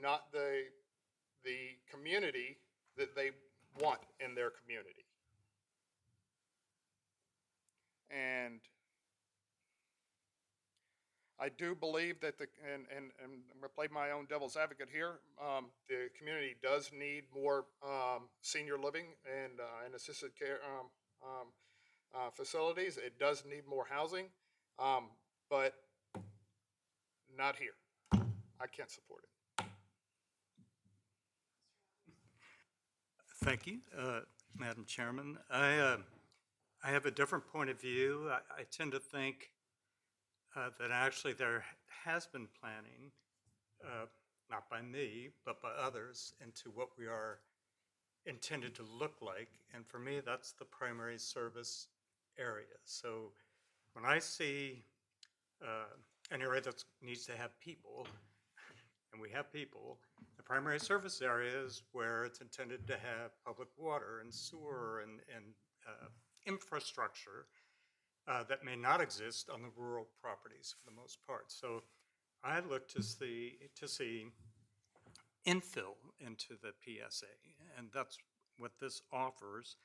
not the community that they want in their community. And I do believe that and I'm going to play my own devil's advocate here. The community does need more senior living and assisted care facilities. It does need more housing, but not here. I can't support it. Thank you, Madam Chairman. I have a different point of view. I tend to think that actually there has been planning, not by me, but by others, into what we are intended to look like. And for me, that's the primary service area. So when I see an area that needs to have people, and we have people, the primary service area is where it's intended to have public water and sewer and infrastructure that may not exist on the rural properties for the most part. So I look to see infill into the PSA, and that's what this offers.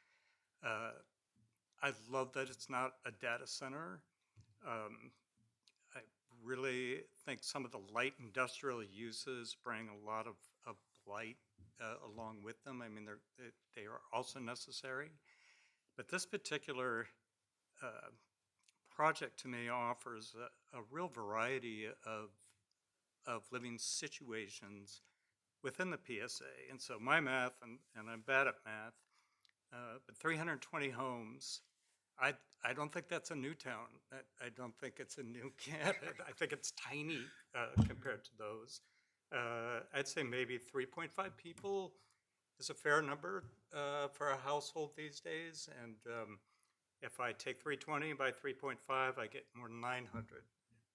I love that it's not a data center. I really think some of the light industrial uses bring a lot of blight along with them. I mean, they are also necessary. But this particular project to me offers a real variety of living situations within the PSA. And so my math, and I'm bad at math, but 320 homes, I don't think that's a new town. I don't think it's a new Kent. I think it's tiny compared to those. I'd say maybe 3.5 people is a fair number for a household these days. And If I take 320 by 3.5, I get more than 900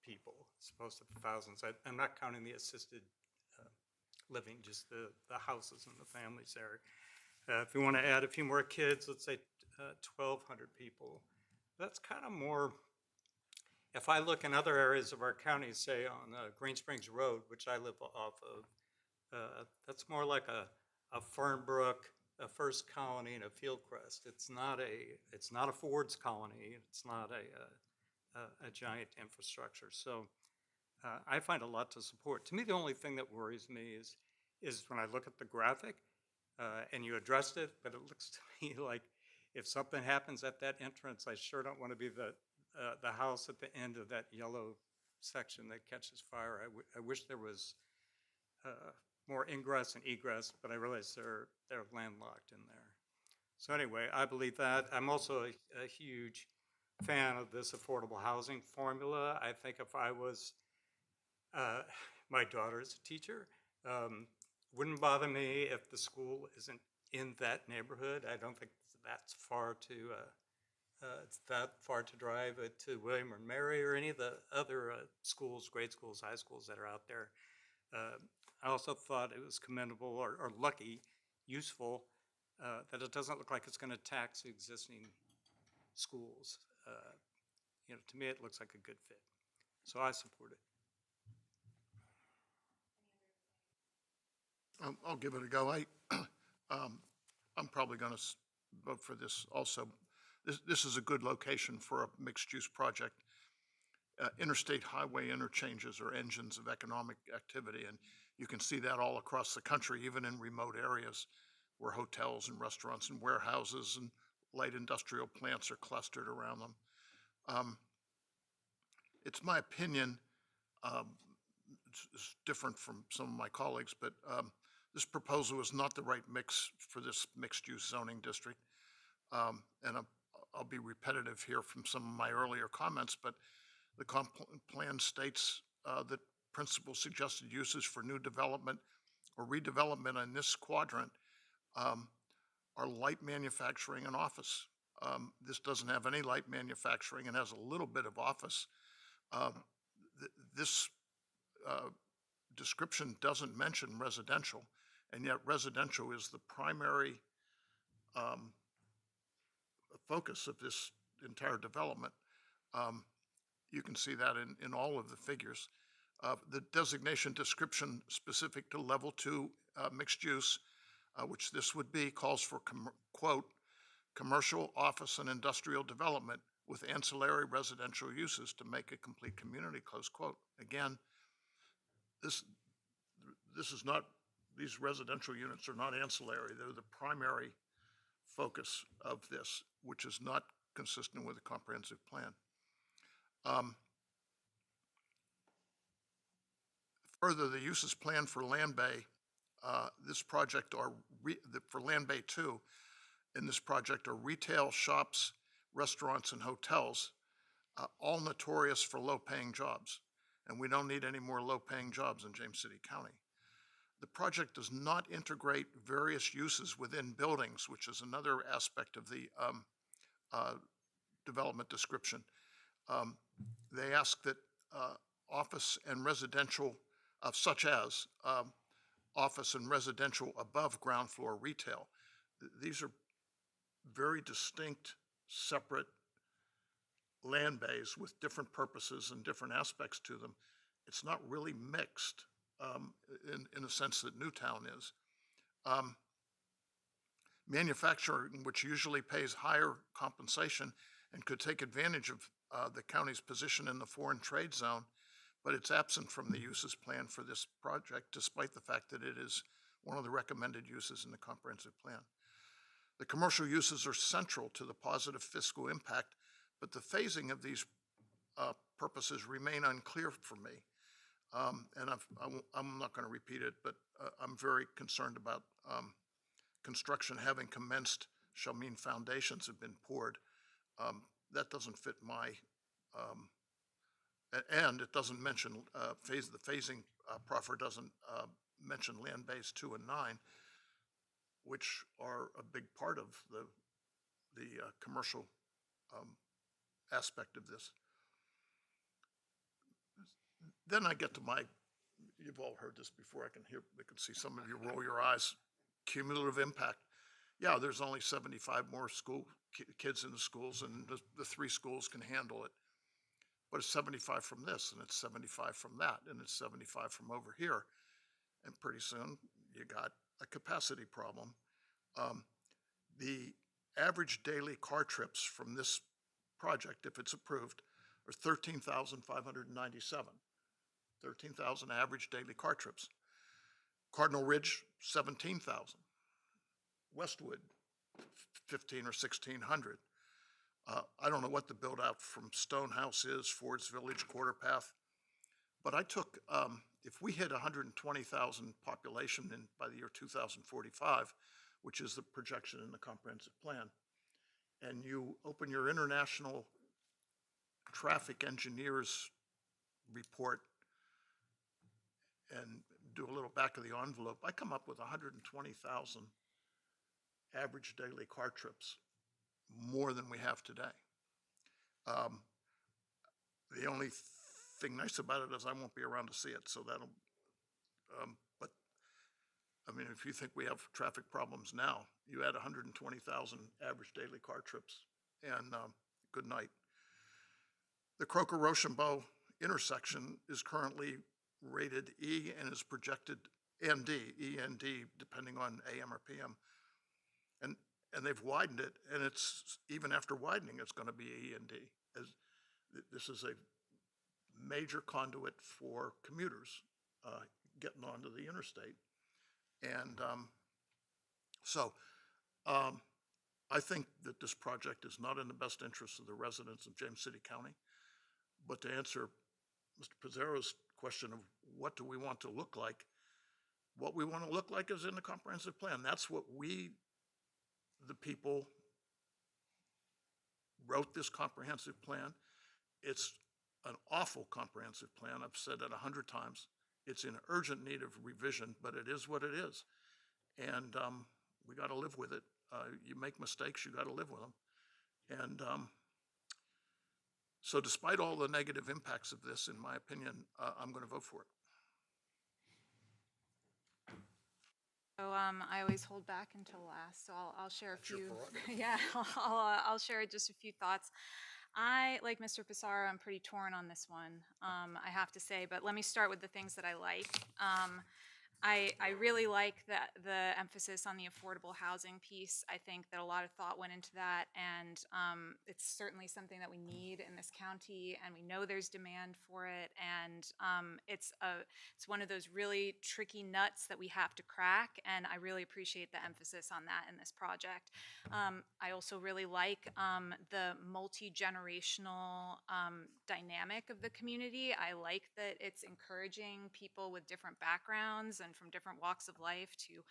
people, as opposed to thousands. I'm not counting the assisted living, just the houses and the families there. If you want to add a few more kids, let's say 1,200 people. That's kind of more, if I look in other areas of our county, say on Green Springs Road, which I live off of, that's more like a Fernbrook, a First Colony, and a Fieldcrest. It's not a Ford's Colony. It's not a giant infrastructure. So I find a lot to support. To me, the only thing that worries me is when I look at the graphic, and you addressed it, but it looks to me like if something happens at that entrance, I sure don't want to be the house at the end of that yellow section that catches fire. I wish there was more ingress and egress, but I realize they're landlocked in there. So anyway, I believe that. I'm also a huge fan of this affordable housing formula. I think if I was, my daughter is a teacher, wouldn't bother me if the school isn't in that neighborhood. I don't think that's far to, it's that far to drive to William or Mary or any of the other schools, grade schools, high schools that are out there. I also thought it was commendable or lucky, useful, that it doesn't look like it's going to tax existing schools. To me, it looks like a good fit. So I support it. I'll give it a go. I'm probably going to vote for this also. This is a good location for a mixed-use project. Interstate highway interchanges are engines of economic activity, and you can see that all across the country, even in remote areas where hotels and restaurants and warehouses and light industrial plants are clustered around them. It's my opinion, it's different from some of my colleagues, but this proposal is not the right mix for this mixed-use zoning district. And I'll be repetitive here from some of my earlier comments, but the comp plan states that principal suggested uses for new development or redevelopment in this quadrant are light manufacturing and office. This doesn't have any light manufacturing and has a little bit of office. This description doesn't mention residential, and yet residential is the primary focus of this entire development. You can see that in all of the figures. The designation description specific to level 2 mixed use, which this would be, calls for, quote, commercial, office, and industrial development with ancillary residential uses to make a complete community, close quote. Again, this is not, these residential units are not ancillary. They're the primary focus of this, which is not consistent with a comprehensive plan. Further, the uses planned for Land Bay, this project are, for Land Bay 2, in this project are retail, shops, restaurants, and hotels, all notorious for low-paying jobs. And we don't need any more low-paying jobs in James City County. The project does not integrate various uses within buildings, which is another aspect of the development description. They ask that office and residential, such as office and residential above ground floor retail. These are very distinct, separate land bays with different purposes and different aspects to them. It's not really mixed in the sense that Newtown is. Manufacturing, which usually pays higher compensation and could take advantage of the county's position in the foreign trade zone, but it's absent from the uses plan for this project, despite the fact that it is one of the recommended uses in the comprehensive plan. The commercial uses are central to the positive fiscal impact, but the phasing of these purposes remain unclear for me. And I'm not going to repeat it, but I'm very concerned about construction having commenced shall mean foundations have been poured. That doesn't fit my, and it doesn't mention the phasing proffer doesn't mention land base 2 and 9, which are a big part of the commercial aspect of this. Then I get to my, you've all heard this before, I can see some of you roll your eyes, cumulative impact. Yeah, there's only 75 more kids in the schools, and the 3 schools can handle it. But it's 75 from this, and it's 75 from that, and it's 75 from over here. And pretty soon, you got a capacity problem. The average daily car trips from this project, if it's approved, are 13,597. 13,000 average daily car trips. Cardinal Ridge, 17,000. Westwood, 15 or 1,600. I don't know what the build out from Stonehouse is, Ford's Village, Quarter Path, but I took, if we hit 120,000 population by the year 2045, which is the projection in the comprehensive plan, and you open your international traffic engineers report and do a little back of the envelope, I come up with 120,000 average daily car trips, more than we have today. The only thing nice about it is I won't be around to see it, so that'll, but I mean, if you think we have traffic problems now, you add 120,000 average daily car trips, and good night. The Croker-Rochambeau intersection is currently rated E and is projected ND, E and D, depending on AM or PM. And they've widened it, and it's, even after widening, it's going to be E and D. This is a major conduit for commuters getting onto the interstate. And I think that this project is not in the best interest of the residents of James City County. But to answer Mr. Pizarro's question of what do we want to look like, what we want to look like is in the comprehensive plan. That's what we, the people, wrote this comprehensive plan. It's an awful comprehensive plan. I've said it 100 times. It's in urgent need of revision, but it is what it is. And we got to live with it. You make mistakes, you got to live with them. And so despite all the negative impacts of this, in my opinion, I'm going to vote for it. So I always hold back until last, so I'll share a That's your few. prerogative. Yeah, I'll share just a few thoughts. I, like Mr. Pissarro, I'm pretty torn on this one, I have to say, but let me start with the things that I like. I really like the emphasis on the affordable housing piece. I think that a lot of thought went into that, and it's certainly something that we need in this county, and we know there's demand for it, and it's one of those really tricky nuts that we have to crack, and I really appreciate the emphasis on that in this project. I also really like the multi-generational dynamic of the community. I like that it's encouraging people with different backgrounds and from different walks of life to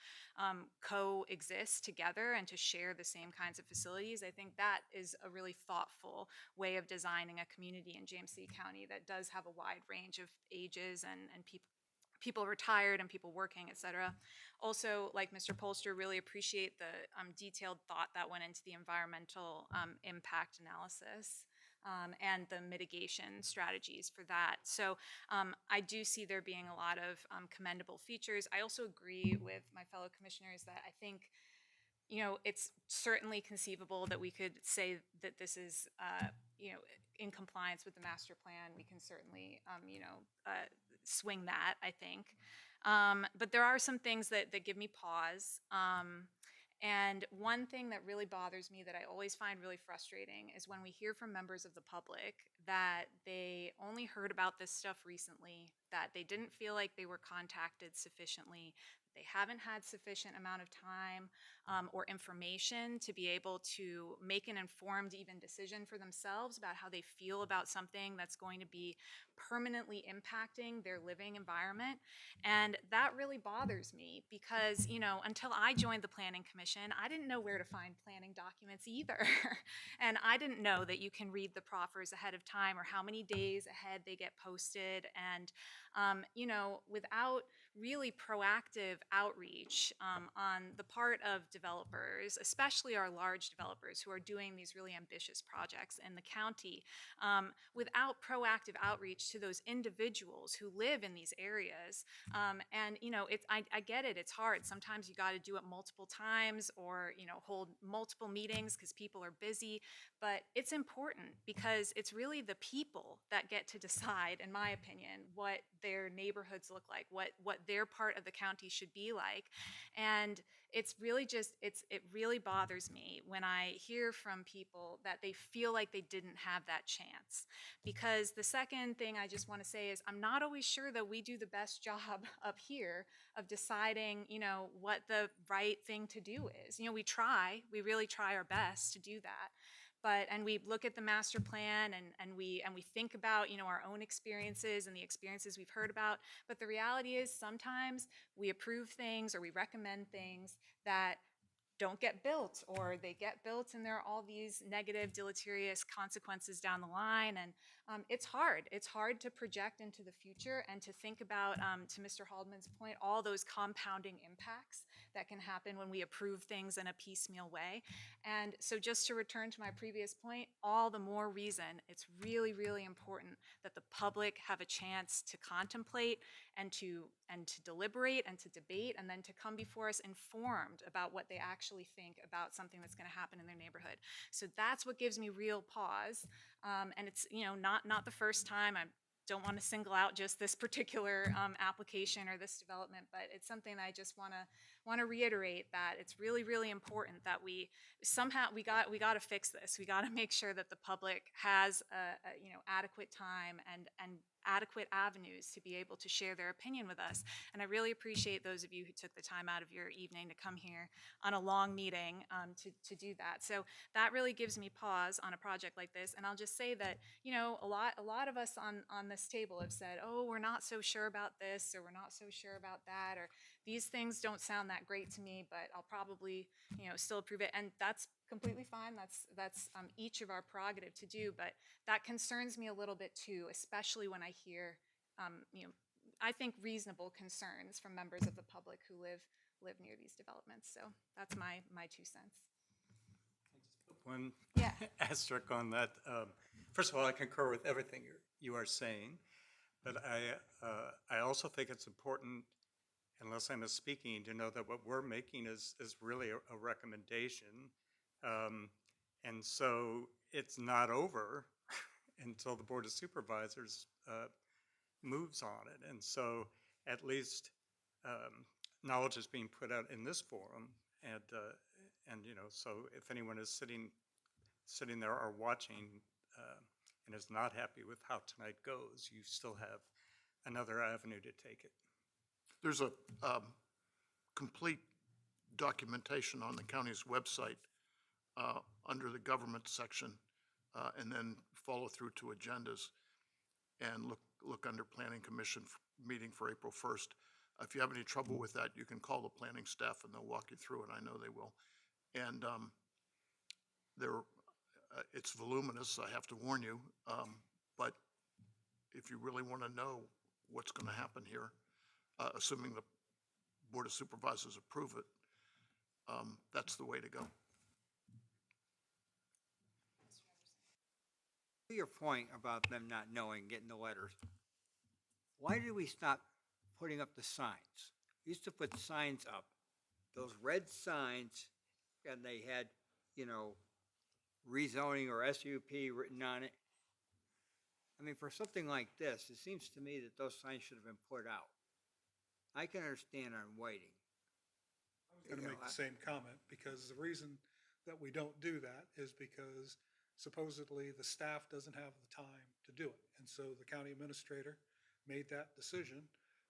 coexist together and to share the same kinds of facilities. I think that is a really thoughtful way of designing a community in James City County that does have a wide range of ages and people retired and people working, et cetera. Also, like Mr. Polster, really appreciate the detailed thought that went into the environmental impact analysis. And the mitigation strategies for that. So I do see there being a lot of commendable features. I also agree with my fellow commissioners that I think, it's certainly conceivable that we could say that this is, in compliance with the master plan. We can certainly, swing that, I think. But there are some things that give me pause. And one thing that really bothers me that I always find really frustrating is when we hear from members of the public that they only heard about this stuff recently, that they didn't feel like they were contacted sufficiently, they haven't had sufficient amount of time or information to be able to make an informed even decision for themselves about how they feel about something that's going to be permanently impacting their living environment. And that really bothers me because, until I joined the Planning Commission, I didn't know where to find planning documents either. And I didn't know that you can read the proffers ahead of time or how many days ahead they get posted. And, without really proactive outreach on the part of developers, especially our large developers who are doing these really ambitious projects in the county, without proactive outreach to those individuals who live in these areas. And I get it, it's hard. Sometimes you got to do it multiple times, or hold multiple meetings because people are busy. But it's important because it's really the people that get to decide, in my opinion, what their neighborhoods look like, what their part of the county should be like. And it's really it really bothers me when I hear from people that they feel like they didn't have that chance. Because the second thing I just want to say is I'm not always sure that we do the best job up here of deciding, what the right thing to do is. We really try our best to do that. And we look at the master plan, and we think about our own experiences and the experiences we've heard about. But the reality is sometimes we approve things or we recommend things that don't get built, or they get built and there are all these negative, deleterious consequences down the line. And it's hard to project into the future and to think about, to Mr. Haldeman's point, all those compounding impacts that can happen when we approve things in a piecemeal way. And so just to return to my previous point, all the more reason it's really, really important that the public have a chance to contemplate and to deliberate and to debate, and then to come before us informed about what they actually think about something that's going to happen in their neighborhood. So that's what gives me real pause. And it's not the first time. I don't want to single out just this particular application or this development, but it's something that I just want to reiterate, that it's really, really important that we got to fix this. We got to make sure that the public has adequate time and adequate avenues to be able to share their opinion with us. And I really appreciate those of you who took the time out of your evening to come here on a long meeting to do that. So that really gives me pause on a project like this. And I'll just say that, a lot of us on this table have said, oh, we're not so sure about this, or we're not so sure about that, or these things don't sound that great to me, but I'll probably, still approve it. And that's completely fine. That's each of our prerogative to do, but that concerns me a little bit too, especially when I hear, I think reasonable concerns from members of the public who live near these developments. So that's my 2 cents. One Yeah. asterisk on that. First of all, I concur with everything you are saying, but I also think it's important, unless I'm misspeaking, to know that what we're making is really a recommendation. And so it's not over until the Board of Supervisors moves on it. And so at least knowledge is being put out in this forum. And so if anyone is sitting there or watching and is not happy with how tonight goes, you still have another avenue to take it. There's a complete documentation on the county's website under the government section, and then follow through to agendas, and look under Planning Commission meeting for April 1st. If you have any trouble with that, you can call the planning staff and they'll walk you through it. I know they will. And it's voluminous, I have to warn you, but if you really want to know what's going to happen here, assuming the Board of Supervisors approve it, that's the way to go. To your point about them not knowing, getting the letters, why did we stop putting up the signs? We used to put signs up, those red signs, and they had, rezoning or SUP written on it. I mean, for something like this, it seems to me that those signs should have been put out. I can understand on waiting. I was going to make the same comment, because the reason that we don't do that is because supposedly the staff doesn't have the time to do it. And so the county administrator made that decision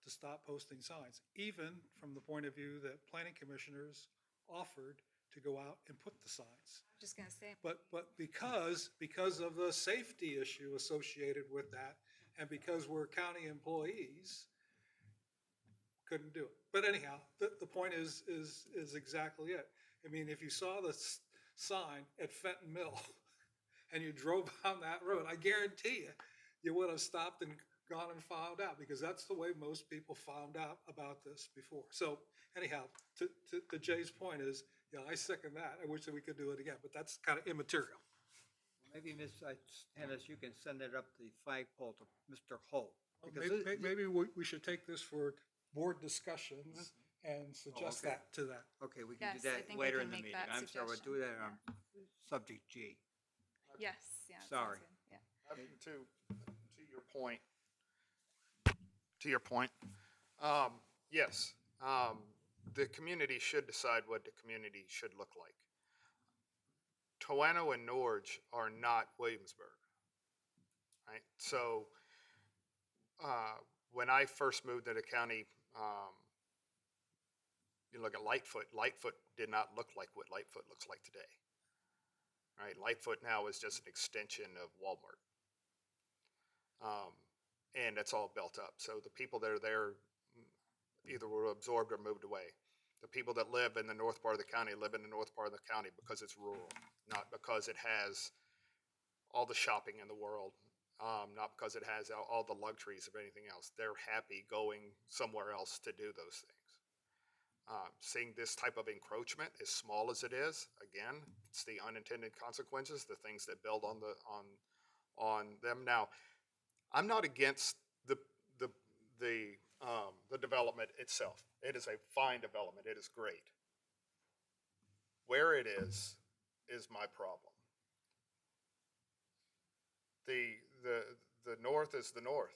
to stop posting signs, even from the point of view that planning commissioners offered to go out and put the signs. I'm just going to say. But because of the safety issue associated with that, and because we're county employees, couldn't do it. But anyhow, the point is exactly it. I mean, if you saw the sign at Fenton Mill and you drove down that road, I guarantee you would have stopped and gone and found out, because that's the way most people found out about this before. So anyhow, to Jay's point is, yeah, I second that. I wish that we could do it again, but that's kind of immaterial. Maybe, Ms. Stennis, you can send it up the flagpole to Mr. Holt. because Maybe, it- maybe we should take this for board discussions and suggest okay. that to that. Okay, we can do Yes, I that think we later can in the make meeting. that I'm sorry, we'll do that on subject G. Yes, yeah. that sounds Sorry. good, yeah. To your point, yes, the community should decide what the community should look like. Toano and Norge are not Williamsburg, right? So, when I first moved to the county, you look at Lightfoot. Lightfoot did not look like what Lightfoot looks like today, right? Lightfoot now is just an extension of Walmart. And it's all built up. So the people that are there either were absorbed or moved away. The people that live in the north part of the county live in the north part of the county because it's rural, not because it has all the shopping in the world, not because it has all the luxuries of anything else. They're happy going somewhere else to do those things. Seeing this type of encroachment, as small as it is, again, it's the unintended consequences, the things that build on them. Now, I'm not against the development itself. It is a fine development. It is great. Where it is my problem. The north is the north.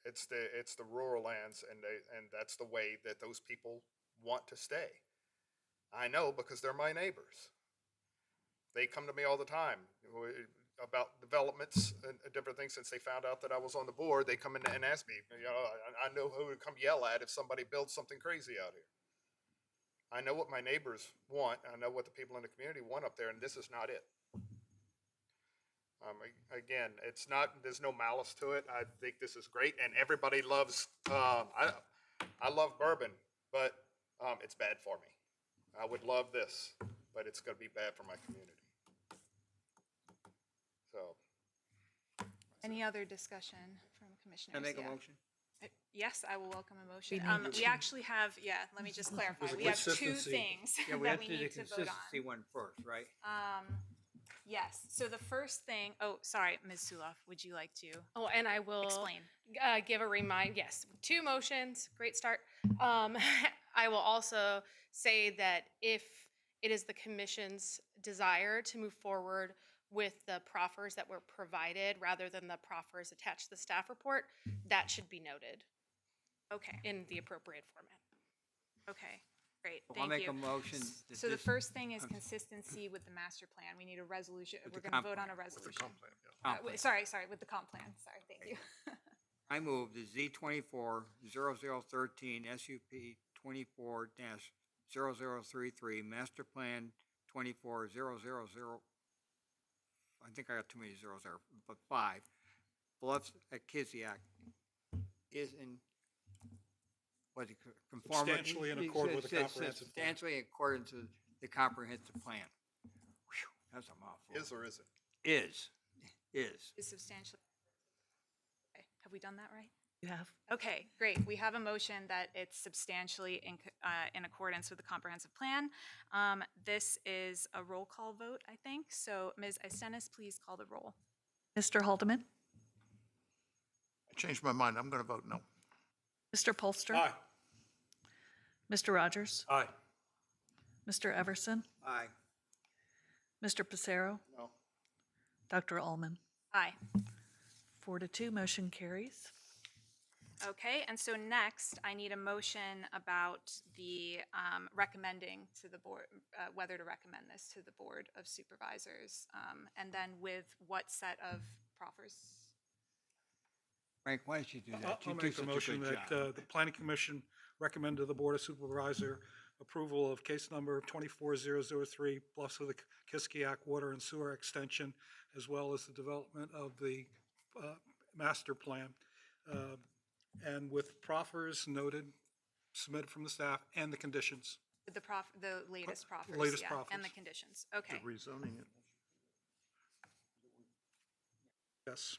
It's the rural lands, and that's the way that those people want to stay. I know because they're my neighbors. They come to me all the time about developments and different things. Since they found out that I was on the board, they come in and ask me, I know who to come yell at if somebody builds something crazy out here. I know what my neighbors want. I know what the people in the community want up there, and this is not it. Again, there's no malice to it. I think this is great, and everybody loves, I love bourbon, but it's bad for me. I would love this, but it's going to be bad for my community. So. Any other discussion from commissioners? Can I make a Yeah. motion? Yes, I will welcome a motion. need We actually have, let me just clarify. There's a We have two consistency. things Yeah, we that have we to do the need to vote consistency on. one first, right? Yes, so the first thing, sorry, Ms. Suloff, would you like to Oh, and I will explain? give a remind. Yes, 2 motions. Great start. I will also say that if it is the commission's desire to move forward with the proffers that were provided rather than the proffers attached to the staff report, that should be noted Okay, in the appropriate format. okay, great, Well, thank I'll make you. a motion that So the this- first thing is consistency with the master plan. We need a resolution. With We're the going to comp vote on a plan. resolution. Comp plan. Sorry, with the comp plan. Sorry, thank you. I move the Z240013 SUP 24-0033 Master Plan 24000. I think I got too many zeros there, but 5. Bluffs at Kiskiack is in conformity. Substantially in accord with the comprehensive plan. Substantially in accordance with the comprehensive plan. Whew, that's a mouthful. Is or isn't? Is. Is substantially. Okay, have we done that right? You have. Okay, great. We have a motion that it's substantially in accordance with the comprehensive plan. This is a roll call vote, I think. So Ms. Istenis, please call the roll. Mr. Haldeman? I changed my mind. I'm going to vote no. Mr. Polster? Aye. Mr. Rogers? Aye. Mr. Everson? Aye. Mr. Pacero? No. Dr. Ullman? Aye. 4-2, motion carries. Okay, and so next, I need a motion about the recommending to the board, whether to recommend this to the Board of Supervisors, and then with what set of proffers? Frank, why don't you do that? I'll You do make the such a motion good that job. the planning commission recommend to the board of supervisor approval of case number 24003, Bluffs of the Kiskiack Water and Sewer Extension, as well as the development of the master plan. And with proffers noted, submitted from the staff, and the conditions. The latest proffers, Latest yeah, proffers. and the conditions. Okay. Rezoning it. Yes.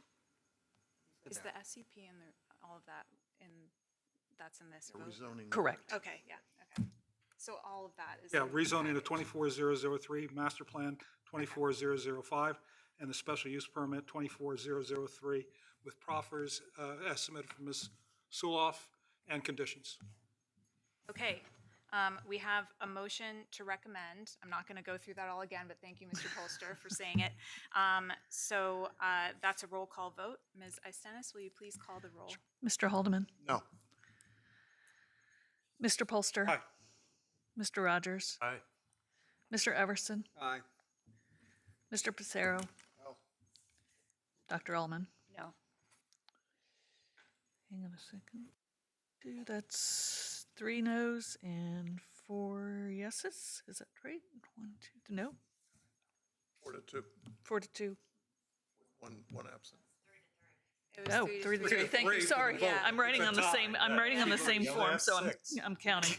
Is the SUP and all of that that's in this vote? Rezoning. Correct. Okay, yeah, okay. So all of that is. Yeah, in the rezoning to package. 24003, master plan 24005, and the special use permit 24003 with proffers estimated from Ms. Suloff and conditions. Okay, we have a motion to recommend. I'm not going to go through that all again, but thank you, Mr. Polster, for saying it. So that's a roll call vote. Ms. Istenis, will you please call the roll? Mr. Haldeman? No. Mr. Polster? Aye. Mr. Rogers? Aye. Mr. Everson? Aye. Mr. Pacero? No. Dr. Allman? No. Hang on a second. That's 3 noes and 4 yeses. Is that right? 1, 2, no. 4-2. 4 to 2. One absent. It was Oh, 3 to 3. Thank you. Sorry. Yeah. I'm writing on the same. I'm writing on the same You only form, have so I'm 6. I'm counting.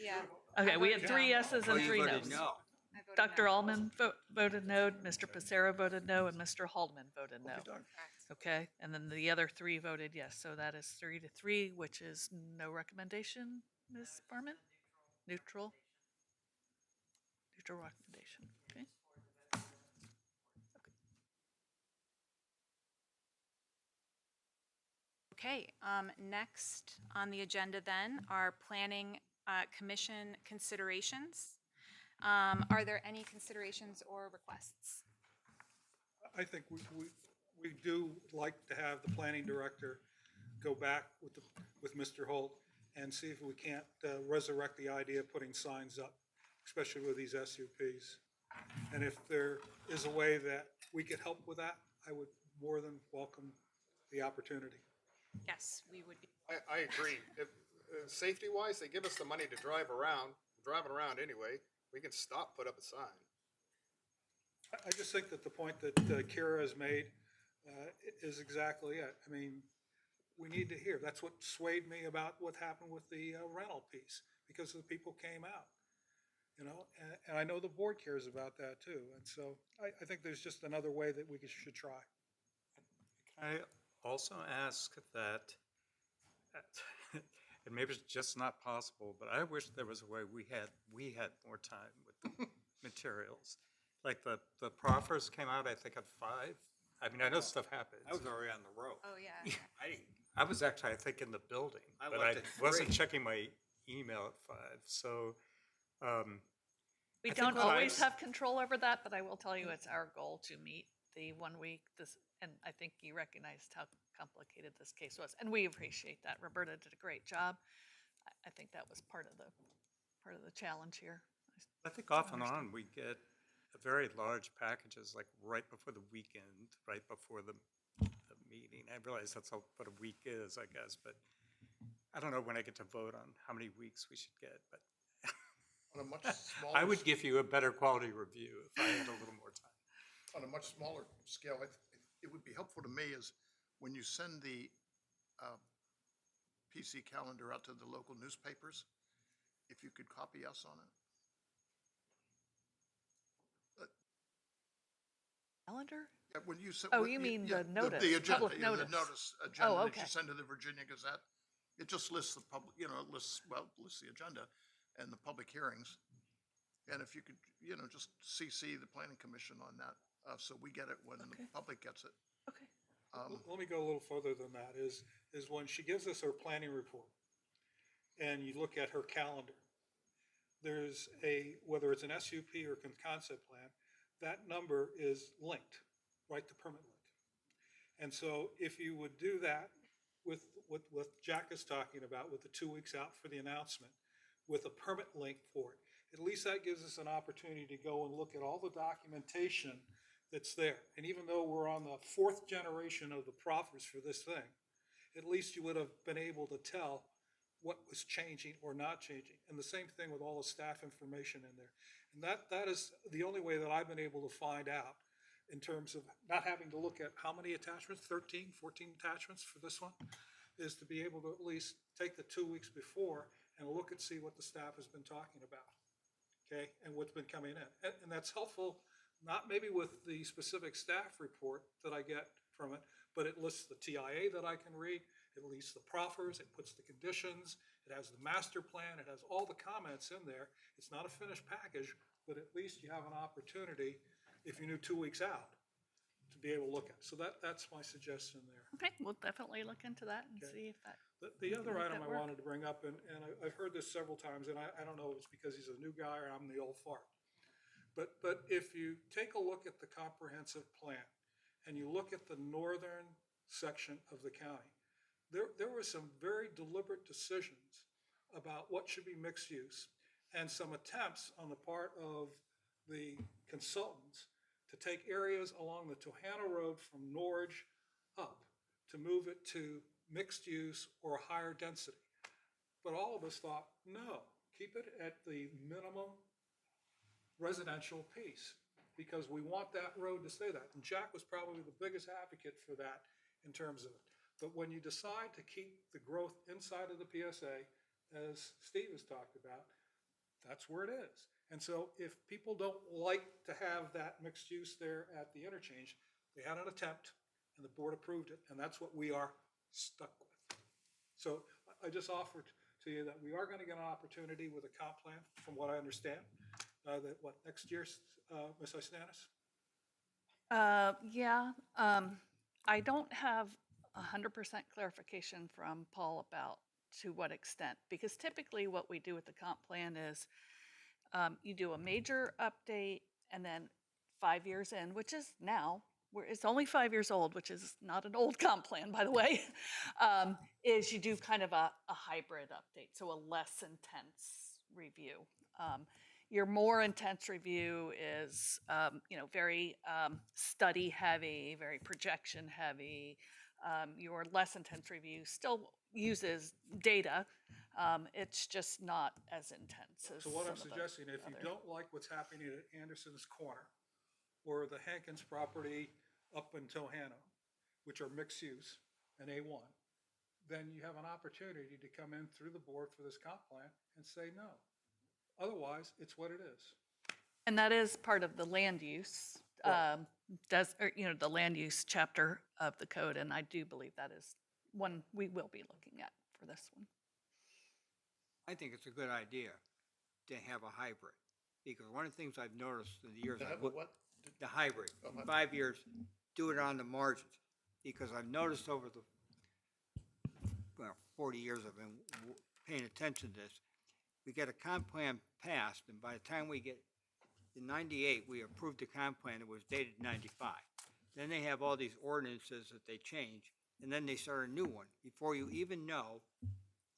Yeah. Okay, we had voted 3 no. yeses Oh, and you 3 voted noes. no. I voted Dr. no. Allman voted no, Mr. Pacero voted no, and Mr. Haldeman voted no. Correct. Okay, and then the other 3 voted yes, so that is 3 to 3, which is no recommendation, Ms. Barman? Neutral? Neutral recommendation, okay? Okay, next on the agenda then are planning commission considerations. Are there any considerations or requests? I think we do like to have the planning director go back with Mr. Holt and see if we can't resurrect the idea of putting signs up, especially with these SUPs. And if there is a way that we could help with that, I would more than welcome the opportunity. Yes, we would be. I agree. If, safety-wise, they give us the money to drive around, we're driving around anyway, we can stop, put up a sign. I just think that the point that Kira has made is exactly it. I mean, we need to hear. That's what swayed me about what happened with the rental piece, because the people came out, you know, and I know the board cares about that too. And so I think there's just another way that we should try. Can I also ask that, and maybe it's just not possible, but I wish there was a way we had more time with the materials. Like the proffers came out, I think, at 5. I mean, I know stuff happens. I was already on the road. Oh, yeah. I was actually, I think, in the building, I but left I at wasn't 3. checking my email at 5. So, We I think don't what I always was- have control over that, but I will tell you it's our goal to meet the 1 week, and I think you recognized how complicated this case was, and we appreciate that. Roberta did a great job. I think that was part of the challenge here. I think off and on, we get very large packages, like right before the weekend, right before the meeting. I realize that's what a week is, I guess, but I don't know when I get to vote on how many weeks we should get, but On a much smaller. I would give you a better quality review if I had a little more time. On a much smaller scale, It would be helpful to me is when you send the PC calendar out to the local newspapers, if you could copy us on it. Calendar? Yeah, when you send. Oh, you mean the notice, The agenda, public yeah, the notice. notice agenda that okay. you send to the Virginia Gazette. It just lists the public, it lists the agenda and the public hearings. And if you could, just CC the planning commission on that, so we get it when the public gets it. Okay. Let me go a little further than that, is when she gives us her planning report, and you look at her calendar, there's whether it's an SUP or concept plan, that number is linked, right to permit link. And so if you would do that with what Jack is talking about, with the 2 weeks out for the announcement, with a permit link for it, at least that gives us an opportunity to go and look at all the documentation that's there. And even though we're on the 4th generation of the proffers for this thing, at least you would have been able to tell what was changing or not changing. And the same thing with all the staff information in there. And that is the only way that I've been able to find out, in terms of not having to look at how many attachments, 13, 14 attachments for this one, is to be able to at least take the 2 weeks before and look and see what the staff has been talking about, okay, and what's been coming in. And that's helpful, not maybe with the specific staff report that I get from it, but it lists the TIA that I can read, it lists the proffers, it puts the conditions, it has the master plan, it has all the comments in there. It's not a finished package, but at least you have an opportunity, if you knew 2 weeks out, to be able to look at it. So that's my suggestion there. Okay, we'll definitely look into that and Okay. see if that. The other make item that I work. wanted to bring up, and I've heard this several times, and I don't know if it's because he's a new guy or I'm the old fart. But if you take a look at the comprehensive plan and you look at the northern section of the county, there were some very deliberate decisions about what should be mixed use and some attempts on the part of the consultants to take areas along the Tohana Road from Norge up to move it to mixed use or higher density. But all of us thought, no, keep it at the minimum residential piece, because we want that road to stay that. And Jack was probably the biggest advocate for that in terms of it. But when you decide to keep the growth inside of the PSA, as Steve has talked about, that's where it is. And so if people don't like to have that mixed use there at the interchange, they had an attempt and the board approved it, and that's what we are stuck with. So I just offered to you that we are going to get an opportunity with a comp plan, from what I understand, that next year, Ms. Istanis? Yeah, I don't have 100% clarification from Paul about to what extent, because typically what we do with the comp plan is you do a major update and then 5 years in, which is now, where it's only 5 years old, which is not an old comp plan, by the way, is you do kind of a hybrid update, so a less intense review. Your more intense review is, very study heavy, very projection heavy. Your less intense review still uses data. It's just not as intense as So what I'm some of the suggesting, if you other- don't like what's happening at Anderson's Corner or the Hankins property up in Tohana, which are mixed use and A1, then you have an opportunity to come in through the board for this comp plan and say no. Otherwise, it's what it is. And that is part of the land use, the land use chapter of the code, and I do believe that is one we will be looking at for this one. I think it's a good idea to have a hybrid, because one of the things I've noticed in the years. To I've have a looked- what? The hybrid, Oh, hybrid. 5 years, do it on the margins, because I've noticed over the, 40 years I've been paying attention to this, we get a comp plan passed, and by the time we get, in 98, we approved the comp plan, it was dated 95. Then they have all these ordinances that they change, and then they start a new one, before you even know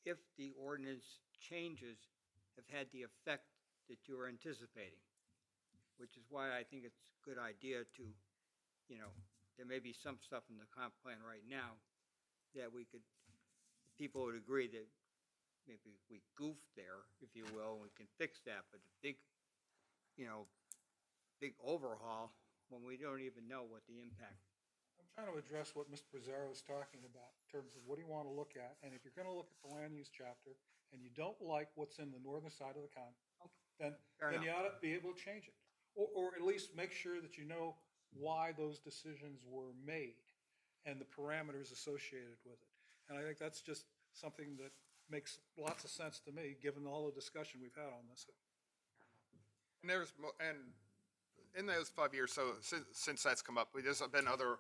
if the ordinance changes have had the effect that you were anticipating. Which is why I think it's a good idea to, there may be some stuff in the comp plan right now that we could, people would agree that maybe we goofed there, if you will, and we can fix that, but the big, big overhaul, when we don't even know what the impact. I'm trying to address what Mr. Brazzaro is talking about in terms of what do you want to look at? And if you're going to look at the land use chapter and you don't like what's in the northern side of the county, then you ought to be able to change it. Or at least make sure that you know why those decisions were made and the parameters associated with it. And I think that's just something that makes lots of sense to me, given all the discussion we've had on this. And and in those 5 years, so since that's come up, there's been other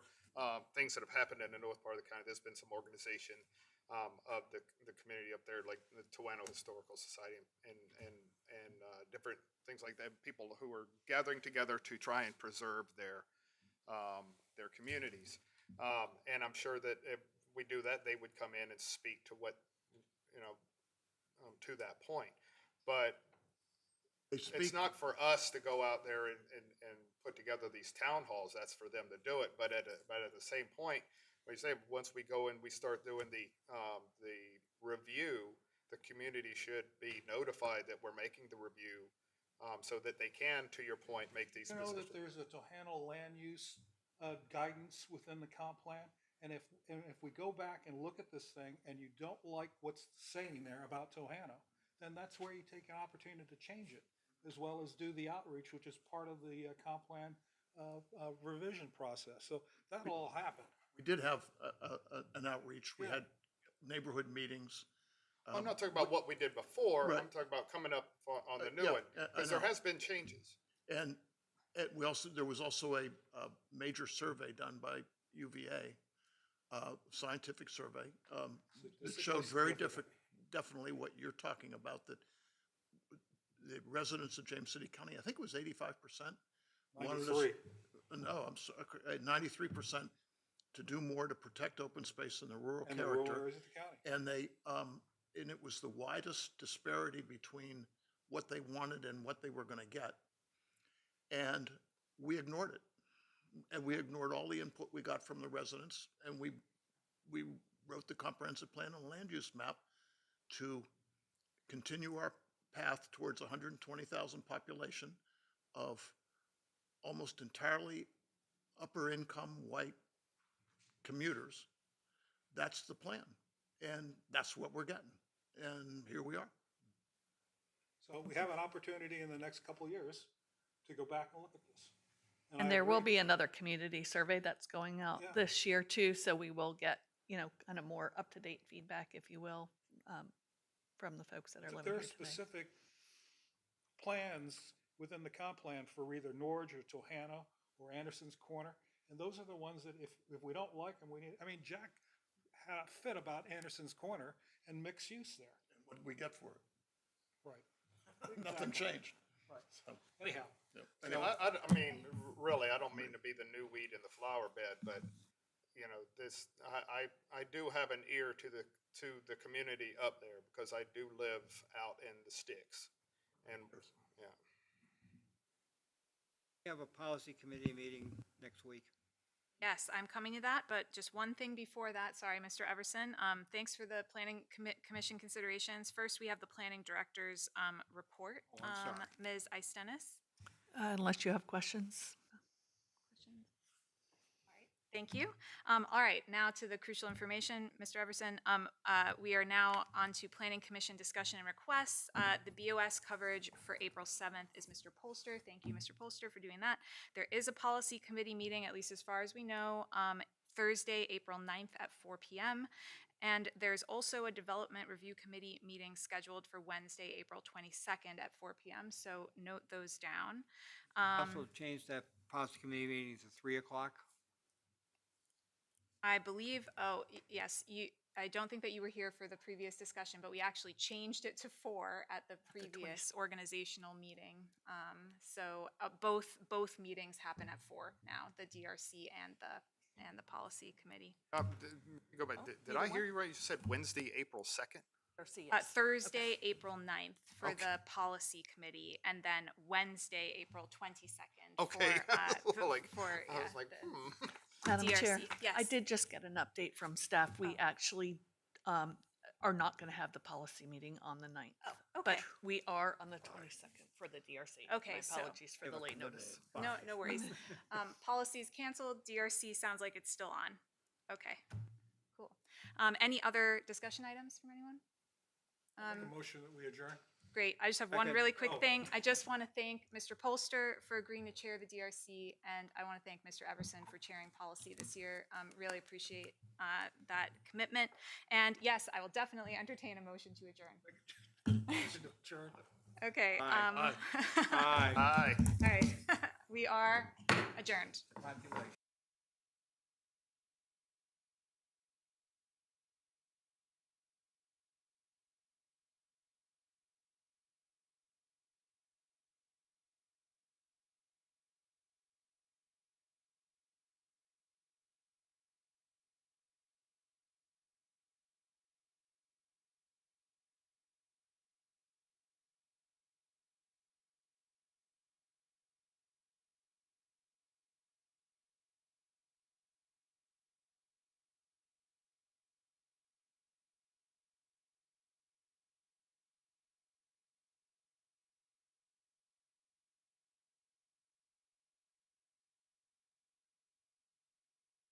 things that have happened in the north part of the county. There's been some organization of the community up there, like the Toano Historical Society and different things like that. People who are gathering together to try and preserve their communities. And I'm sure that if we do that, they would come in and speak to what, to that point. But it's not for us to go out there and put together these town halls. That's for them to do it. But at the same point, we say once we go and we start doing the review, the community should be notified that we're making the review, so that they can, to your point, make these You know decisions. that there's a Tohana land use guidance within the comp plan? And if we go back and look at this thing and you don't like what's saying there about Tohana, then that's where you take an opportunity to change it, as well as do the outreach, which is part of the comp plan revision process. So that'll all happen. We did have an outreach. We had neighborhood meetings. I'm not talking about what we did before, Right. I'm talking about coming up on the new yeah, one, I because there know. has been changes. And there was also a major survey done by UVA, scientific survey, that showed very definitely what you're talking about, that the residents of James City County, I think it was 85%. wanted us- 93. No, I'm sorry, 93% to do more to protect open space in the rural And the rural character. areas of the county. And and it was the widest disparity between what they wanted and what they were gonna get. And we ignored it. And we ignored all the input we got from the residents, and we wrote the comprehensive plan and land use map to continue our path towards 120,000 population of almost entirely upper income white commuters. That's the plan. And that's what we're getting. And here we are. So we have an opportunity in the next couple of years to go back and look at this. And I there will agree. be another community survey that's going out Yeah. this year too, so we will get, kind of more up-to-date feedback, if you will, from the folks that are But living there are here today. specific plans within the comp plan for either Norge or Tohana or Anderson's Corner. And those are the ones that if we don't like them, we need, Jack had a fit about Anderson's Corner and mixed use there. What did we get for it? Right. Nothing Exactly. changed. Right. Anyhow. Yep. You know, I mean, really, I don't mean to be the new weed in the flower bed, but, I do have an ear to the community up there, because I do live out in the sticks. And, yeah. We have a policy committee meeting next week. Yes, I'm coming to that, but just one thing before that, sorry, Mr. Everson. Thanks for the planning commission considerations. First, we have the planning director's report. Oh, I'm sorry. Ms. Istenis? Unless you have questions. Questions? All right, thank you. All right, now to the crucial information, Mr. Everson. We are now on to Planning Commission discussion and requests. The BOS coverage for April 7th is Mr. Polster. Thank you, Mr. Polster, for doing that. There is a policy committee meeting, at least as far as we know, Thursday, April 9th at 4 p.m. And there's also a development review committee meeting scheduled for Wednesday, April 22nd at 4 p.m. So note those down. Also changed that policy committee meeting to 3 o'clock. I believe, yes, I don't think that you were here for the previous discussion, but we actually changed it to 4 at the previous organizational meeting. So both meetings happen at 4 now, the DRC and the policy committee. Go back, did I hear you right? You said Wednesday, April 2nd? Thursday, April 9th for Okay. the policy committee, and then Wednesday, April 22nd. Okay. For, I was yeah, like, the- Madam Chair, DRC, I yes. did just get an update from staff. We actually are not going to have the policy meeting on the 9th. Oh, okay. But we are on the 22nd for the DRC. Okay, My so- apologies for the late notice. No worries. Policies canceled, DRC sounds like it's still on. Okay, cool. Any other discussion items from anyone? Make a motion that we adjourn. Great. I just have one Second. really quick Oh. thing. I just want to thank Mr. Polster for agreeing to chair the DRC, and I want to thank Mr. Everson for chairing policy this year. Really appreciate that commitment. And yes, I will definitely entertain a motion to adjourn. Motion to adjourn. Okay. Aye. Aye. Aye. All right. We are adjourned. Population.